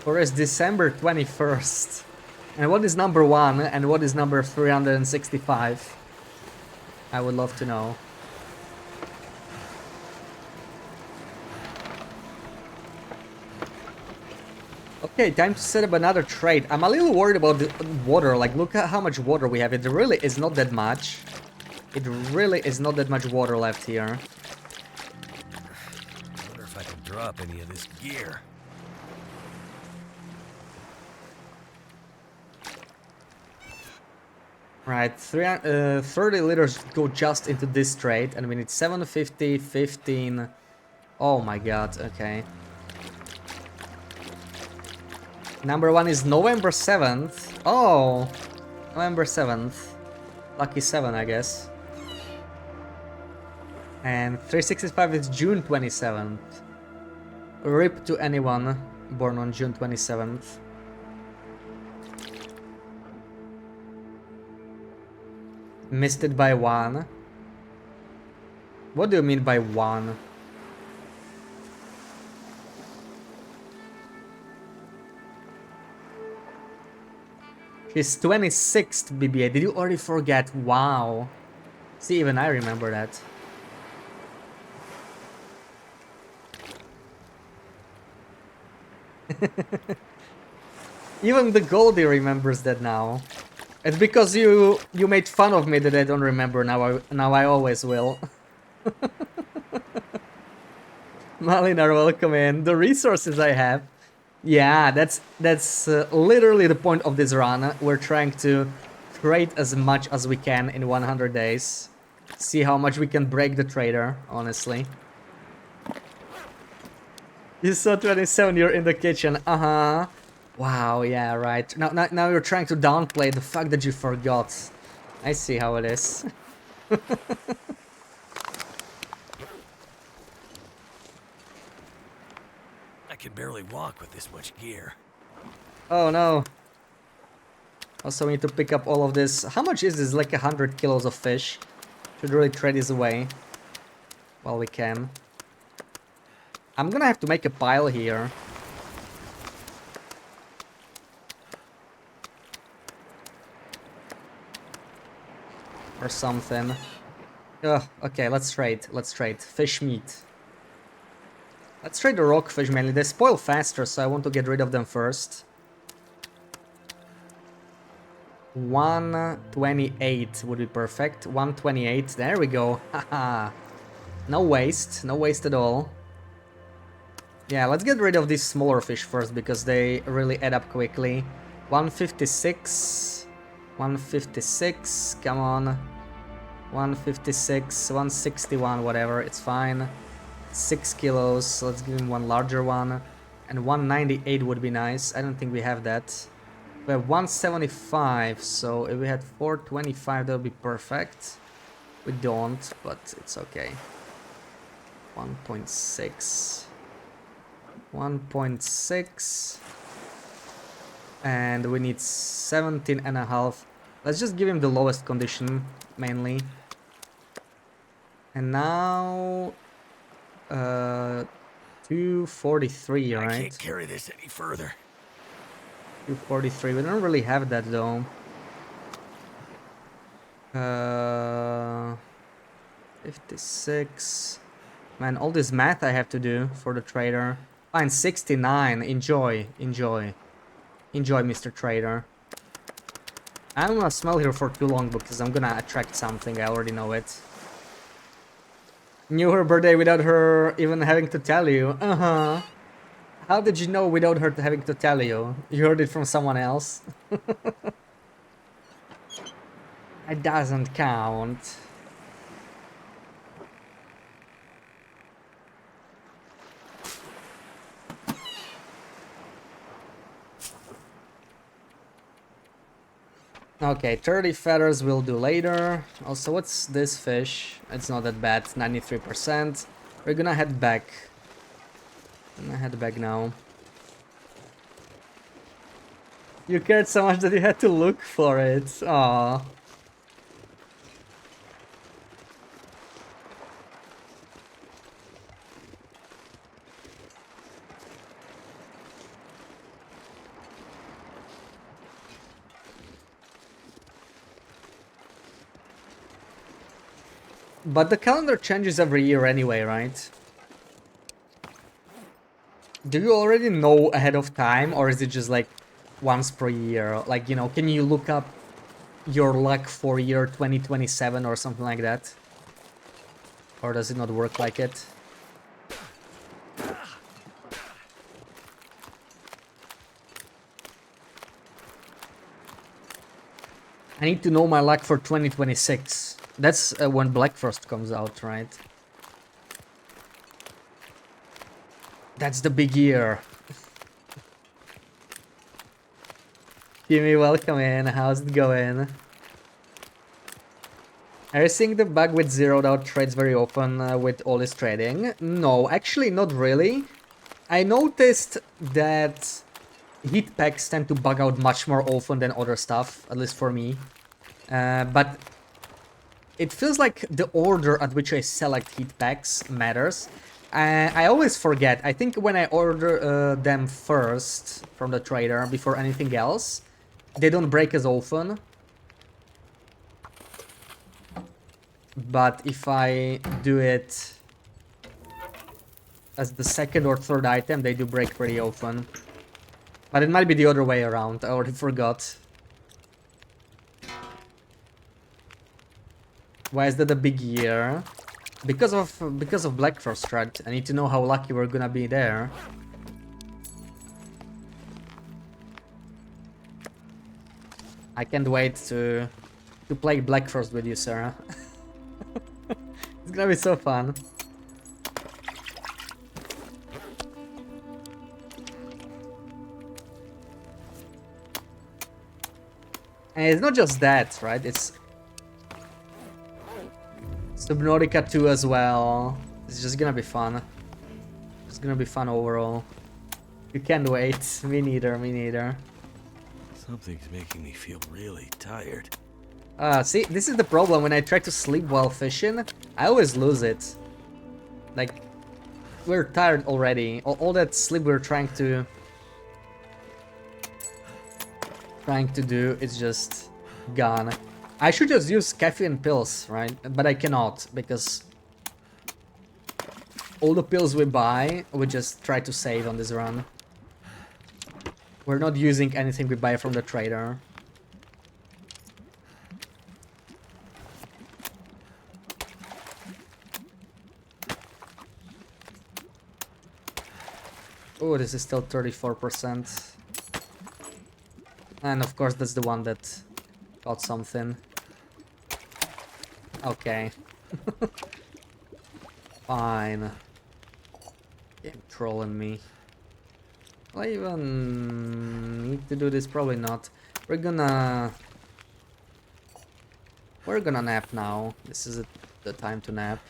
For us, December 21st. And what is number 1 and what is number 365? I would love to know. Okay, time to set up another trade. I'm a little worried about the water. Like, look at how much water we have. It really is not that much. It really is not that much water left here. I wonder if I can drop any of this gear. Right, 30 liters go just into this trade, and we need 750, 15. Oh my god, okay. Number 1 is November 7th. Oh, November 7th. Lucky 7, I guess. And 365 is June 27th. RIP to anyone born on June 27th. Missed it by 1. What do you mean by 1? She's 26th BBA. Did you already forget? Wow. See, even I remember that. Even the Goldie remembers that now. It's because you made fun of me that I don't remember. Now I always will. Malinar, welcome in. The resources I have. Yeah, that's literally the point of this run. We're trying to trade as much as we can in 100 days. See how much we can break the trader, honestly. You saw 27, you're in the kitchen. Uh-huh. Wow, yeah, right. Now you're trying to downplay the fact that you forgot. I see how it is. I can barely walk with this much gear. Oh no. Also, we need to pick up all of this. How much is this? Like 100 kilos of fish. Should really trade this away while we can. I'm gonna have to make a pile here. Or something. Ugh, okay, let's trade. Let's trade. Fish meat. Let's trade the rockfish mainly. They spoil faster, so I want to get rid of them first. 128 would be perfect. 128. There we go. Haha. No waste. No waste at all. Yeah, let's get rid of these smaller fish first because they really add up quickly. 156. 156. Come on. 156. 161. Whatever. It's fine. 6 kilos. Let's give him one larger one. And 198 would be nice. I don't think we have that. We have 175, so if we had 425, that would be perfect. We don't, but it's okay. 1.6. 1.6. And we need 17.5. Let's just give him the lowest condition, mainly. And now... 243, right? I can't carry this any further. 243. We don't really have that though. 56. Man, all this math I have to do for the trader. Fine, 69. Enjoy, enjoy. Enjoy, Mr. Trader. I'm gonna smell here for too long because I'm gonna attract something. I already know it. Knew her birthday without her even having to tell you. Uh-huh. How did you know without her having to tell you? You heard it from someone else? It doesn't count. Okay, 30 feathers we'll do later. Also, what's this fish? It's not that bad, 93%. We're gonna head back. I'm gonna head back now. You cared so much that you had to look for it. Aww. But the calendar changes every year anyway, right? Do you already know ahead of time, or is it just like once per year? Like, you know, can you look up your luck for year 2027 or something like that? Or does it not work like it? I need to know my luck for 2026. That's when Blackfrost comes out, right? That's the big year. Jimmy, welcome in. How's it going? Are you seeing the bug with zeroed out trades very often with all this trading? No, actually not really. I noticed that heat packs tend to bug out much more often than other stuff, at least for me. But it feels like the order at which I select heat packs matters. I always forget. I think when I order them first from the trader before anything else, they don't break as often. But if I do it as the second or third item, they do break pretty often. But it might be the other way around. I already forgot. Why is that a big year? Because of Blackfrost, right? I need to know how lucky we're gonna be there. I can't wait to play Blackfrost with you, Sarah. It's gonna be so fun. And it's not just that, right? It's Subnautica 2 as well. It's just gonna be fun. It's gonna be fun overall. You can't wait. Me neither, me neither. Something's making me feel really tired. See, this is the problem. When I try to sleep while fishing, I always lose it. Like, we're tired already. All that sleep we're trying to do is just gone. I should just use caffeine pills, right? But I cannot, because all the pills we buy, we just try to save on this run. We're not using anything we buy from the trader. Oh, this is still 34%. And of course that's the one that got something. Okay. Fine. Game trolling me. Will I even need to do this? Probably not. We're gonna nap now. This is the time to nap.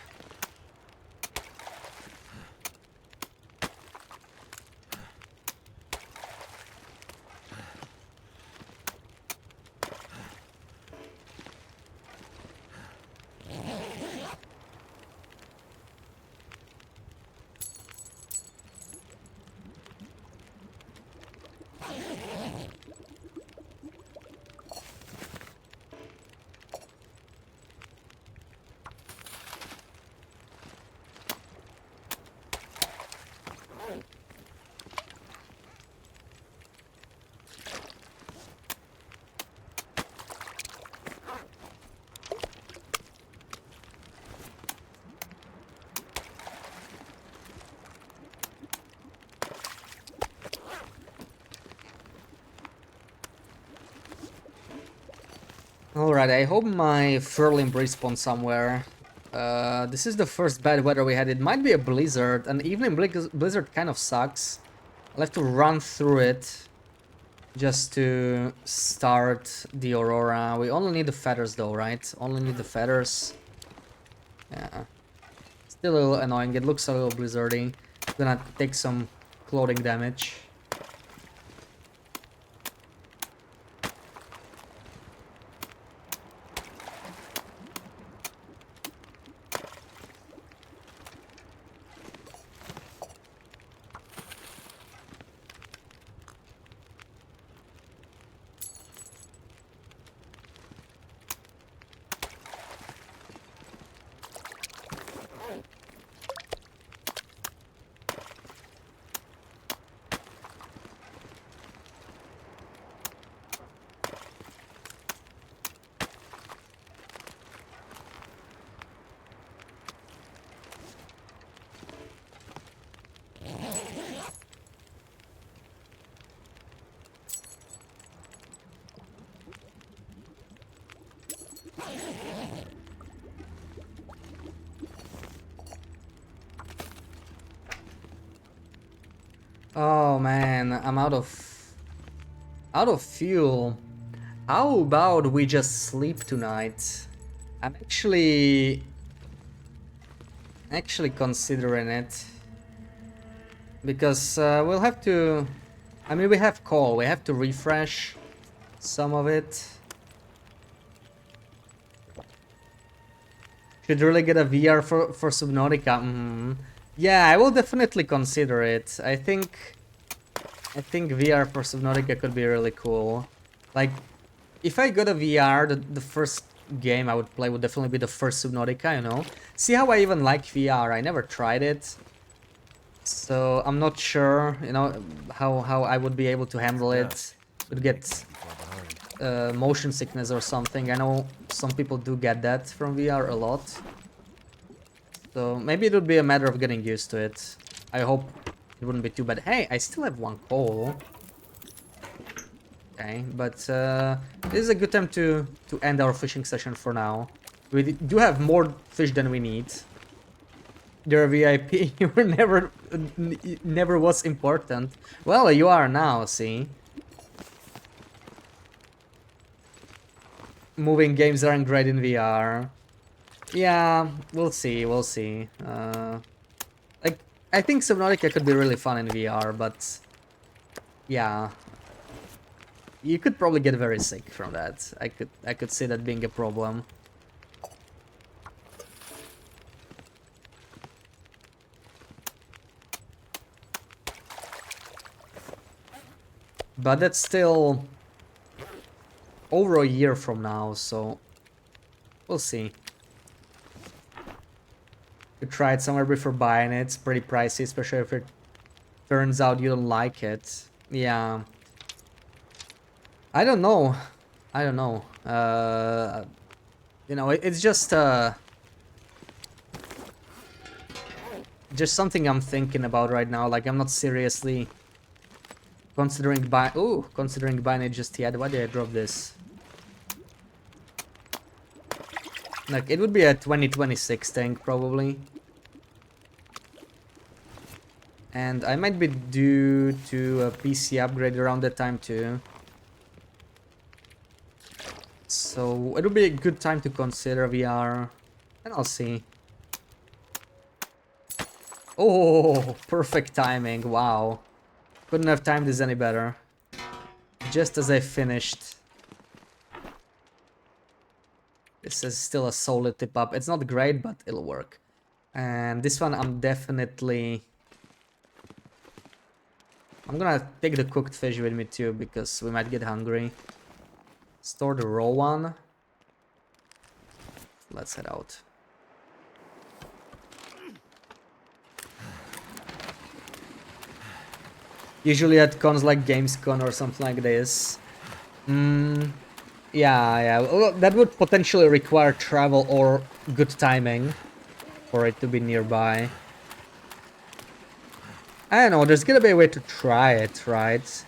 Alright, I hope my Furlim respawns somewhere. This is the first bad weather we had. It might be a blizzard. An evening blizzard kind of sucks. I'll have to run through it just to start the Aurora. We only need the feathers though, right? Only need the feathers. Yeah. Still a little annoying. It looks a little blizzardy. Gonna take some clothing damage. Oh man, I'm out of fuel. How about we just sleep tonight? I'm actually considering it because we'll have to. I mean, we have coal. We have to refresh some of it. Should really get a VR for Subnautica. Yeah, I will definitely consider it. I think VR for Subnautica could be really cool. Like, if I got a VR, the first game I would play would definitely be the first Subnautica, you know? See how I even like VR, I never tried it. So, I'm not sure, you know, how I would be able to handle it. Would get motion sickness or something. I know some people do get that from VR a lot. So maybe it would be a matter of getting used to it. I hope it wouldn't be too bad. Hey, I still have one coal. Okay, but this is a good time to end our fishing session for now. We do have more fish than we need. You're a VIP. You were never was important. Well, you are now, see? Moving games aren't great in VR. Yeah, we'll see, we'll see. Like, I think Subnautica could be really fun in VR, but yeah, you could probably get very sick from that. I could see that being a problem. But that's still over a year from now, so we'll see. You try it somewhere before buying it. It's pretty pricey, especially if it turns out you don't like it. Yeah. I don't know. I don't know. You know, it's just something I'm thinking about right now. Like, I'm not seriously considering buying it just yet. Why did I drop this? Like, it would be a 2026 thing, probably. And I might be due to a PC upgrade around that time, too. So, it would be a good time to consider VR. And I'll see. Oh, perfect timing, wow. Couldn't have timed this any better. Just as I finished. This is still a solid tip up. It's not great, but it'll work. And this one I'm gonna take the cooked fish with me too, because we might get hungry. Store the raw one. Let's head out. Usually at cons like Gamescom or something like this. Yeah. Well, that would potentially require travel or good timing for it to be nearby. I don't know, there's gonna be a way to try it, right?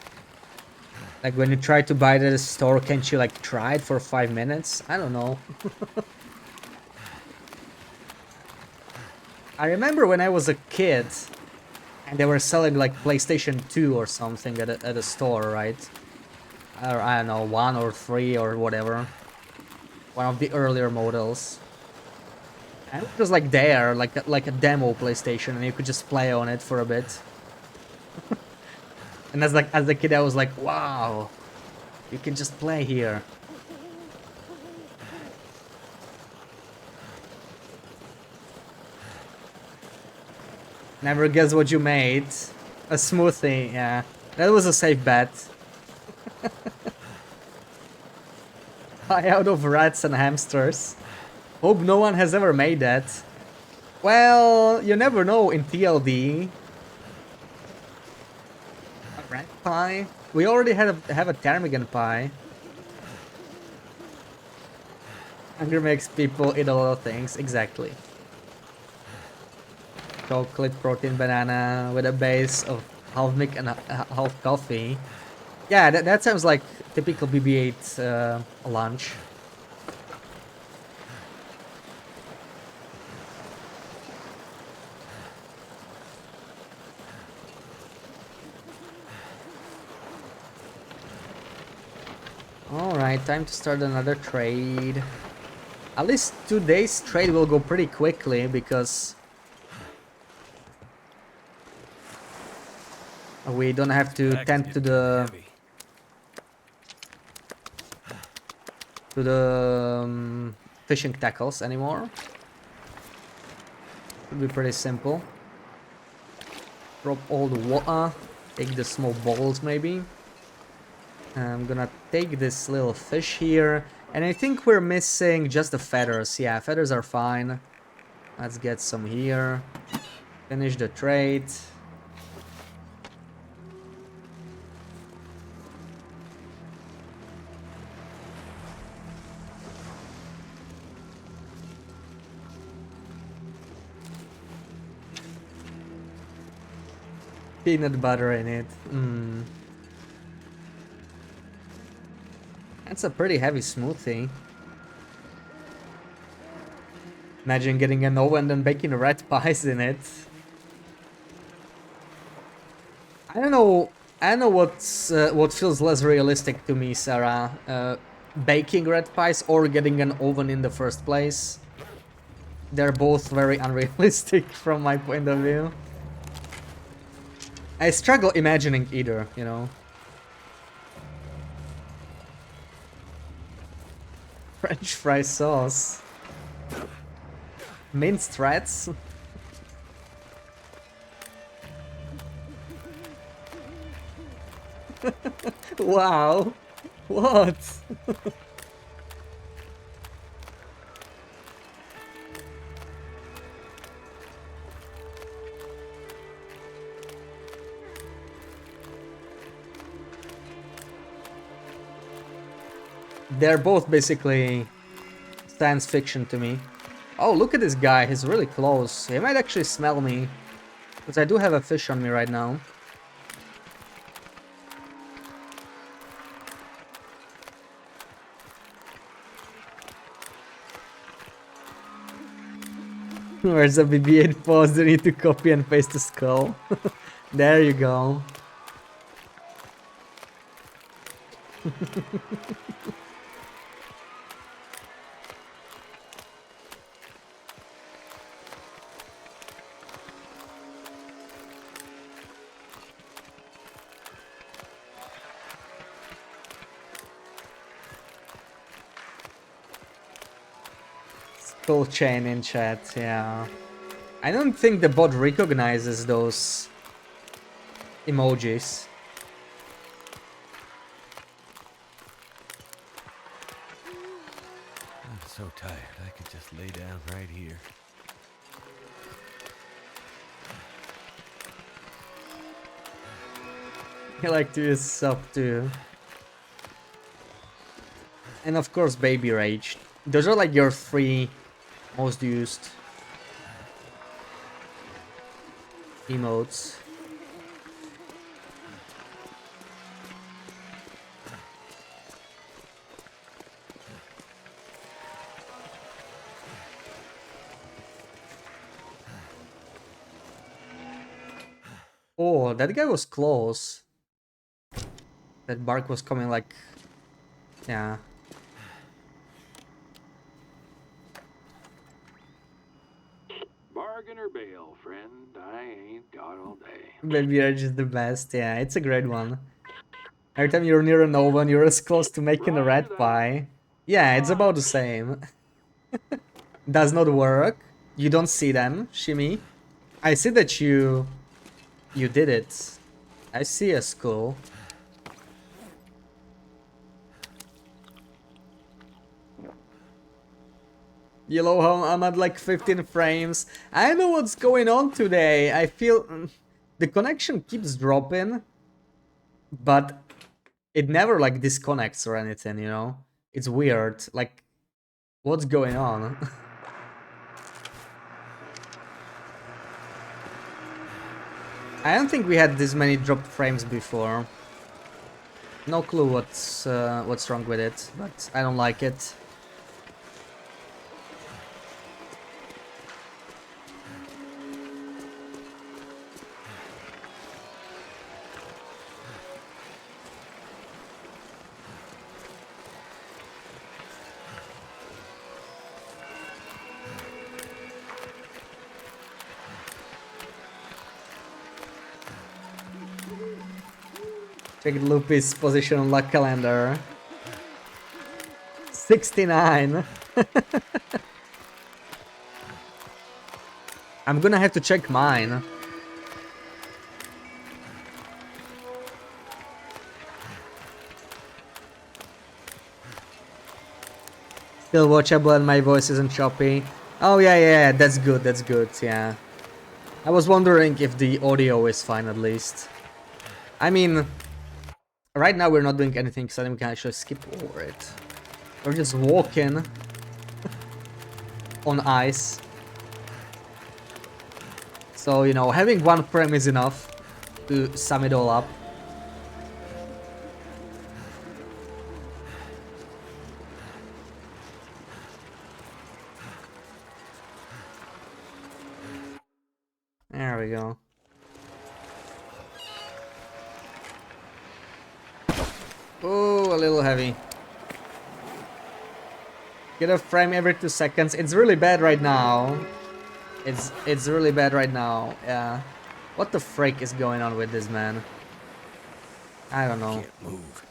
Like when you try to buy it at a store, can't you like try it for 5 minutes? I don't know. I remember when I was a kid and they were selling like PlayStation 2 or something at a store, right? Or I don't know, 1 or 3 or whatever. One of the earlier models. And it was like there, like a demo PlayStation, and you could just play on it for a bit. And as a kid I was like, wow, you can just play here. Never guess what you made. A smoothie, yeah. That was a safe bet. Pie out of rats and hamsters. Hope no one has ever made that. Well, you never know in TLD. A rat pie? We already have a ptarmigan pie. Hunger makes people eat a lot of things, exactly. Chocolate, protein, banana with a base of half milk and half coffee. Yeah, that sounds like typical BB-8 lunch. Alright, time to start another trade. At least today's trade will go pretty quickly because we don't have to tend to the fishing tackles anymore. Should be pretty simple. Drop all the water, take the small balls maybe. I'm gonna take this little fish here, and I think we're missing just the feathers. Yeah, feathers are fine. Let's get some here. Finish the trade. Peanut butter in it. That's a pretty heavy smoothie. Imagine getting an oven and baking red pies in it. I don't know what feels less realistic to me, Sarah. Baking red pies or getting an oven in the first place. They're both very unrealistic from my point of view. I struggle imagining either, you know. French fry sauce. Minced rats? Wow. What? They're both basically science fiction to me. Oh, look at this guy. He's really close. He might actually smell me. Because I do have a fish on me right now. Where's the BB-8 pause? You need to copy and paste the skull. There you go. Skull chain in chat, yeah. I don't think the bot recognizes those emojis. I'm so tired. I could just lay down right here. I like to use sub too. And of course Baby Rage. Those are like your 3 most used emotes. Oh, that guy was close. That bark was coming like... Yeah. Bargain or bail, friend. I ain't got all day. Baby Edge is the best. Yeah, it's a great one. Every time you're near an oven, you're as close to making a Roger red that. pie. Yeah, it's about the same. Does not work. You don't see them, Shimmy. I see that you did it. I see a skull. Yellow home, I'm at like 15 frames. I don't know what's going on today. I feel the connection keeps dropping, but it never like disconnects or anything, you know? It's weird. Like, what's going on? I don't think we had this many dropped frames before. No clue what's wrong with it, but I don't like it. Check Loopy's position on luck calendar. 69. I'm gonna have to check mine. Still watchable and my voice isn't choppy. Oh yeah, that's good, yeah. I was wondering if the audio is fine at least. I mean, right now we're not doing anything exciting, we can actually skip over it. We're just walking on ice. So, you know, having one frame is enough to sum it all up. There we go. Oh, a little heavy. Get a frame every 2 seconds. It's really bad right now. It's really bad right now. Yeah. What the frick is going on with this man? I don't know. Can't move.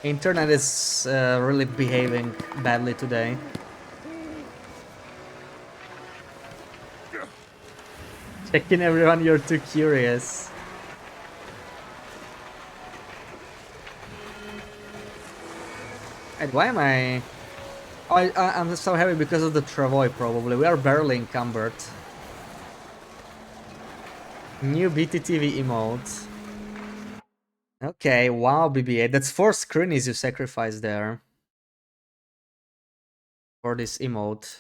Internet is really behaving badly today. Checking everyone, you're too curious. And why am I... Oh, I'm so heavy because of the Travoy, probably. We are barely encumbered. New BTTV emote. Okay, wow, BB-8. That's 4 screenies you sacrificed there. For this emote.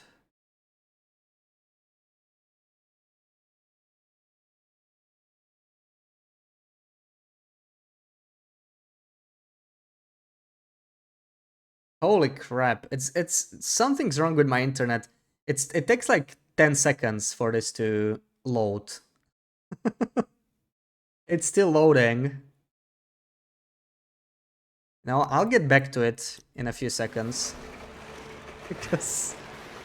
Holy crap. It's something's wrong with my internet. It takes like 10 seconds for this to load. It's still loading. Now I'll get back to it in a few seconds. Because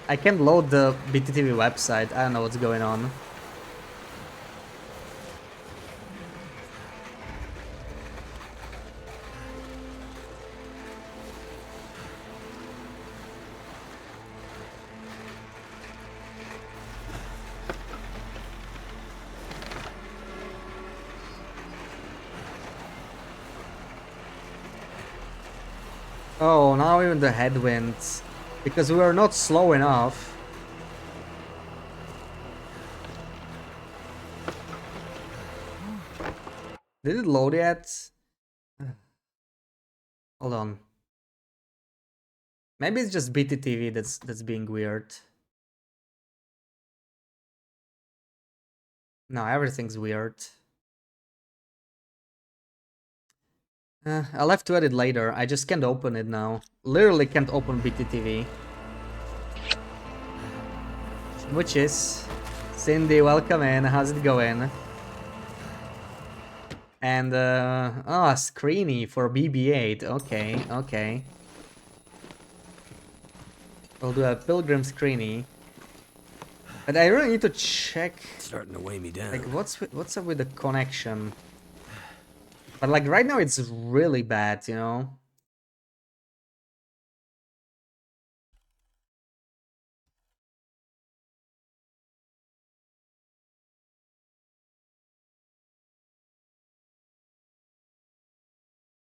I can't load the BTTV website. I don't know what's going on. Oh, now even the headwinds. Because we were not slow enough. Did it load yet? Hold on. Maybe it's just BTTV that's being weird. No, everything's weird. I'll have to edit later. I just can't open it now. Literally can't open BTTV. Which is Cindy, welcome in. How's it going? And Screeny for BB-8. Okay, okay. We'll do a Pilgrim Screeny. But I really need to check. It's starting to weigh me down. Like, what's up with the connection? But like right now, it's really bad, you know.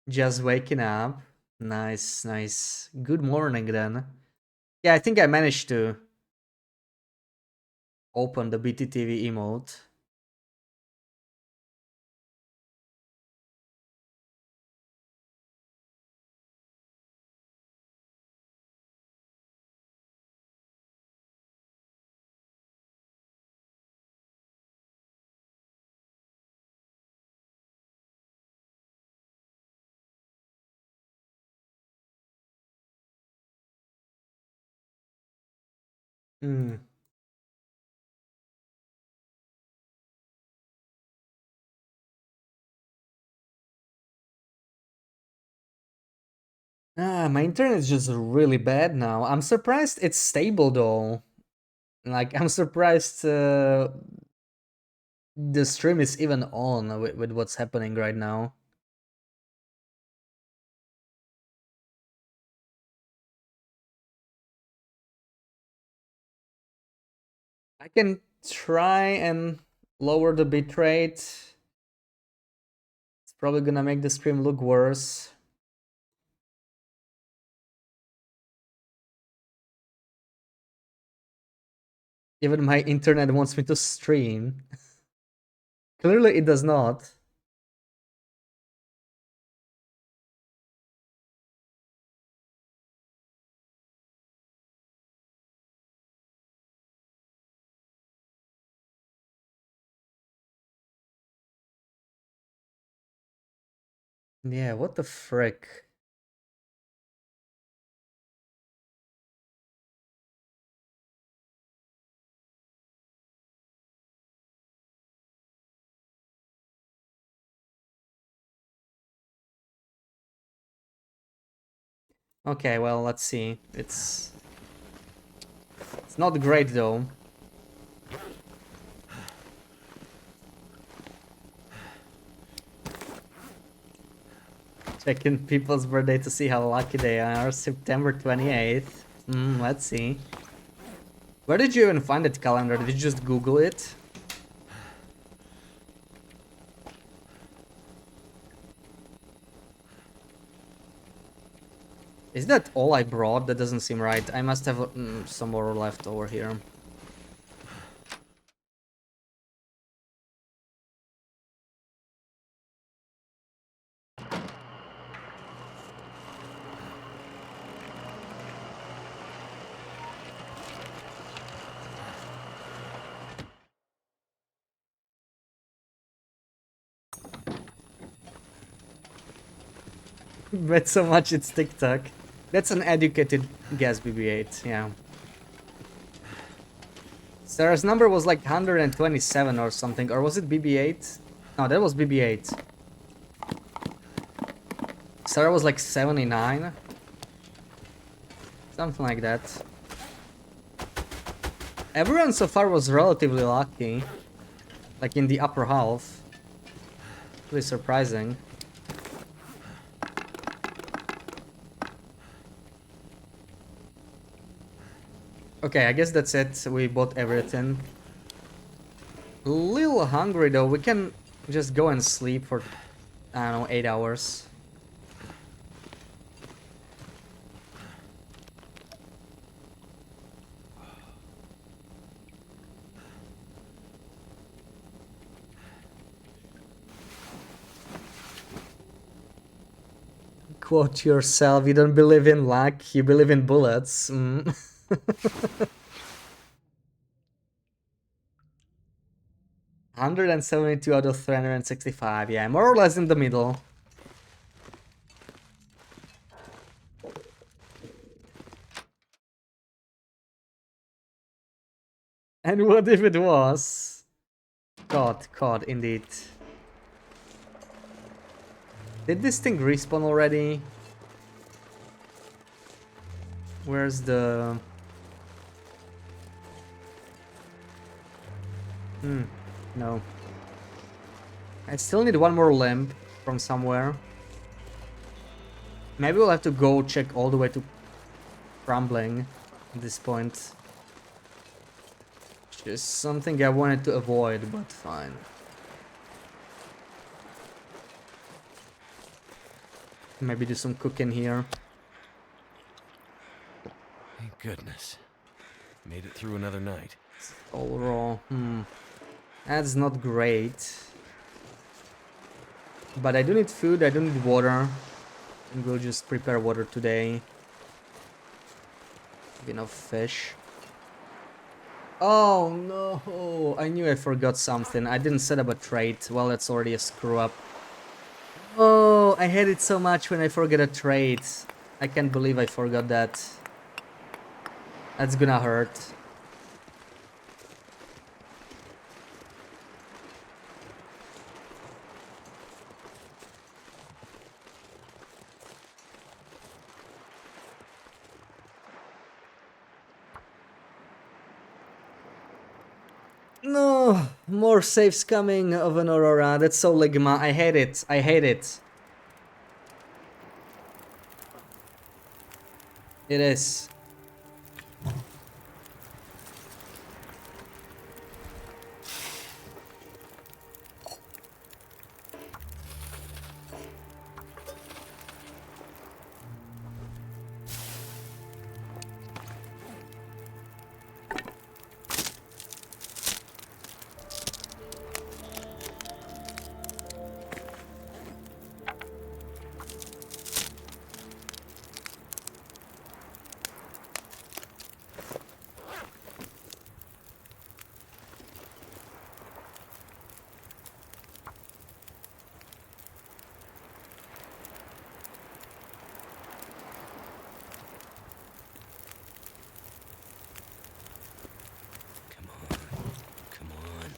Just waking up. Nice, nice. Good morning then. Yeah, I think I managed to open the BTTV emote. Hmm. My internet is just really bad now. I'm surprised it's stable though. Like, I'm surprised the stream is even on with what's happening right now. I can try and lower the bitrate. It's probably gonna make the stream look worse. Even my internet wants me to stream. Clearly it does not. Yeah, what the frick? Okay, well, let's see. It's not great though. Checking people's birthday to see how lucky they are. September 28th. Let's see. Where did you even find that calendar? Did you just Google it? Is that all I brought? That doesn't seem right. I must have some more left over here. Bet so much it's TikTok. That's an educated guess, BB-8, yeah. Sarah's number was like 127 or something, or was it BB-8? No, that was BB-8. Sarah was like 79. Something like that. Everyone so far was relatively lucky. Like in the upper half. Really surprising. Okay, I guess that's it. We bought everything. A little hungry though. We can just go and sleep for, I don't know, 8 hours. Quote yourself, you don't believe in luck, you believe in bullets. 172 out of 365, yeah, more or less in the middle. And what if it was? God, indeed. Did this thing respawn already? Where's the... No. I still need one more lamp from somewhere. Maybe we'll have to go check all the way to Crumbling at this point. Just something I wanted to avoid, but fine. Maybe do some cooking here. Thank goodness. Made it through another night. All raw. That's not great. But I do need food, I do need water. And we'll just prepare water today. Enough fish. Oh no! I knew I forgot something. I didn't set up a trait. Well, that's already a screw up. Oh, I hate it so much when I forget a trait. I can't believe I forgot that. That's gonna hurt. No, more saves coming of an Aurora. That's so Ligma. I hate it. I hate it. It is. Come on. Come on.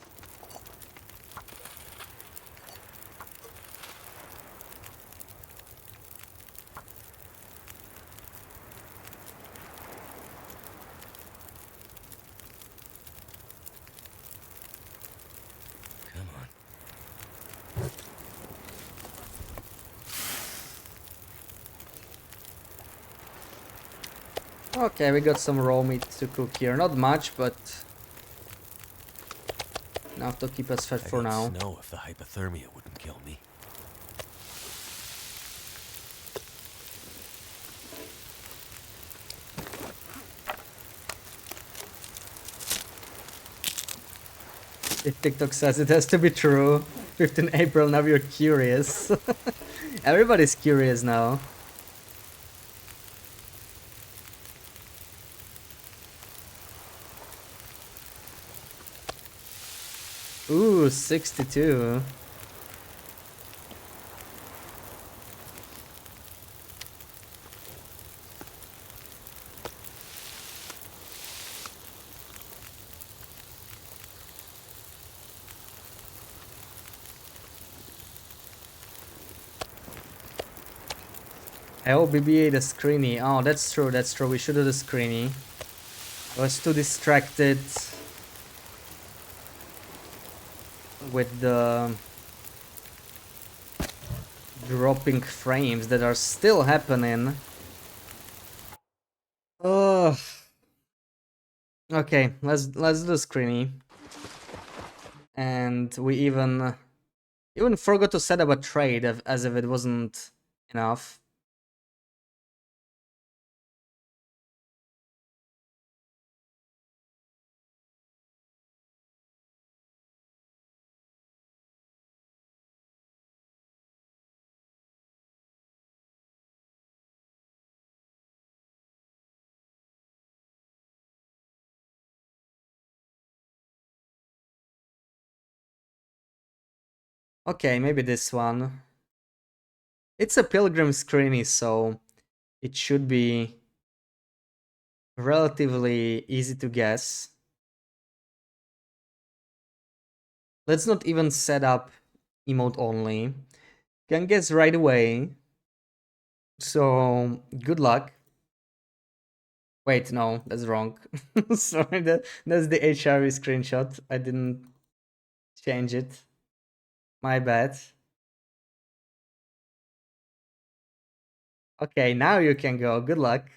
Come on. Okay, we got some raw meat to cook here. Not much, but enough to keep us fed for I now. don't know if the hypothermia wouldn't kill me. If TikTok says it has to be true. 15 April, now you're curious. Everybody's curious now. Ooh, 62. I hope BB8 a screeny. Oh, that's true, that's true. We should do the screeny. I was too distracted with the dropping frames that are still happening. Ugh. Okay, let's do the screeny. And we even forgot to set up a trade as if it wasn't enough. Okay, maybe this one. It's a pilgrim screeny, so it should be relatively easy to guess. Let's not even set up emote only. Can guess right away. So good luck. Wait, no, that's wrong. Sorry, that's the HRV screenshot. I didn't change it. My bad. Okay, now you can go. Good luck.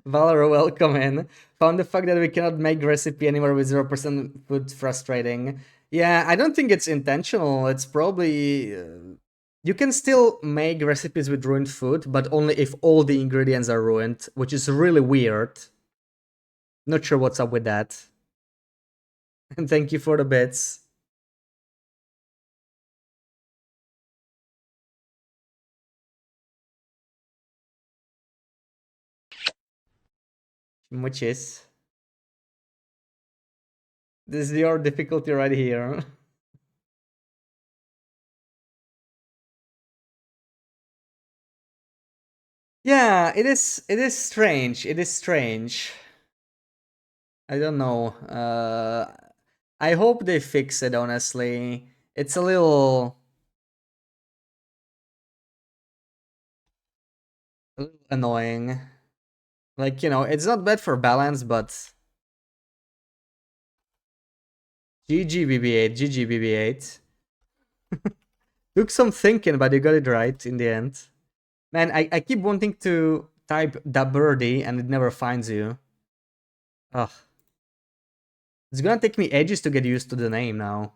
Valor, welcome in. Found the fact that we cannot make recipe anymore with 0% food frustrating. Yeah, I don't think it's intentional. It's probably... you can still make recipes with ruined food, but only if all the ingredients are ruined, which is really weird. Not sure what's up with that. And thank you for the bits. Muchis. This is your difficulty right here. Yeah, it is strange. It is strange. I don't know. I hope they fix it, honestly. It's a little annoying. Like, you know, it's not bad for balance, but GG BB8, GG BB8. Took some thinking, but you got it right in the end. Man, I keep wanting to type da birdie and it never finds you. Ugh. It's gonna take me ages to get used to the name now.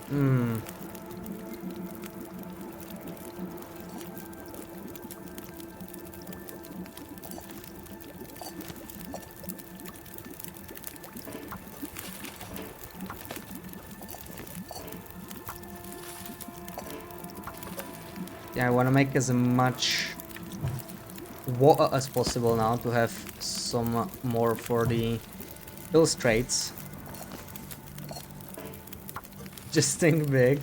Hmm. Yeah, I want to make as much water as possible now to have some more for the illustrates. Just think big.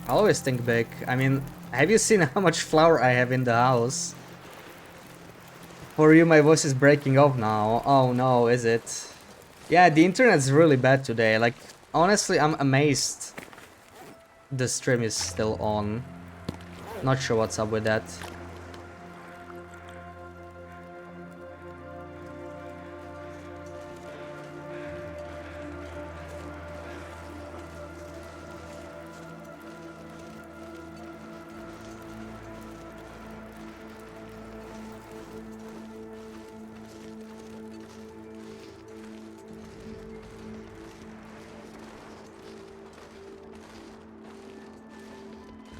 I always think big. I mean, have you seen how much flour I have in the house? For you, my voice is breaking off now. Oh no, is it? Yeah, the internet's really bad today. Like, honestly, I'm amazed the stream is still on. Not sure what's up with that.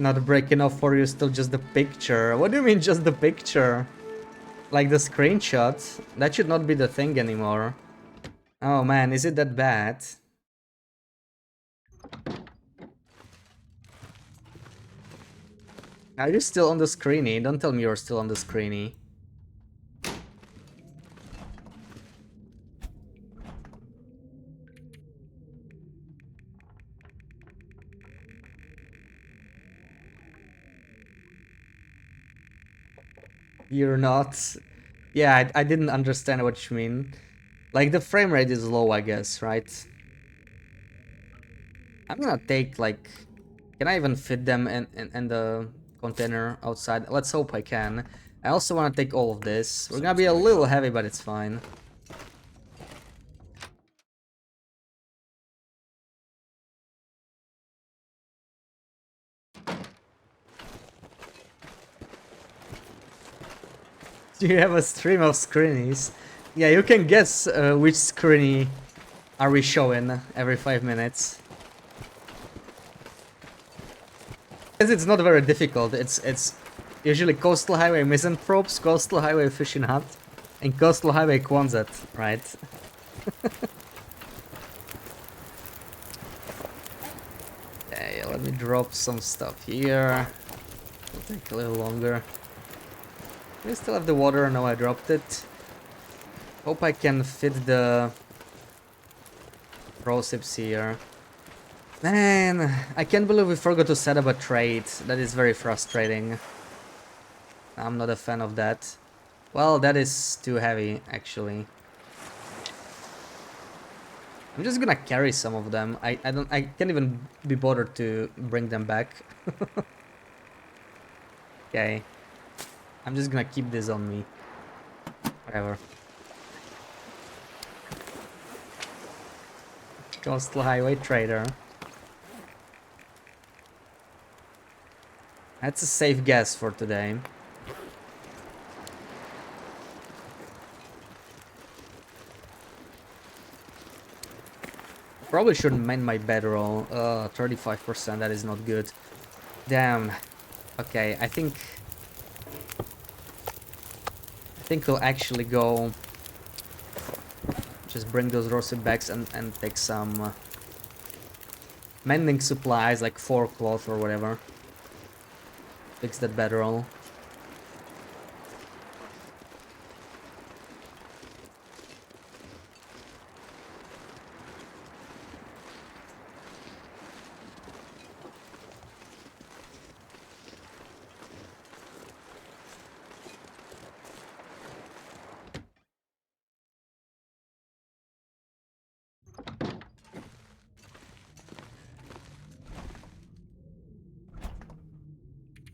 Not breaking off for you, still just the picture. What do you mean just the picture? Like the screenshot? That should not be the thing anymore. Oh man, is it that bad? Are you still on the screeny? Don't tell me you're still on the screeny. You're not. Yeah, I didn't understand what you mean. Like the frame rate is low, I guess, right? I'm gonna take like... Can I even fit them in the container outside? Let's hope I can. I also want to take all of this. We're gonna be a little heavy, but it's fine. Do you have a stream of screenies? Yeah, you can guess which screeny are we showing every 5 minutes. Because it's not very difficult. It's Usually Coastal Highway Misanthropes, Coastal Highway Fishing Hut, and Coastal Highway Quonset, right? Okay, let me drop some stuff here. It'll take a little longer. We still have the water, no I dropped it. Hope I can fit the rosips here. Man, I can't believe we forgot to set up a trade. That is very frustrating. I'm not a fan of that. Well, that is too heavy, actually. I'm just gonna carry some of them. I can't even be bothered to bring them back. Okay. I'm just gonna keep this on me. Whatever. Coastal Highway Trader. That's a safe guess for today. Probably shouldn't mend my bedroll. 35%, that is not good. Damn. Okay, I think we'll actually go just bring those roasted bags and take some mending supplies like 4 cloth or whatever. Fix that bedroll.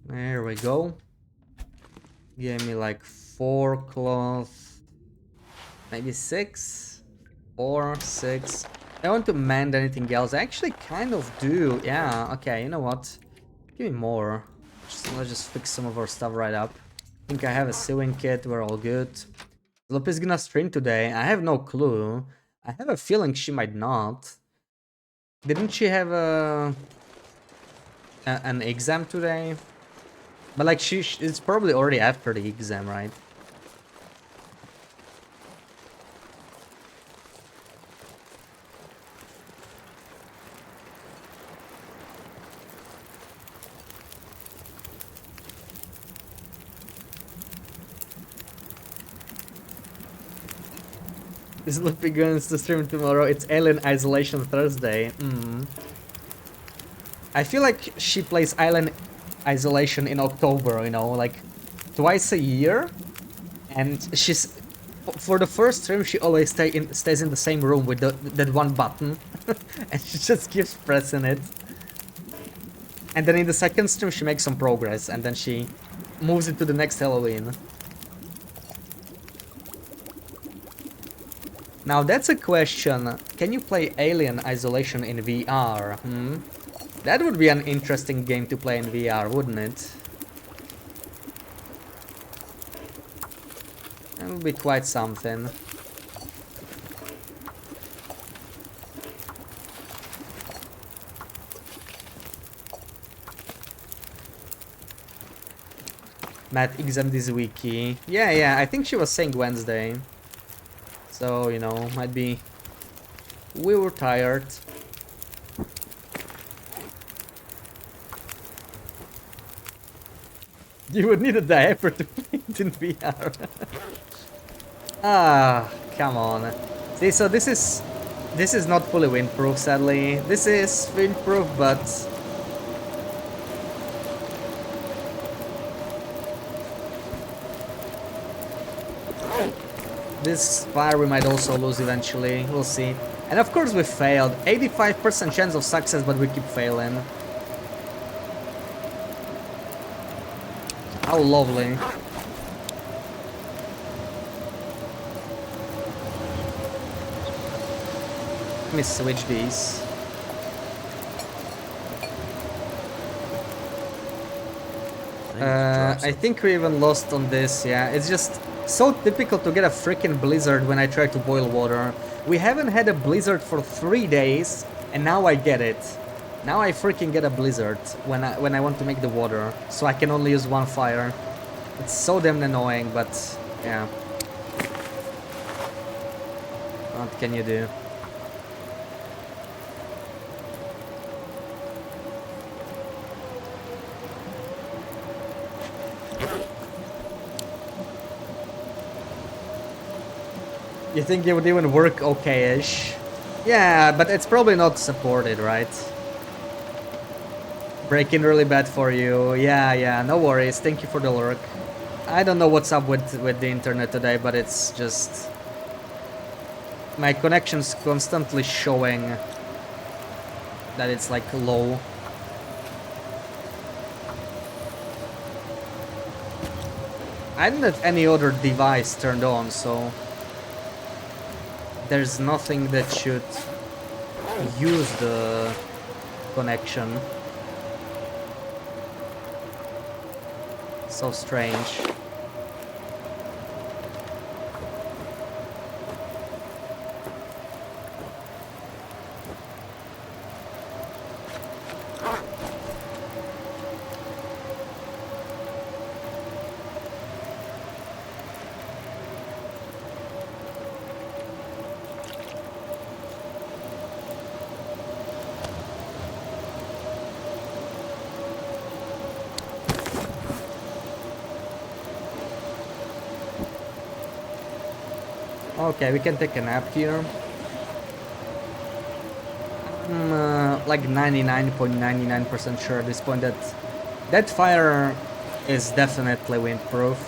There we go. Gave me like 4 cloth, maybe 6, 4, 6. I want to mend anything else. I actually kind of do. Yeah. Okay. You know what? Give me more. Let's just fix some of our stuff right up. I think I have a sewing kit. We're all good. Lopi's gonna stream today. I have no clue. I have a feeling she might not. Didn't she have an exam today? But like it's probably already after the exam, right? Is Loopy going to stream tomorrow? It's Alien Isolation Thursday. I feel like she plays Alien Isolation in October, you know, like twice a year, and she's for the first stream she always stays in the same room with that one button and she just keeps pressing it, and then in the second stream she makes some progress and then she moves it to the next Halloween. Now that's a question. Can you play Alien Isolation in VR? That would be an interesting game to play in VR, wouldn't it? That would be quite something. Matt exam this wiki. Yeah, I think she was saying Wednesday. So, you know, might be... We were tired. You would need a diaper to paint in VR. Ah, come on. See, so this is not fully windproof, sadly. This is windproof, but this fire we might also lose eventually. We'll see. And of course we failed. 85% chance of success, but we keep failing. How lovely. Let me switch these. I think we even lost on this, yeah. It's just so typical to get a freaking blizzard when I try to boil water. We haven't had a blizzard for 3 days, and now I get it. Now I freaking get a blizzard when I want to make the water, so I can only use one fire. It's so damn annoying, but yeah. What can you do? You think it would even work okay-ish? Yeah, but it's probably not supported, right? Breaking really bad for you. Yeah, no worries. Thank you for the lurk. I don't know what's up with the internet today, but it's just... my connection's constantly showing that it's like low. I don't have any other device turned on, so... there's nothing that should use the connection. So strange. Okay, we can take a nap here. I'm like 99.99% sure at this point that that fire is definitely windproof.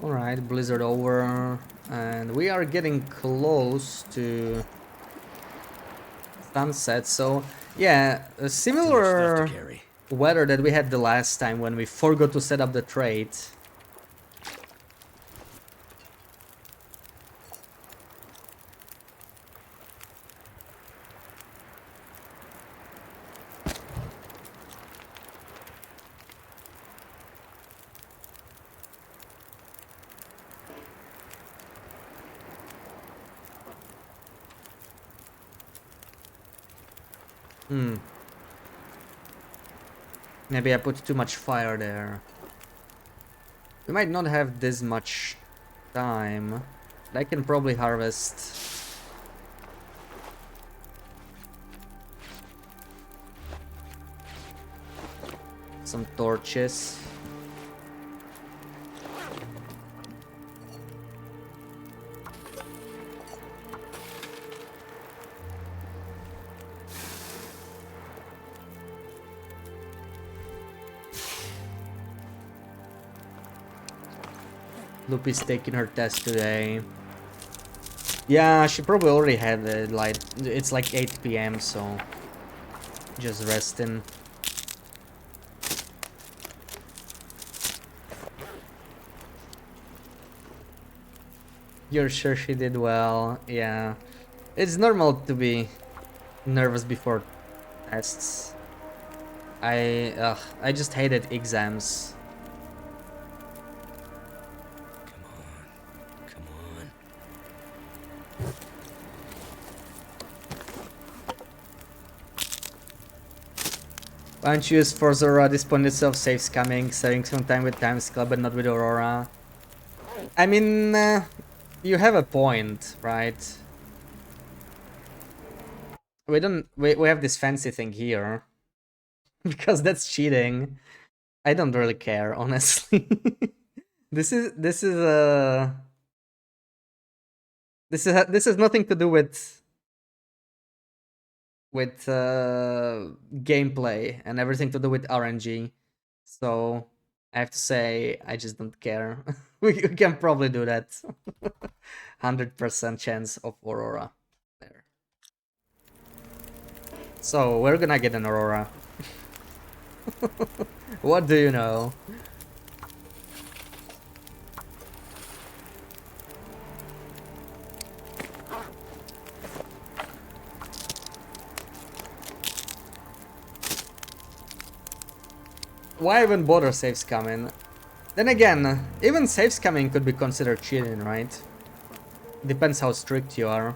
Alright, blizzard over, and we are getting close to sunset, so yeah, a similar weather that we had the last time when we forgot to set up the trade. Maybe I put too much fire there. We might not have this much time, but I can probably harvest. Some torches. Loopy's taking her test today. Yeah, she probably already had it, like, it's like 8 PM, so just resting. You're sure she did well? Yeah. It's normal to be nervous before tests. I just hated exams. Why don't you use Forza Aurora? This point itself saves coming, saving some time with Times Club, but not with Aurora. I mean, you have a point, right? We don't. We have this fancy thing here because that's cheating. I don't really care, honestly. This has nothing to do with gameplay and everything to do with RNG. So I have to say I just don't care. we can probably do that. 100% chance of aurora. There. So we're gonna get an aurora. What do you know? Why even bother saves coming? Then again, even saves coming could be considered cheating, right? Depends how strict you are.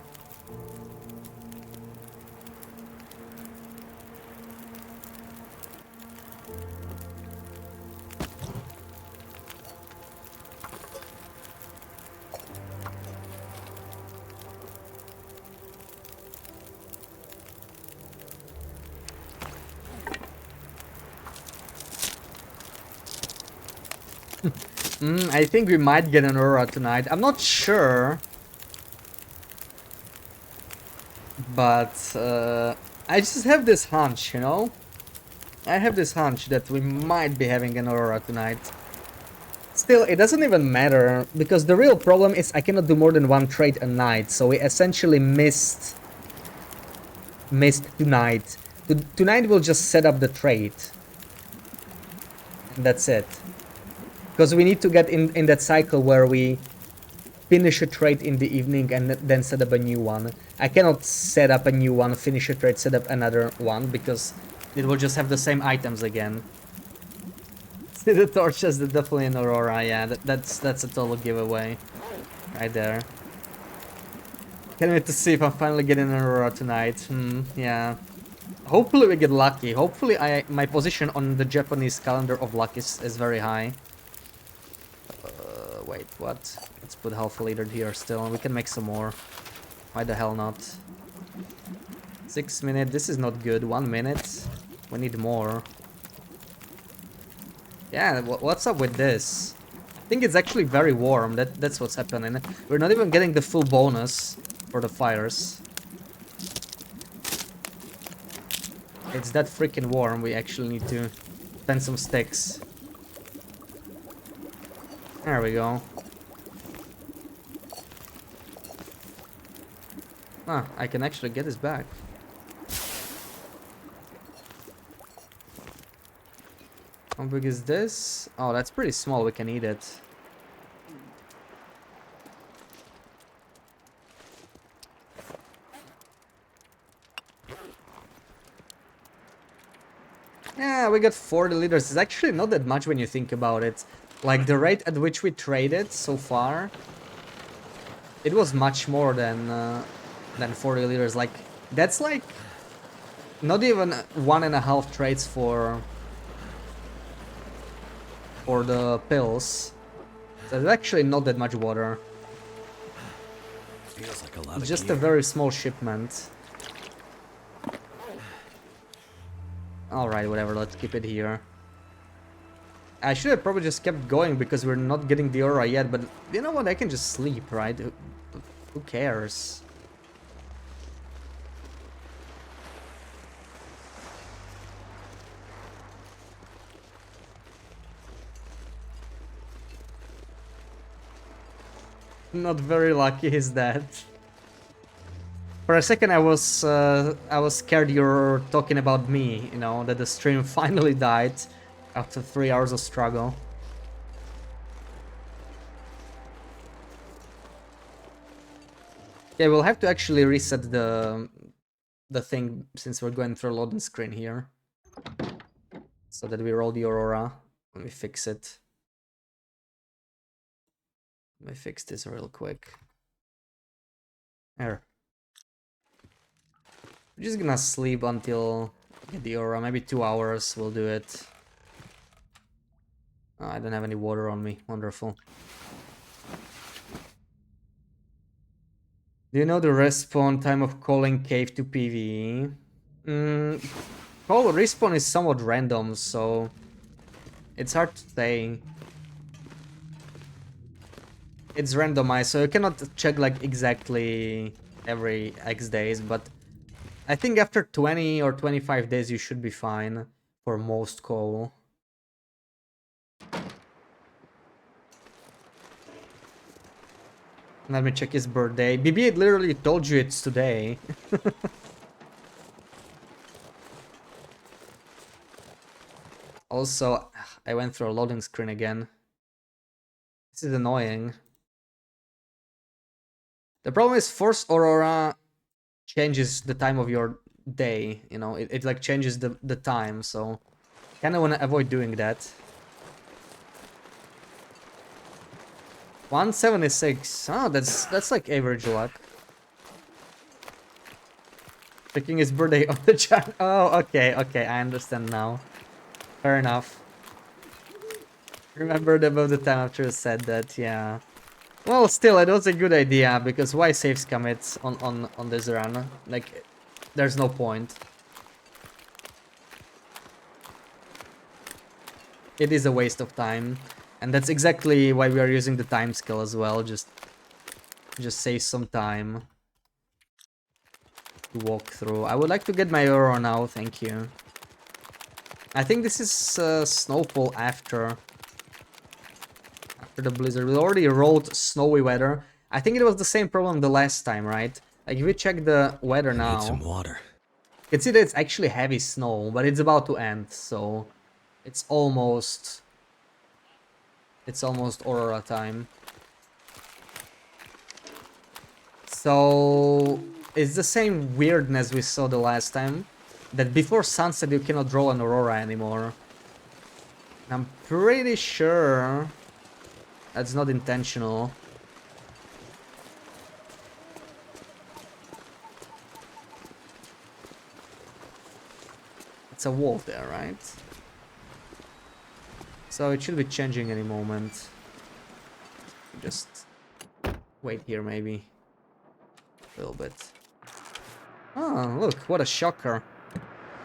I think we might get an aurora tonight. I'm not sure. But I just have this hunch, you know? I have this hunch that we might be having an aurora tonight. Still, it doesn't even matter, because the real problem is I cannot do more than one trade a night, so we essentially missed tonight. Tonight we'll just set up the trade. And that's it. Because we need to get in that cycle where we finish a trade in the evening and then set up a new one. I cannot set up a new one, finish a trade, set up another one, because it will just have the same items again. See the torches, that's definitely an aurora, yeah, that's a total giveaway. Right there. Can't wait to see if I'm finally getting an aurora tonight. Yeah. Hopefully we get lucky. Hopefully my position on the Japanese calendar of luck is very high. Wait, what? Let's put half a liter here still, and we can make some more. Why the hell not? 6 minutes, this is not good. 1 minute, we need more. Yeah, what's up with this? I think it's actually very warm, that's what's happening. We're not even getting the full bonus for the fires. It's that freaking warm, we actually need to spend some sticks. There we go. Ah, I can actually get this back. How big is this? Oh, that's pretty small, we can eat it. Yeah, we got 40 liters. It's actually not that much when you think about it. Like, the rate at which we traded so far, it was much more than 40 liters. Like, that's like not even 1.5 trades for the pills. So it's actually not that much water. Feels like a lot of Just gear. a very small shipment. Alright, whatever, let's keep it here. I should have probably just kept going because we're not getting the aura yet, but you know what, I can just sleep, right? Who cares? Not very lucky is that. For a second I was scared you're talking about me, you know, that the stream finally died after 3 hours of struggle. Yeah, we'll have to actually reset the thing since we're going through a loading screen here. So that we roll the aurora. Let me fix it. Let me fix this real quick. There. We're just gonna sleep until we get the aura. Maybe 2 hours will do it. Oh, I don't have any water on me. Wonderful. Do you know the respawn time of calling cave to PvE? Call respawn is somewhat random, so it's hard to say. It's randomized, so you cannot check like exactly every X days, but I think after 20 or 25 days you should be fine for most call. Let me check his birthday. BB, it literally told you it's today. Also, I went through a loading screen again. This is annoying. The problem is Force Aurora changes the time of your day, you know, it like changes the time, so kinda wanna avoid doing that. 176. Oh, that's like average luck. Checking his birthday on the chat. Oh, okay, I understand now. Fair enough. Remembered about the time after I said that, yeah. Well, still, it was a good idea, because why save commits on this run? Like, there's no point. It is a waste of time. And that's exactly why we are using the time skill as well, just save some time to walk through. I would like to get my Aurora now, thank you. I think this is snowfall after the blizzard. We already wrote snowy weather. I think it was the same problem the last time, right? Like if we check the weather now, Need some water. you can see that it's actually heavy snow, but it's about to end, so it's almost Aurora time. So it's the same weirdness we saw the last time, that before sunset you cannot draw an Aurora anymore. I'm pretty sure that's not intentional. It's a wall there, right? So it should be changing any moment. Just wait here maybe. A little bit. Oh, look, what a shocker.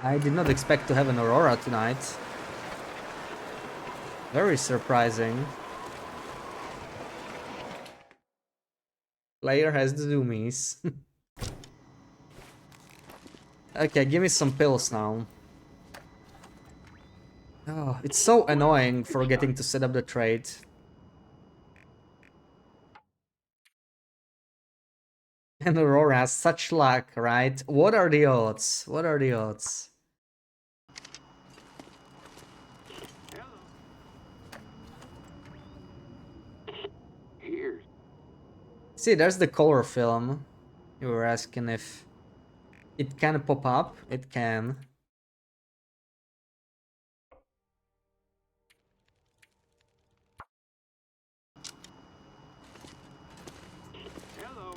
I did not expect to have an Aurora tonight. Very surprising. Player has the zoomies. Okay, give me some pills now. Oh, it's so annoying forgetting to set up the trade. And Aurora has such luck, right? What are the odds? What are the odds? Here's See, there's the color film. You were asking if it can pop up. It can. hello.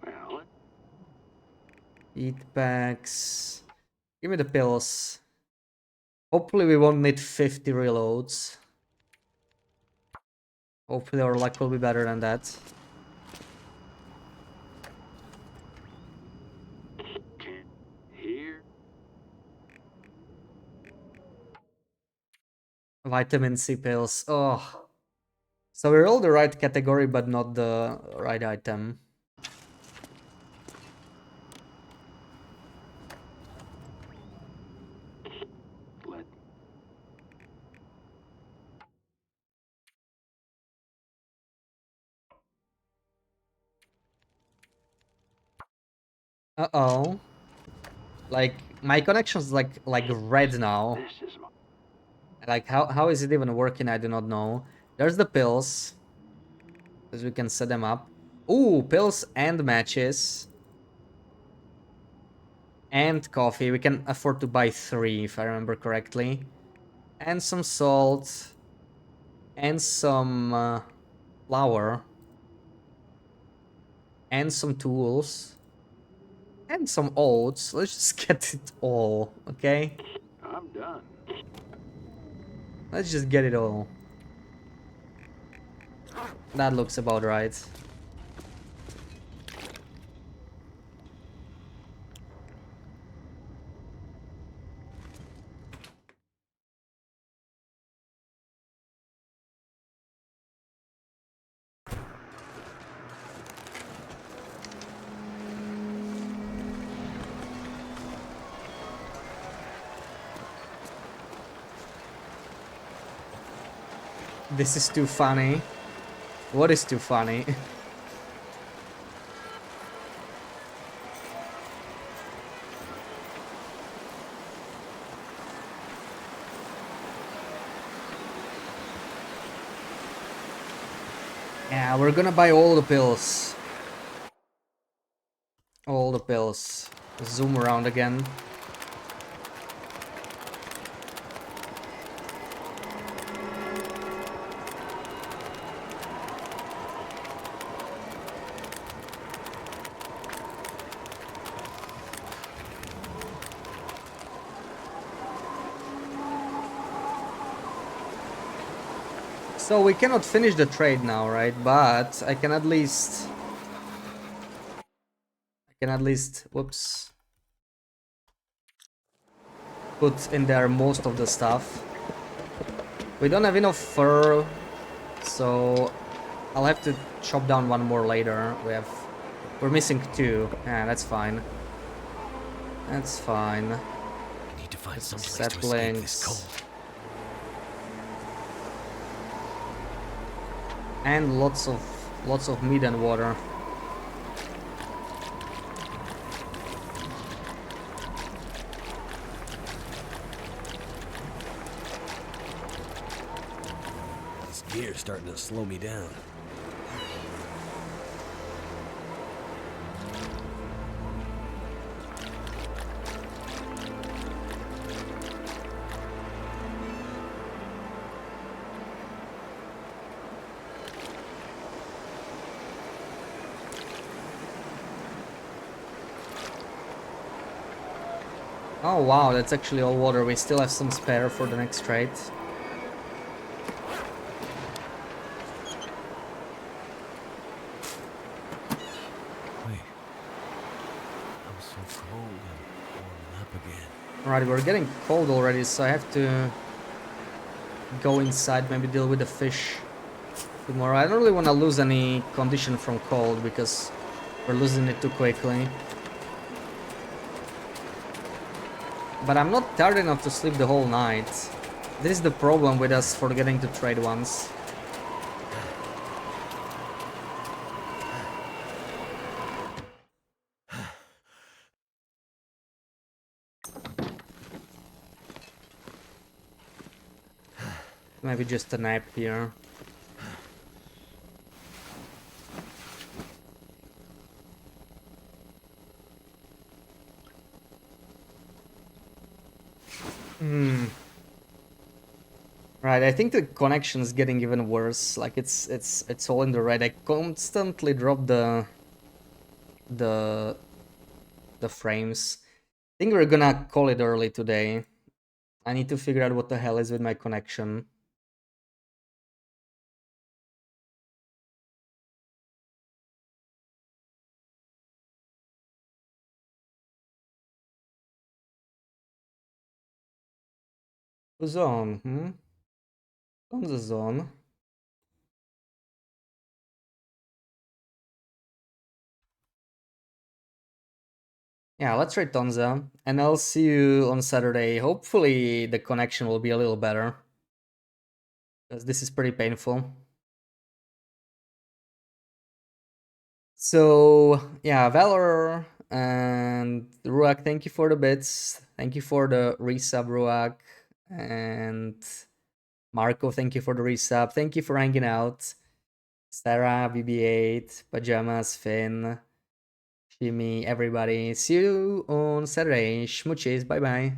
Well, Eat packs. Give me the pills. Hopefully we won't need 50 reloads. Hopefully our luck will be better than that. can here. Vitamin C pills. Oh. So we rolled the right category, but not the right item. Let Uh-oh. Like, my connection's like red now. this is my Like, how is it even working? I do not know. There's the pills. Because we can set them up. Ooh, pills and matches. And coffee. We can afford to buy 3, if I remember correctly. And some salt. And some flour. And some tools. And some oats. Let's just get it all, okay? I'm done. Let's just get it all. That looks about right. This is too funny. What is too funny? Yeah, we're gonna buy all the pills. All the pills. Zoom around again. So we cannot finish the trade now, right? But I can at least... whoops. Put in there most of the stuff. We don't have enough fur, so I'll have to chop down one more later. We're missing 2. Yeah, that's fine. That's fine. I need to find some place to escape this cold. And lots of meat and water. This gear's starting to slow me down. Oh wow, that's actually all water. We still have some spare for the next trade. Wait. I'm so cold and warming up again. Alright, we're getting cold already, so I have to go inside, maybe deal with the fish tomorrow. I don't really want to lose any condition from cold because we're losing it too quickly. But I'm not tired enough to sleep the whole night. This is the problem with us forgetting to trade once. Maybe just a nap here. Right, I think the connection is getting even worse. Like it's all in the red. I constantly drop the frames. I think we're gonna call it early today. I need to figure out what the hell is with my connection. Who's on? On the zone. Yeah, let's try Tonza, and I'll see you on Saturday. Hopefully the connection will be a little better, because this is pretty painful. So, yeah, Valor and Ruak, thank you for the bits. Thank you for the resub, Ruak. And Marco, thank you for the resub. Thank you for hanging out. Sarah, BB8, Pajamas, Finn, Jimmy, everybody. See you on Saturday. Schmooches, bye bye.